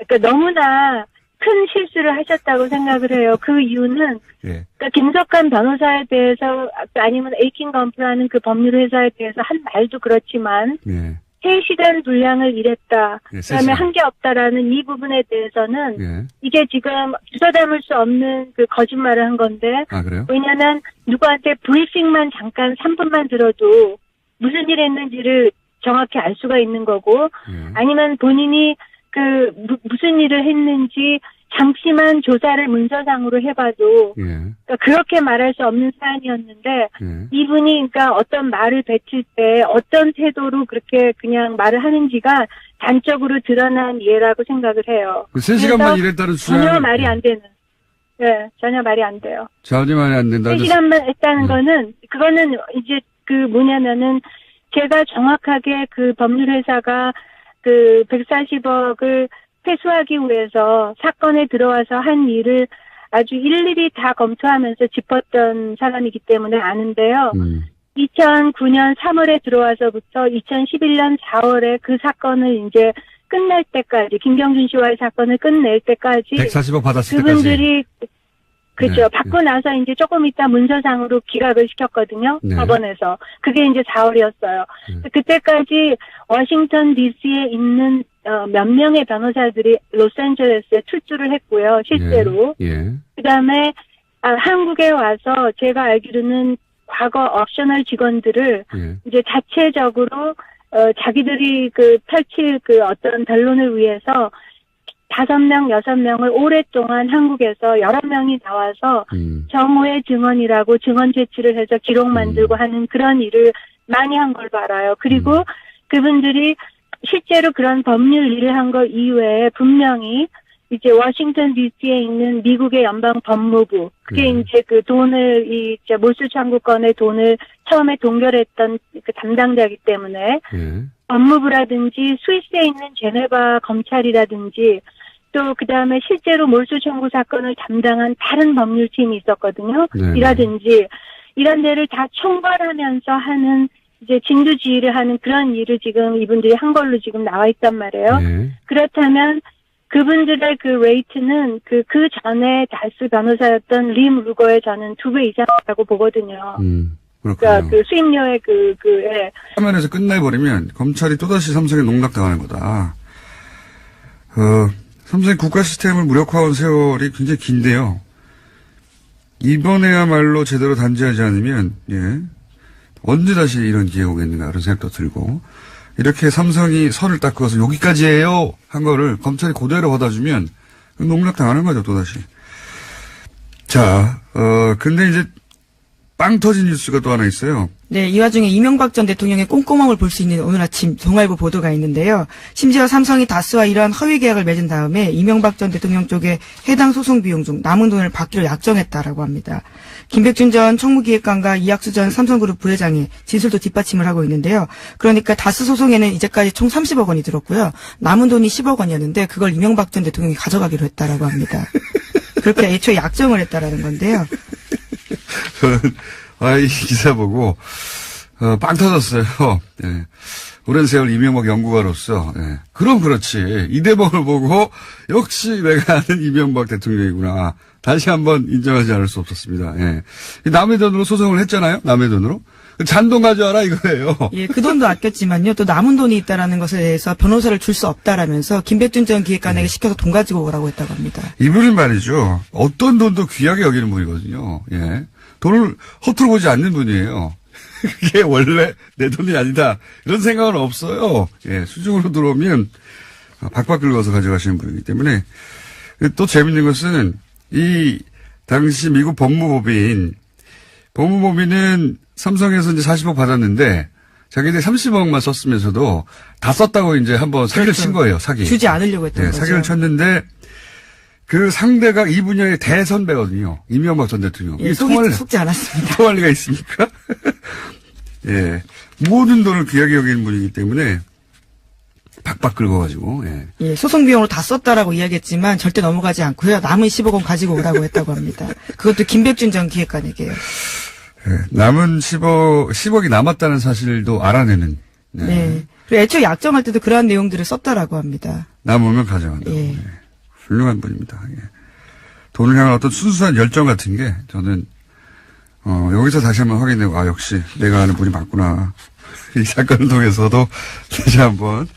그러니까 너무나 큰 실수를 하셨다고 생각을 해요. 그 이유는 예. 그러니까 김석한 변호사에 대해서 아니면 엘킨 건프라는 그 법률 회사에 대해서 한 말도 그렇지만 예. 3시간 분량을 일했다. 예, 그다음에 3시간. 한 게 없다라는 이 부분에 대해서는 예. 이게 지금 주워 담을 수 없는 그 거짓말을 한 건데 아, 그래요? 왜냐면 누구한테 브리핑만 잠깐 3분만 들어도 무슨 일 했는지를 정확히 알 수가 있는 거고 아니면 본인이 그 무슨 일을 했는지 잠시만 조사를 문서상으로 해봐도 예. 그러니까 그렇게 말할 수 없는 사안이었는데 예. 이분이 그러니까 어떤 말을 뱉을 때 어떤 태도로 그렇게 그냥 말을 하는지가 단적으로 드러난 예라고 생각을 해요. 그 3시간만 그래서 일했다는 주장. 전혀 말이 안 되는. 네, 전혀 말이 안 돼요. 전혀 말이 안 된다. 3시간만 했다는 거는 그거는 이제 그 뭐냐면은 제가 정확하게 그 법률회사가 그 140억을 회수하기 위해서 사건에 들어와서 한 일을 아주 일일이 다 검토하면서 짚었던 사람이기 때문에 아는데요. 2009년 3월에 들어와서부터 2011년 4월에 그 사건을 이제 끝낼 때까지, 김경준 씨와의 사건을 끝낼 때까지 140억 받았을 때까지. 그분들이 그죠. 네. 받고 나서 이제 조금 있다 문서상으로 기각을 시켰거든요. 네. 법원에서. 그게 이제 4월이었어요. 그때까지 워싱턴 DC에 있는 몇 명의 변호사들이 로스앤젤레스에 출두를 했고요. 실제로. 예. 그다음에 한국에 와서 제가 알기로는 과거 옵셔널 직원들을 예. 이제 자체적으로 자기들이 펼칠 어떤 변론을 위해서 5명, 6명을 오랫동안 한국에서 여러 명이 나와서 정오의 증언이라고 증언 제출을 해서 기록 만들고 하는 그런 일을 많이 한 걸 알아요. 그리고 그분들이 실제로 그런 법률 일을 한 거 이외에 분명히 이제 워싱턴 DC에 있는 미국의 연방 법무부, 그게 이제 그 돈을 이제 몰수 청구권의 돈을 처음에 동결했던 그 담당자이기 때문에 법무부라든지 스위스에 있는 제네바 검찰이라든지 또 그다음에 실제로 몰수 청구 사건을 담당한 다른 법률팀이 있었거든요. 이라든지 이런 데를 다 총괄하면서 하는 이제 진두지휘를 하는 그런 일을 지금 이분들이 한 걸로 지금 나와 있단 말이에요. 그렇다면 그분들의 그 레이트는 그 전에 다스 변호사였던 림 루거의 저는 2배 이상이라고 보거든요. 그러니까 그 수임료의 예. 화면에서 끝내버리면 검찰이 또다시 삼성에 농락당하는 거다. 삼성이 국가 시스템을 무력화한 세월이 굉장히 긴데요. 이번에야말로 제대로 단죄하지 않으면, 예, 언제 다시 이런 기회가 오겠는가, 그런 생각도 들고, 이렇게 삼성이 선을 딱 그어서 여기까지예요 한 거를 검찰이 그대로 받아주면 농락당하는 거죠, 또다시. 자, 근데 이제 빵 터진 뉴스가 또 하나 있어요. 네, 이 와중에 이명박 전 대통령의 꼼꼼함을 볼 수 있는 오늘 아침 동아일보 보도가 있는데요. 심지어 삼성이 다스와 이러한 허위 계약을 맺은 다음에 이명박 전 대통령 쪽에 해당 소송 비용 중 남은 돈을 받기로 약정했다라고 합니다. 김백준 전 총무기획관과 이학수 전 삼성그룹 부회장이 진술도 뒷받침을 하고 있는데요. 그러니까 다스 소송에는 이제까지 총 30억 원이 들었고요. 남은 돈이 10억 원이었는데 그걸 이명박 전 대통령이 가져가기로 했다라고 합니다. 그렇게 애초에 약정을 했다라는 건데요. 저는 이 기사 보고 빵 터졌어요. 네. 오랜 세월 이명박 연구가로서 그럼 그렇지. 이 대목을 보고 역시 내가 아는 이명박 대통령이구나. 다시 한번 인정하지 않을 수 없었습니다. 예. 남의 돈으로 소송을 했잖아요. 남의 돈으로. 잔돈 가져와라 이거예요. 예, 그 돈도 아꼈지만요. 또 남은 돈이 있다라는 것에 대해서 변호사를 줄 수 없다라면서 김백준 전 기획관에게 시켜서 돈 가지고 오라고 했다고 합니다. 이분은 말이죠. 어떤 돈도 귀하게 여기는 분이거든요. 예. 돈을 허투루 보지 않는 분이에요. 그게 원래 내 돈이 아니다. 이런 생각은 없어요. 예. 수중으로 들어오면 박박 긁어서 가져가시는 분이기 때문에. 또 재밌는 것은 이 당시 미국 법무법인은 삼성에서 이제 40억 받았는데 자기들이 30억만 썼으면서도 다 썼다고 이제 한번 사기를 친 거예요. 사기. 주지 않으려고 했던 거죠. 사기를 쳤는데 그 상대가 이 분야의 대선배거든요. 이명박 전 대통령. 예, 속지 않았습니다. 통할 리가 있습니까? 예. 모든 돈을 귀하게 여기는 분이기 때문에 박박 긁어가지고, 예. 예, 소송 비용으로 다 썼다라고 이야기했지만 절대 넘어가지 않고요. 남은 10억 원 가지고 오라고 했다고 합니다. 그것도 김백준 전 기획관에게요. 예, 남은 10억이 남았다는 사실도 알아내는. 네. 네. 그리고 애초에 약정할 때도 그러한 내용들을 썼다라고 합니다. 남으면 가져간다고. 예. 예. 훌륭한 분입니다. 예. 돈을 향한 어떤 순수한 열정 같은 게 저는 여기서 다시 한번 확인되고 역시 내가 아는 분이 맞구나. 이 사건을 통해서도 다시 한번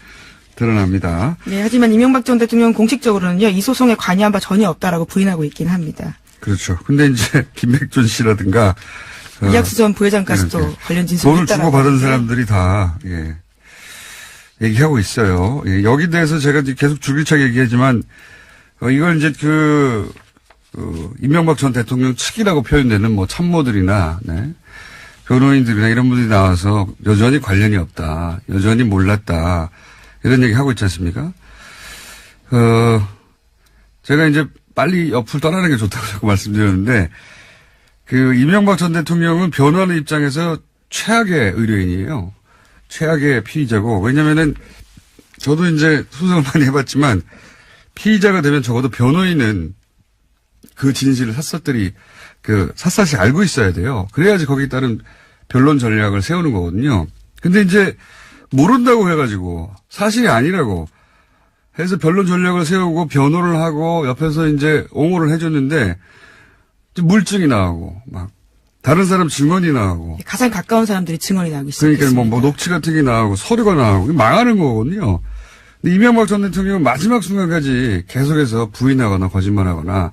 드러납니다. 네, 하지만 이명박 전 대통령은 공식적으로는요, 이 소송에 관여한 바 전혀 없다라고 부인하고 있긴 합니다. 그렇죠. 근데 이제 김백준 씨라든가 이학수 전 부회장까지도 관련 진술을 돈을 했다라고 주고받은 하는데. 사람들이 다 예, 얘기하고 있어요. 예, 여기 대해서 제가 계속 줄기차게 얘기하지만 이걸 이제 이명박 전 대통령 측이라고 표현되는 뭐 참모들이나 변호인들이나 이런 분들이 나와서 여전히 관련이 없다. 여전히 몰랐다. 이런 얘기 하고 있지 않습니까? 제가 이제 빨리 옆을 떠나는 게 좋다고 자꾸 말씀드렸는데 이명박 전 대통령은 변호하는 입장에서 최악의 의뢰인이에요. 최악의 피의자고, 왜냐면은 저도 이제 수사를 많이 해봤지만 피의자가 되면 적어도 변호인은 그 진실을 샅샅이 샅샅이 알고 있어야 돼요. 그래야지 거기에 따른 변론 전략을 세우는 거거든요. 근데 이제 모른다고 해가지고 사실이 아니라고 해서 변론 전략을 세우고 변호를 하고 옆에서 이제 옹호를 해줬는데 물증이 나오고 막 다른 사람 증언이 나오고 가장 가까운 사람들이 증언이 나오기 시작했습니다. 그러니까 뭐 녹취 같은 게 나오고 서류가 나오고 망하는 거거든요. 근데 이명박 전 대통령은 마지막 순간까지 계속해서 부인하거나 거짓말하거나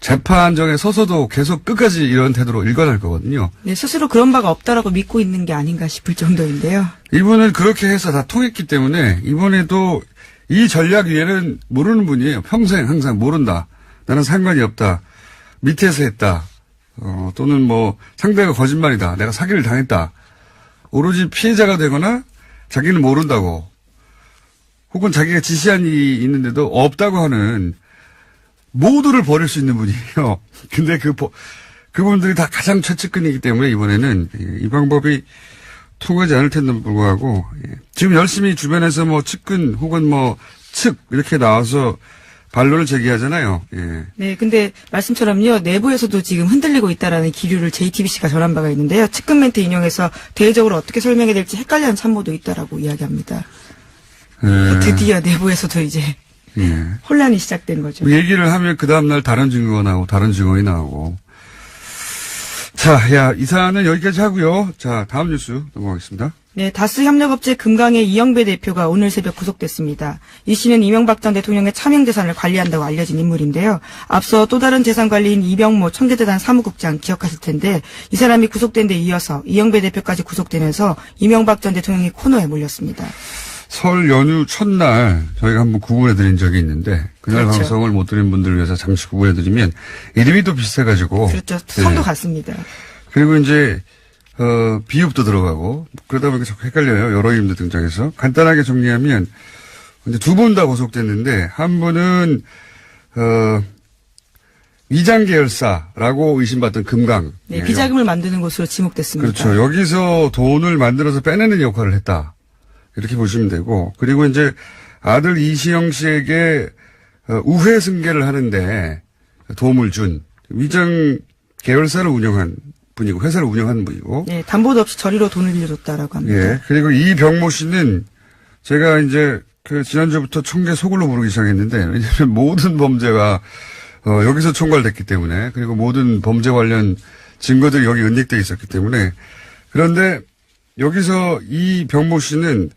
재판정에 서서도 계속 끝까지 이런 태도로 일관할 거거든요. 네, 스스로 그런 바가 없다라고 믿고 있는 게 아닌가 싶을 정도인데요. 이분은 그렇게 해서 다 통했기 때문에 이번에도 이 전략 위에는 모르는 분이에요. 평생 항상 모른다. 나는 상관이 없다. 밑에서 했다. 또는 뭐 상대가 거짓말이다. 내가 사기를 당했다. 오로지 피해자가 되거나 자기는 모른다고 혹은 자기가 지시한 일이 있는데도 없다고 하는 모두를 버릴 수 있는 분이에요. 근데 그분들이 다 가장 최측근이기 때문에 이번에는 이 방법이 통하지 않을 텐데 불구하고 지금 열심히 주변에서 뭐 측근 혹은 뭐 측 이렇게 나와서 반론을 제기하잖아요. 예. 네, 근데 말씀처럼요, 내부에서도 지금 흔들리고 있다라는 기류를 JTBC가 전한 바가 있는데요. 측근 멘트 인용해서 대외적으로 어떻게 설명해야 될지 헷갈려하는 참모도 있다라고 이야기합니다. 드디어 내부에서도 이제 혼란이 시작된 거죠. 얘기를 하면 그 다음날 다른 증거가 나오고 다른 증언이 나오고. 자, 이 사안은 여기까지 하고요. 자, 다음 뉴스 넘어가겠습니다. 네, 다스 협력업체 금강의 이영배 대표가 오늘 새벽 구속됐습니다. 이 씨는 이명박 전 대통령의 차명 재산을 관리한다고 알려진 인물인데요. 앞서 또 다른 재산 관리인 이병모 청계재단 사무국장 기억하실 텐데 이 사람이 구속된 데 이어서 이영배 대표까지 구속되면서 이명박 전 대통령이 코너에 몰렸습니다. 설 연휴 첫날 저희가 한번 구분해드린 적이 있는데 그날 그렇죠. 방송을 못 들은 분들을 위해서 잠시 구분해드리면 이름이 또 비슷해가지고 그렇죠. 성도 같습니다. 그리고 이제 비읍도 들어가고 그러다 보니까 자꾸 헷갈려요. 여러 이름도 등장해서 간단하게 정리하면 이제 두 분 다 구속됐는데 한 분은 위장 계열사라고 의심받던 금강. 네, 비자금을 만드는 곳으로 지목됐습니다. 그렇죠. 여기서 돈을 만들어서 빼내는 역할을 했다. 이렇게 보시면 되고 그리고 이제 아들 이시영 씨에게 우회 승계를 하는데 도움을 준 위장 계열사를 운영한 분이고 회사를 운영하는 분이고 네, 담보도 없이 저리로 돈을 빌려줬다라고 합니다. 예. 그리고 이병모 씨는 제가 이제 지난주부터 청계 소굴로 부르기 시작했는데 왜냐하면 모든 범죄가 여기서 총괄됐기 때문에 그리고 모든 범죄 관련 증거들이 여기 은닉돼 있었기 때문에 그런데 여기서 이병모 씨는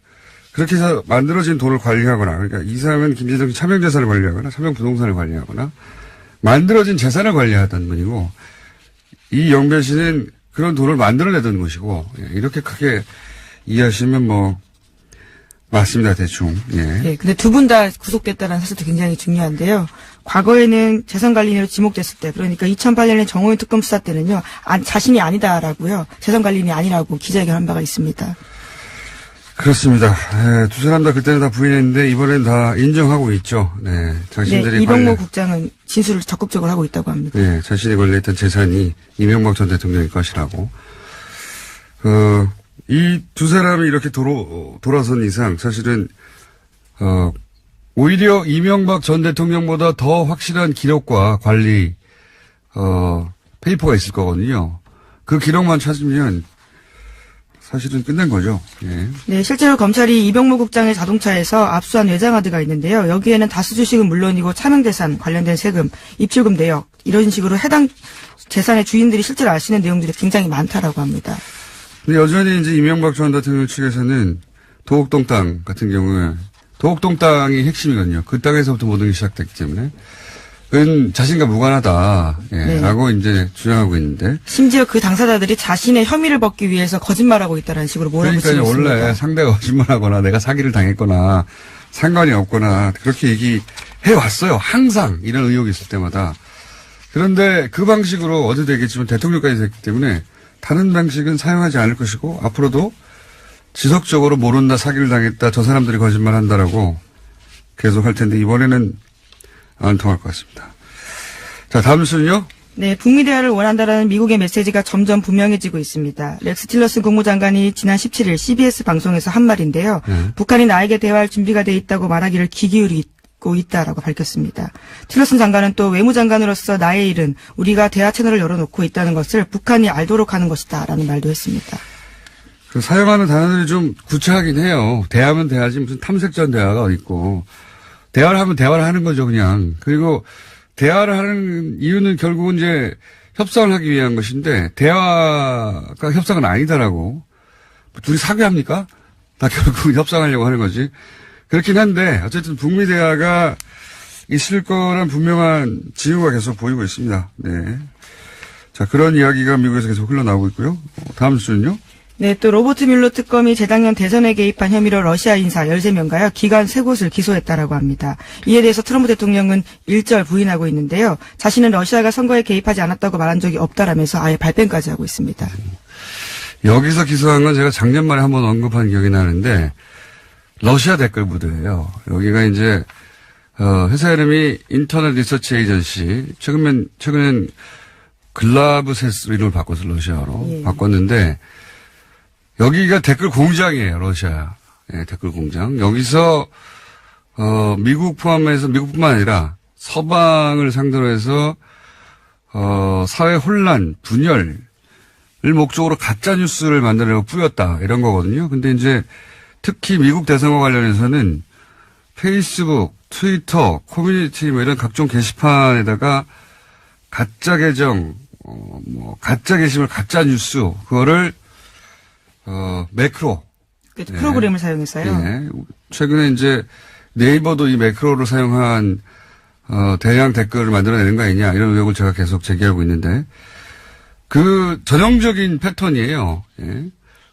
그렇게 해서 만들어진 돈을 관리하거나 그러니까 이상은 김재정 차명 재산을 관리하거나 차명 부동산을 관리하거나 만들어진 재산을 관리하던 분이고 이 영배 씨는 그런 돈을 만들어내던 것이고 이렇게 크게 이해하시면 뭐 맞습니다 대충. 예. 네, 근데 두 분 다 구속됐다는 사실도 굉장히 중요한데요. 과거에는 재산관리인으로 지목됐을 때 그러니까 2008년에 정호윤 특검 수사 때는요 자신이 아니다라고요 재산관리인이 아니라고 기자회견한 바가 있습니다. 그렇습니다. 두 사람 다 그때는 다 부인했는데 이번엔 다 인정하고 있죠. 네, 자신들이 네, 이병모 국장은 진술을 적극적으로 하고 있다고 합니다. 네, 자신이 관리했던 재산이 이명박 전 대통령의 것이라고. 이 두 사람이 이렇게 돌아선 이상 사실은 오히려 이명박 전 대통령보다 더 확실한 기록과 관리 페이퍼가 있을 거거든요. 그 기록만 찾으면 사실은 끝난 거죠. 예. 네, 실제로 검찰이 이병모 국장의 자동차에서 압수한 외장하드가 있는데요. 여기에는 다스 주식은 물론이고 차명재산 관련된 세금, 입출금 내역 이런 식으로 해당 재산의 주인들이 실제로 아시는 내용들이 굉장히 많다라고 합니다. 근데 여전히 이제 이명박 전 대통령 측에서는 도곡동 땅 같은 경우에 도곡동 땅이 핵심이거든요. 그 땅에서부터 모든 게 시작됐기 때문에 그건 자신과 무관하다. 예, 네. 라고 이제 주장하고 있는데. 심지어 그 당사자들이 자신의 혐의를 벗기 위해서 거짓말하고 있다는 식으로 몰아붙이고 그러니까 있습니다. 원래 상대가 거짓말하거나 내가 사기를 당했거나 상관이 없거나 그렇게 얘기해 왔어요. 항상 이런 의혹이 있을 때마다. 그런데 그 방식으로 어제 되겠지만 대통령까지 됐기 때문에 다른 방식은 사용하지 않을 것이고 앞으로도 지속적으로 모른다 사기를 당했다 저 사람들이 거짓말한다라고 계속 할 텐데 이번에는 안 통할 것 같습니다. 자, 다음 뉴스는요. 네, 북미 대화를 원한다라는 미국의 메시지가 점점 분명해지고 있습니다. 렉스 틸러슨 국무장관이 지난 17일 CBS 방송에서 한 말인데요. 북한이 나에게 대화할 준비가 돼 있다고 말하기를 귀 기울이고 있다라고 밝혔습니다. 틸러슨 장관은 또 외무장관으로서 나의 일은 우리가 대화 채널을 열어놓고 있다는 것을 북한이 알도록 하는 것이다라는 말도 했습니다. 그 사용하는 단어들이 좀 구차하긴 해요. 대화면 대화지 무슨 탐색전 대화가 어딨고. 대화를 하면 대화를 하는 거죠, 그냥. 그리고 대화를 하는 이유는 결국은 이제 협상을 하기 위한 것인데 대화가 협상은 아니다라고. 둘이 사귀합니까? 다 결국은 협상하려고 하는 거지. 그렇긴 한데 어쨌든 북미 대화가 있을 거란 분명한 징후가 계속 보이고 있습니다. 네. 자, 그런 이야기가 미국에서 계속 흘러나오고 있고요. 다음 뉴스는요? 네, 또 로버트 뮬러 특검이 재작년 대선에 개입한 혐의로 러시아 인사 13명가요, 기관 3곳을 기소했다라고 합니다. 이에 대해서 트럼프 대통령은 일절 부인하고 있는데요. 자신은 러시아가 선거에 개입하지 않았다고 말한 적이 없다라면서 아예 발뺌까지 하고 있습니다. 여기서 기소한 건 제가 작년 말에 한번 언급한 기억이 나는데, 러시아 댓글 부대예요. 여기가 이제, 회사 이름이 인터넷 리서치 에이전시, 최근엔 글라브세스 이름을 바꿔서 러시아로 바꿨는데, 여기가 댓글 공장이에요, 러시아. 예, 댓글 공장. 여기서, 미국 포함해서, 미국뿐만 아니라 서방을 상대로 해서, 사회 혼란, 분열을 목적으로 가짜뉴스를 만들려고 뿌렸다. 이런 거거든요. 근데 이제 특히 미국 대선과 관련해서는 페이스북, 트위터, 커뮤니티 뭐 이런 각종 게시판에다가 가짜 계정, 가짜 게시물, 가짜 뉴스, 그거를 매크로. 그 프로그램을 사용했어요. 네. 최근에 이제 네이버도 이 매크로를 사용한, 대량 댓글을 만들어내는 거 아니냐, 이런 의혹을 제가 계속 제기하고 있는데, 그 전형적인 패턴이에요. 예.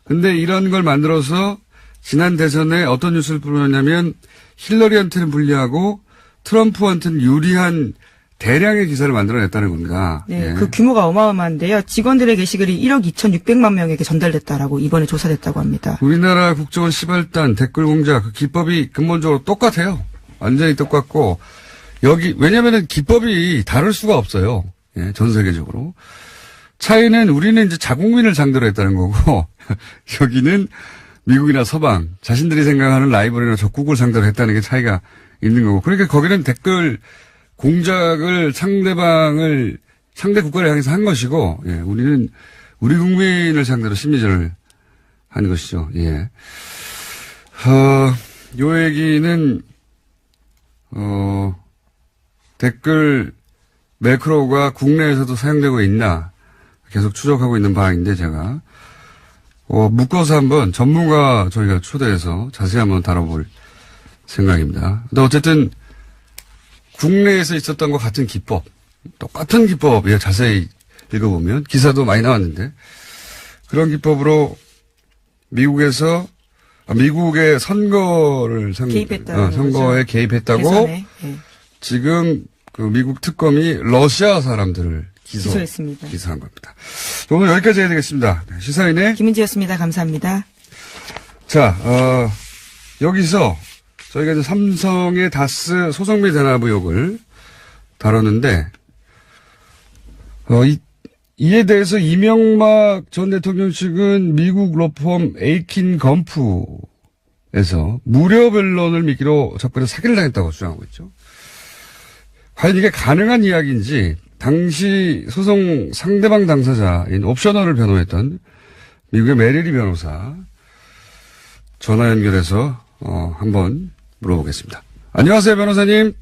근데 이런 걸 만들어서 지난 대선에 어떤 뉴스를 뿌렸냐면, 힐러리한테는 불리하고 트럼프한테는 유리한 대량의 기사를 만들어냈다는 겁니다. 네, 예. 그 규모가 어마어마한데요. 직원들의 게시글이 1억 2,600만 명에게 전달됐다라고 이번에 조사됐다고 합니다. 우리나라 국정원 시발단, 댓글 공작, 그 기법이 근본적으로 똑같아요. 완전히 똑같고, 왜냐면은 기법이 다를 수가 없어요. 예, 전 세계적으로. 차이는 우리는 이제 자국민을 상대로 했다는 거고, 여기는 미국이나 서방, 자신들이 생각하는 라이벌이나 적국을 상대로 했다는 게 차이가 있는 거고. 그러니까 거기는 댓글 공작을 상대 국가를 향해서 한 것이고, 예, 우리는 우리 국민을 상대로 심리전을 한 것이죠. 예. 요 얘기는, 댓글 매크로가 국내에서도 사용되고 있나 계속 추적하고 있는 바인데 제가, 묶어서 한번 전문가 저희가 초대해서 자세히 한번 다뤄볼 생각입니다. 근데 어쨌든 국내에서 있었던 것 같은 기법, 똑같은 기법, 예, 자세히 읽어보면 기사도 많이 나왔는데 그런 기법으로 미국의 선거를 선거에 개입했다고 대선에, 예. 지금 그 미국 특검이 러시아 사람들을 기소했습니다. 기소한 겁니다. 오늘 여기까지 해야 되겠습니다. 시사인의 김은지였습니다. 감사합니다. 자, 여기서 저희가 이제 삼성의 다스 소송비 대납 의혹을 다뤘는데, 이에 대해서 이명박 전 대통령 측은 미국 로펌 에이킨 검프에서 무료 변론을 미끼로 접근해서 사기를 당했다고 주장하고 있죠. 과연 이게 가능한 이야기인지, 당시 소송 상대방 당사자인 옵셔널을 변호했던 미국의 메리리 변호사 전화 연결해서 한번 물어보겠습니다. 안녕하세요, 변호사님.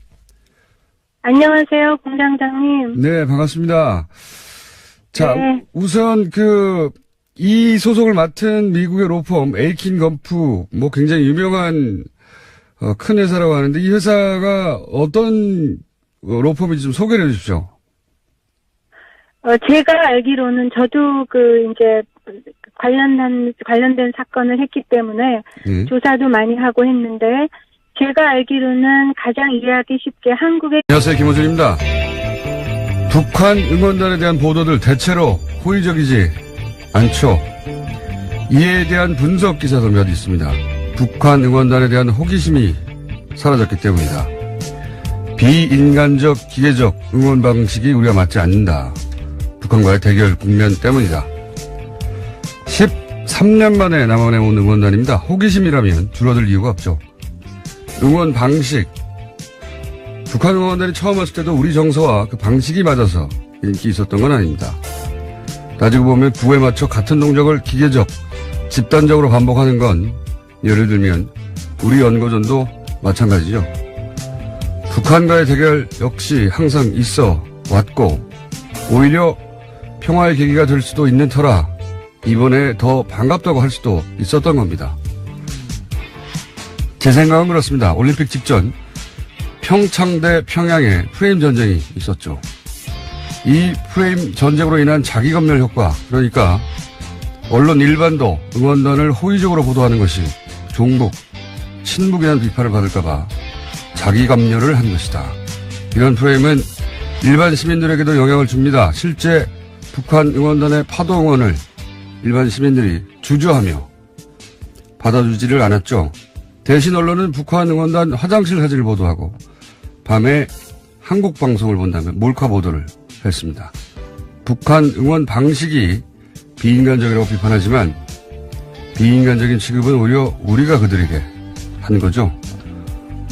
안녕하세요, 공장장님. 네, 반갑습니다. 자, 네. 우선 이 소송을 맡은 미국의 로펌 에이킨 검프, 굉장히 유명한 큰 회사라고 하는데 이 회사가 어떤 로펌인지 좀 소개를 해 주십시오. 제가 알기로는 저도 이제 관련된 사건을 했기 때문에 조사도 많이 하고 했는데 제가 알기로는 가장 이해하기 쉽게 한국의 안녕하세요, 김호준입니다. 북한 응원단에 대한 보도들 대체로 호의적이지 않죠. 이에 대한 분석 기사도 몇 있습니다. 북한 응원단에 대한 호기심이 사라졌기 때문이다. 비인간적, 기계적 응원 방식이 우리가 맞지 않는다. 북한과의 대결 국면 때문이다. 13년 만에 남한에 온 응원단입니다. 호기심이라면 줄어들 이유가 없죠. 응원 방식. 북한 응원단이 처음 왔을 때도 우리 정서와 그 방식이 맞아서 인기 있었던 건 아닙니다. 따지고 보면 구호에 맞춰 같은 동작을 기계적, 집단적으로 반복하는 건 예를 들면 우리 연고전도 마찬가지죠. 북한과의 대결 역시 항상 있어 왔고 오히려 평화의 계기가 될 수도 있는 터라 이번에 더 반갑다고 할 수도 있었던 겁니다. 제 생각은 그렇습니다. 올림픽 직전 평창 대 평양에 프레임 전쟁이 있었죠. 이 프레임 전쟁으로 인한 자기검열 효과, 그러니까 언론 일반도 응원단을 호의적으로 보도하는 것이 종북, 친북이라는 비판을 받을까봐 자기검열을 한 것이다. 이런 프레임은 일반 시민들에게도 영향을 줍니다. 실제 북한 응원단의 파도 응원을 일반 시민들이 주저하며 받아주지를 않았죠. 대신 언론은 북한 응원단 화장실 사진을 보도하고 밤에 한국 방송을 본다면 몰카 보도를 했습니다. 북한 응원 방식이 비인간적이라고 비판하지만 비인간적인 취급은 오히려 우리가 그들에게 한 거죠.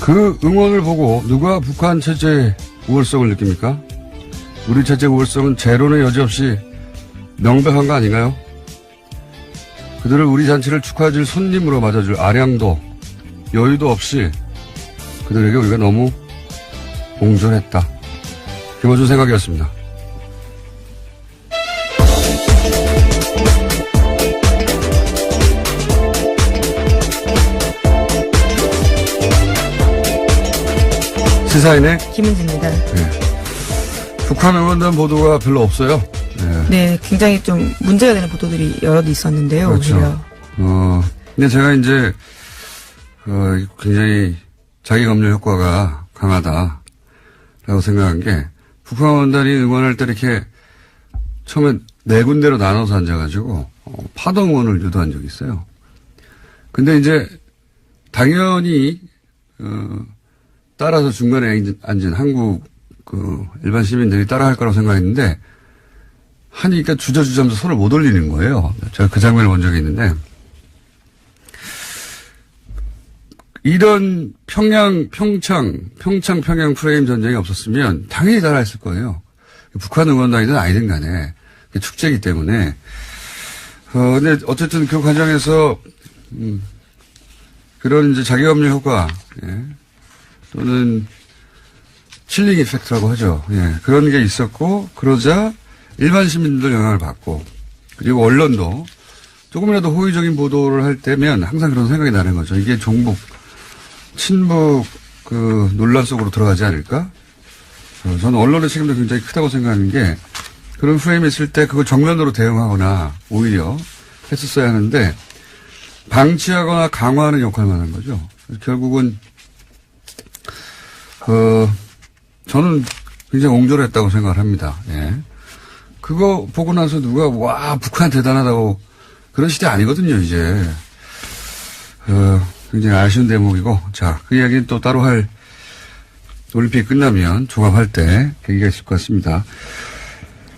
그 응원을 보고 누가 북한 체제의 우월성을 느낍니까? 우리 체제의 우월성은 제로는 여지없이 명백한 거 아닌가요? 그들을 우리 잔치를 축하해줄 손님으로 맞아줄 아량도 여유도 없이 그들에게 우리가 너무 옹졸했다. 김어준 생각이었습니다. 시사인의 김은지입니다. 네. 북한 응원단 보도가 별로 없어요. 네, 굉장히 좀 문제가 되는 보도들이 여러 개 있었는데요. 그렇죠. 오히려. 근데 제가 이제 굉장히 자기검열 효과가 강하다라고 생각한 게 북한 응원단이 응원할 때 이렇게 처음에 4군데로 나눠서 앉아가지고 파도 응원을 유도한 적이 있어요. 근데 이제 당연히 따라서 중간에 앉은 한국 일반 시민들이 따라할 거라고 생각했는데 하니까 주저주저하면서 손을 못 올리는 거예요. 제가 그 장면을 본 적이 있는데 이런 평양 프레임 전쟁이 없었으면 당연히 따라했을 거예요. 북한 응원단이든 아니든 간에 축제이기 때문에 근데 어쨌든 그 과정에서 그런 이제 자기검열 효과 또는 칠링 이펙트라고 하죠. 그런 게 있었고 그러자 일반 시민들 영향을 받고 그리고 언론도 조금이라도 호의적인 보도를 할 때면 항상 그런 생각이 나는 거죠. 이게 종북, 친북 논란 속으로 들어가지 않을까? 저는 언론의 책임도 굉장히 크다고 생각하는 게 그런 프레임이 있을 때 그걸 정면으로 대응하거나 오히려 했었어야 하는데 방치하거나 강화하는 역할만 한 거죠. 결국은 저는 굉장히 옹졸했다고 생각을 합니다. 그거 보고 나서 누가 와 북한 대단하다고 그런 시대 아니거든요 이제. 굉장히 아쉬운 대목이고 자 그 이야기는 또 따로 할 올림픽 끝나면 종합할 때 계기가 있을 것 같습니다.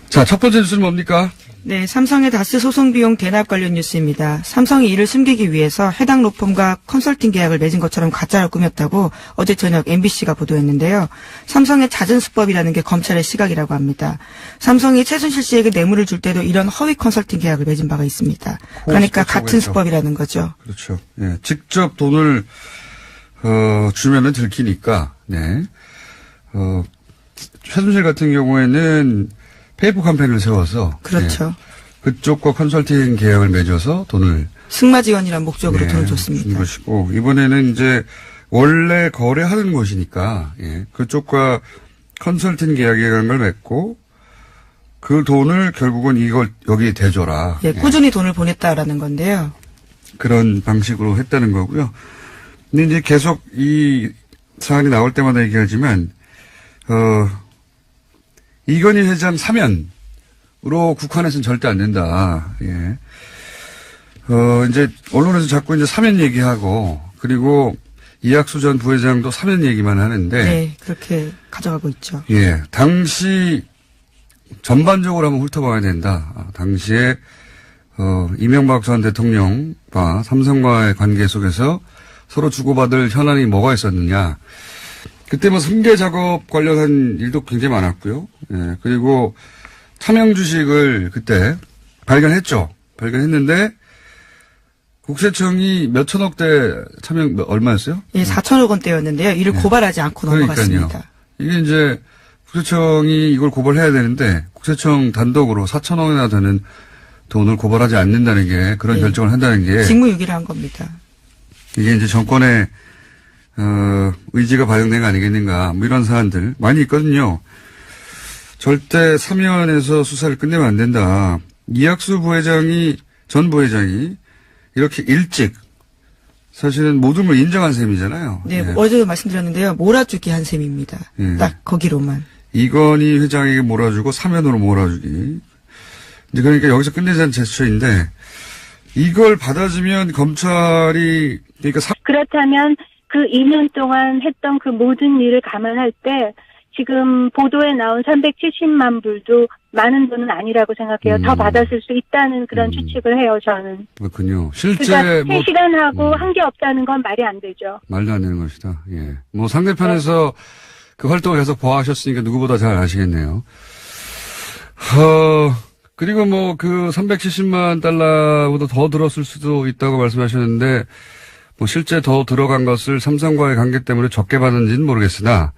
자 첫 번째 뉴스는 뭡니까? 네, 삼성의 다스 소송 비용 대납 관련 뉴스입니다. 삼성이 이를 숨기기 위해서 해당 로펌과 컨설팅 계약을 맺은 것처럼 가짜를 꾸몄다고 어제 저녁 MBC가 보도했는데요. 삼성의 잦은 수법이라는 게 검찰의 시각이라고 합니다. 삼성이 최순실 씨에게 뇌물을 줄 때도 이런 허위 컨설팅 계약을 맺은 바가 있습니다. 그러니까 같은 수법이라는 거죠. 그렇죠. 직접 돈을 주면은 들키니까. 최순실 같은 경우에는 페이퍼 캠페인을 세워서 그렇죠. 그쪽과 컨설팅 계약을 맺어서 돈을 승마 지원이라는 목적으로 돈을 줬습니다. 준 것이고 이번에는 이제 원래 거래하는 곳이니까 그쪽과 컨설팅 계약이라는 걸 맺고 그 돈을 결국은 이걸 여기에 대줘라. 꾸준히 돈을 보냈다라는 건데요. 그런 방식으로 했다는 거고요. 근데 이제 계속 이 사안이 나올 때마다 얘기하지만 이건희 회장 사면으로 국한해서는 절대 안 된다. 이제 언론에서 자꾸 이제 사면 얘기하고 그리고 이학수 전 부회장도 사면 얘기만 하는데. 네, 그렇게 가져가고 있죠. 당시 전반적으로 한번 훑어봐야 된다. 당시에 이명박 전 대통령과 삼성과의 관계 속에서 서로 주고받을 현안이 뭐가 있었느냐. 그때 뭐 승계 작업 관련한 일도 굉장히 많았고요. 예, 그리고 차명 주식을 그때 발견했는데 국세청이 몇 천억대 차명 얼마였어요? 예, 4천억 원대였는데요. 이를 고발하지 않고 넘어갔습니다. 이게 이제 국세청이 이걸 고발해야 되는데 국세청 단독으로 4천억이나 되는 돈을 고발하지 않는다는 게 그런 결정을 한다는 게 직무유기를 한 겁니다. 이게 이제 정권의 의지가 반영된 거 아니겠는가 뭐 이런 사안들 많이 있거든요. 절대 사면에서 수사를 끝내면 안 된다. 이학수 전 부회장이 이렇게 일찍 사실은 모든 걸 인정한 셈이잖아요. 네, 예. 어제도 말씀드렸는데요. 몰아주기 한 셈입니다. 예. 딱 거기로만. 이건희 회장에게 몰아주고 사면으로 몰아주기. 이제 그러니까 여기서 끝내자는 제스처인데 이걸 받아주면 검찰이 그렇다면 그 2년 동안 했던 그 모든 일을 감안할 때 지금 보도에 나온 370만 불도 많은 돈은 아니라고 생각해요. 더 받았을 수 있다는 그런 추측을 해요, 저는. 그렇군요. 실제 그러니까 3시간하고 한 게 없다는 건 말이 안 되죠. 말도 안 되는 것이다. 예. 뭐 상대편에서 그 활동을 계속 보아하셨으니까 누구보다 잘 아시겠네요. 그리고 뭐 그 370만 달러보다 더 들었을 수도 있다고 말씀하셨는데 뭐 실제 더 들어간 것을 삼성과의 관계 때문에 적게 받은지는 모르겠으나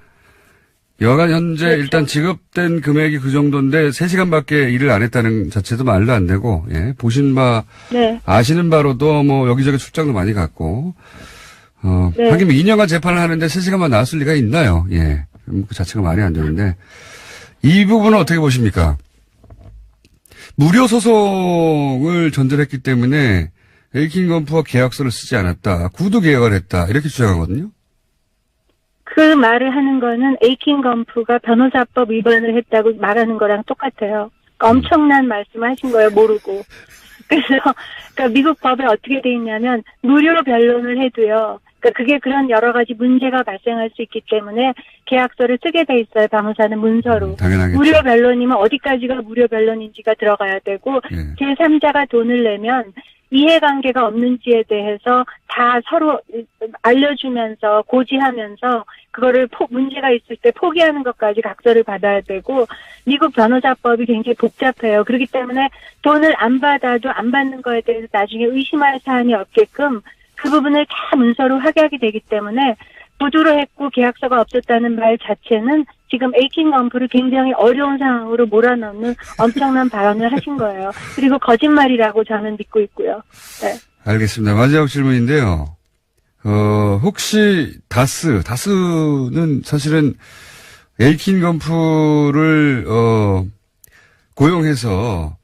여간 현재 그렇죠. 일단 지급된 금액이 그 정도인데 3시간밖에 일을 안 했다는 자체도 말도 안 되고, 예. 보신 바, 네. 아시는 바로도 뭐 여기저기 출장도 많이 갔고, 네. 하긴 2년간 재판을 하는데 3시간만 나왔을 리가 있나요? 예. 그 자체가 말이 안 되는데. 이 부분은 어떻게 보십니까? 무료 소송을 전제했기 때문에 에이킹건프와 계약서를 쓰지 않았다. 구두 계약을 했다. 이렇게 주장하거든요. 그 말을 하는 거는 에이킹건프가 변호사법 위반을 했다고 말하는 거랑 똑같아요. 그러니까 엄청난 말씀을 하신 거예요, 모르고. 그래서, 그러니까 미국 법에 어떻게 돼 있냐면, 무료 변론을 해도요, 그러니까 그게 그런 여러 가지 문제가 발생할 수 있기 때문에 계약서를 쓰게 돼 있어요, 변호사는 문서로. 당연하겠죠. 무료 변론이면 어디까지가 무료 변론인지가 들어가야 되고, 예. 제3자가 돈을 내면 이해관계가 없는지에 대해서 다 서로 알려주면서 고지하면서 그거를 문제가 있을 때 포기하는 것까지 각서를 받아야 되고 미국 변호사법이 굉장히 복잡해요. 그렇기 때문에 돈을 안 받아도 안 받는 거에 대해서 나중에 의심할 사안이 없게끔 그 부분을 다 문서로 확약이 되기 때문에 부두로 했고 계약서가 없었다는 말 자체는 지금 에이킹건프를 굉장히 어려운 상황으로 몰아넣는 엄청난 발언을 하신 거예요. 그리고 거짓말이라고 저는 믿고 있고요. 네. 알겠습니다. 마지막 질문인데요. 혹시 다스는 사실은 에이킹건프를 고용해서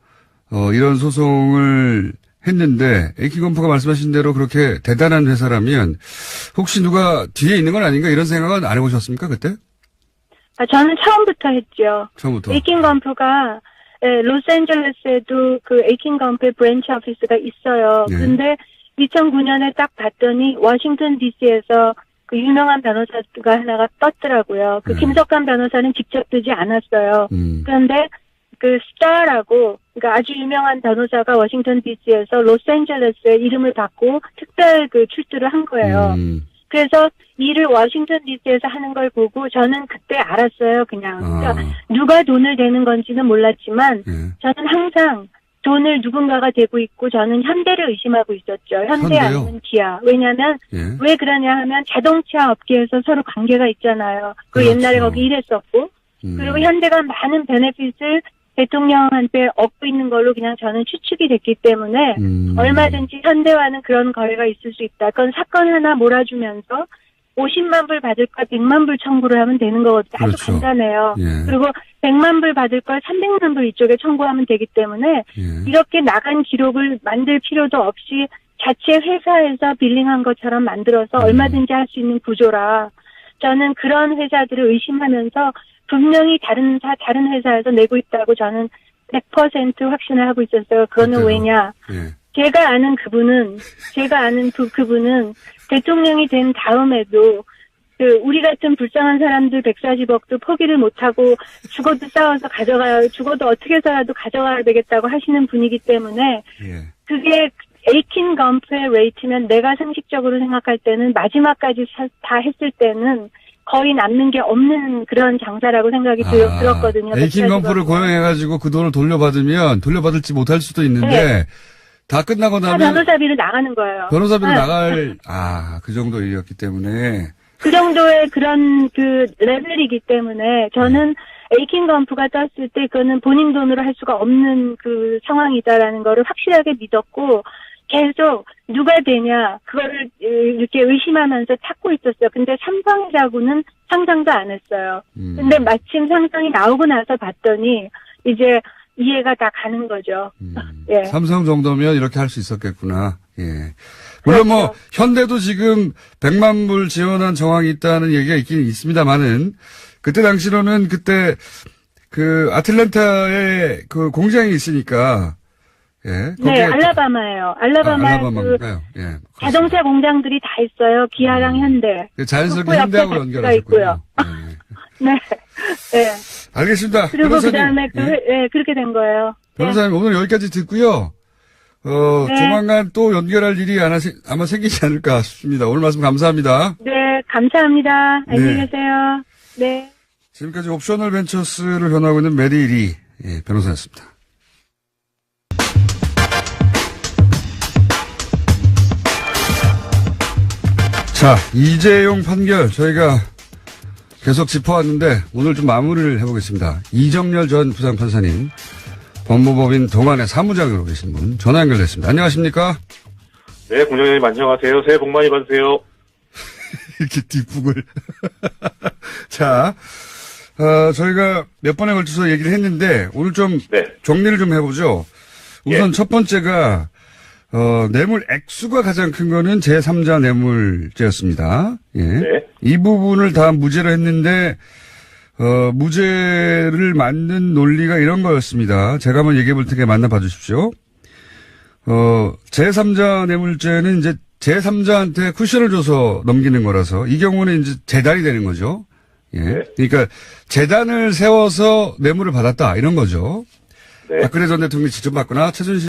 이런 소송을 했는데 에이킹건프가 말씀하신 대로 그렇게 대단한 회사라면 혹시 누가 뒤에 있는 건 아닌가 이런 생각은 안 해보셨습니까 그때? 저는 처음부터 했죠. 처음부터. 에이킹건프가 로스앤젤레스에도 그 에이킹건프의 브랜치 오피스가 있어요. 네. 그런데 2009년에 딱 봤더니 워싱턴 DC에서 그 유명한 변호사가 하나가 떴더라고요. 그 네. 김석환 변호사는 직접 뜨지 않았어요. 그런데 그 스타라고 그러니까 아주 유명한 변호사가 워싱턴 DC에서 로스앤젤레스에 이름을 받고 특별 그 출두를 한 거예요. 그래서 일을 워싱턴 DC에서 하는 걸 보고 저는 그때 알았어요. 그냥 그러니까 누가 돈을 대는 건지는 몰랐지만 저는 항상 돈을 누군가가 대고 있고 저는 현대를 의심하고 있었죠. 현대 현대요? 아니면 기아. 왜냐하면 예. 왜 그러냐 하면 자동차 업계에서 서로 관계가 있잖아요. 그 그렇죠. 옛날에 거기 일했었고 그리고 현대가 많은 베네핏을 대통령한테 얻고 있는 걸로 그냥 저는 추측이 됐기 때문에 얼마든지 현대와는 그런 거래가 있을 수 있다. 그건 사건 하나 몰아주면서 50만 불 받을 걸 100만 불 청구를 하면 되는 거거든요. 아주 그렇죠. 간단해요. 예. 그리고 100만 불 받을 걸 300만 불 이쪽에 청구하면 되기 때문에 예. 이렇게 나간 기록을 만들 필요도 없이 자체 회사에서 빌링한 것처럼 만들어서 얼마든지 할 수 있는 구조라 저는 그런 회사들을 의심하면서 분명히 다른 회사에서 내고 있다고 저는 100% 확신을 하고 있었어요. 그거는 그때요. 왜냐? 예. 제가 아는 그분은 대통령이 된 다음에도 우리 같은 불쌍한 사람들 140억도 포기를 못하고 죽어도 싸워서 죽어도 어떻게 해서라도 가져가야 되겠다고 하시는 분이기 때문에 예. 그게 에이킨 검프의 레이트면 내가 상식적으로 생각할 때는 마지막까지 다 했을 때는 거의 남는 게 없는 그런 장사라고 생각이 들었거든요. 에이킨 검프를 고용해가지고 그 돈을 돌려받을지 못할 수도 있는데 다 끝나고 나면 변호사비로 나가는 거예요. 변호사비로 나갈 그 정도 일이었기 때문에 그 정도의 그런 레벨이기 때문에 저는 에이킨 검프가 떴을 때 그거는 본인 돈으로 할 수가 없는 그 상황이다라는 거를 확실하게 믿었고 계속 누가 되냐 그거를 이렇게 의심하면서 찾고 있었어요. 근데 삼성이라고는 상상도 안 했어요. 근데 마침 삼성이 나오고 나서 봤더니 이제 이해가 다 가는 거죠. 예. 삼성 정도면 이렇게 할 수 있었겠구나. 예. 물론 그렇죠. 현대도 지금 100만 불 지원한 정황이 있다는 얘기가 있긴 있습니다만은 그때 당시로는 그때 아틀란타에 그 공장이 있으니까 예. 네, 알라바마예요. 알라바마인가요? 예. 자동차 공장들이 다 있어요. 기아랑 현대. 자연스럽게 현대하고 연결하셨고요. 네. 네. 알겠습니다. 그리고 변호사님. 그다음에 그렇게 된 거예요. 변호사님 오늘 여기까지 듣고요. 네. 조만간 또 연결할 일이 아마 생기지 않을까 싶습니다. 오늘 말씀 감사합니다. 네, 감사합니다. 안녕히 계세요. 네. 지금까지 옵셔널 벤처스를 변호하고 있는 메리 리 변호사였습니다. 자, 이재용 판결 저희가 계속 짚어왔는데 오늘 좀 마무리를 해보겠습니다. 이정렬 전 부장판사님, 법무법인 동안의 사무장으로 계신 분 전화 연결됐습니다. 안녕하십니까? 네, 공장장님 안녕하세요. 새해 복 많이 받으세요. 이렇게 뒷북을. 자, 저희가 몇 번에 걸쳐서 얘기를 했는데 오늘 좀 정리를 좀 해보죠. 우선 첫 번째가 뇌물 액수가 가장 큰 거는 제3자 뇌물죄였습니다. 예. 네. 이 부분을 다 무죄로 했는데, 무죄를 만든 논리가 이런 거였습니다. 제가 한번 얘기해 볼 테니까 만나봐 주십시오. 제3자 뇌물죄는 이제 제3자한테 쿠션을 줘서 넘기는 거라서 이 경우는 이제 재단이 되는 거죠. 예. 네. 그러니까 재단을 세워서 뇌물을 받았다 이런 거죠. 네. 박근혜 전 대통령이 직접 받거나 최순실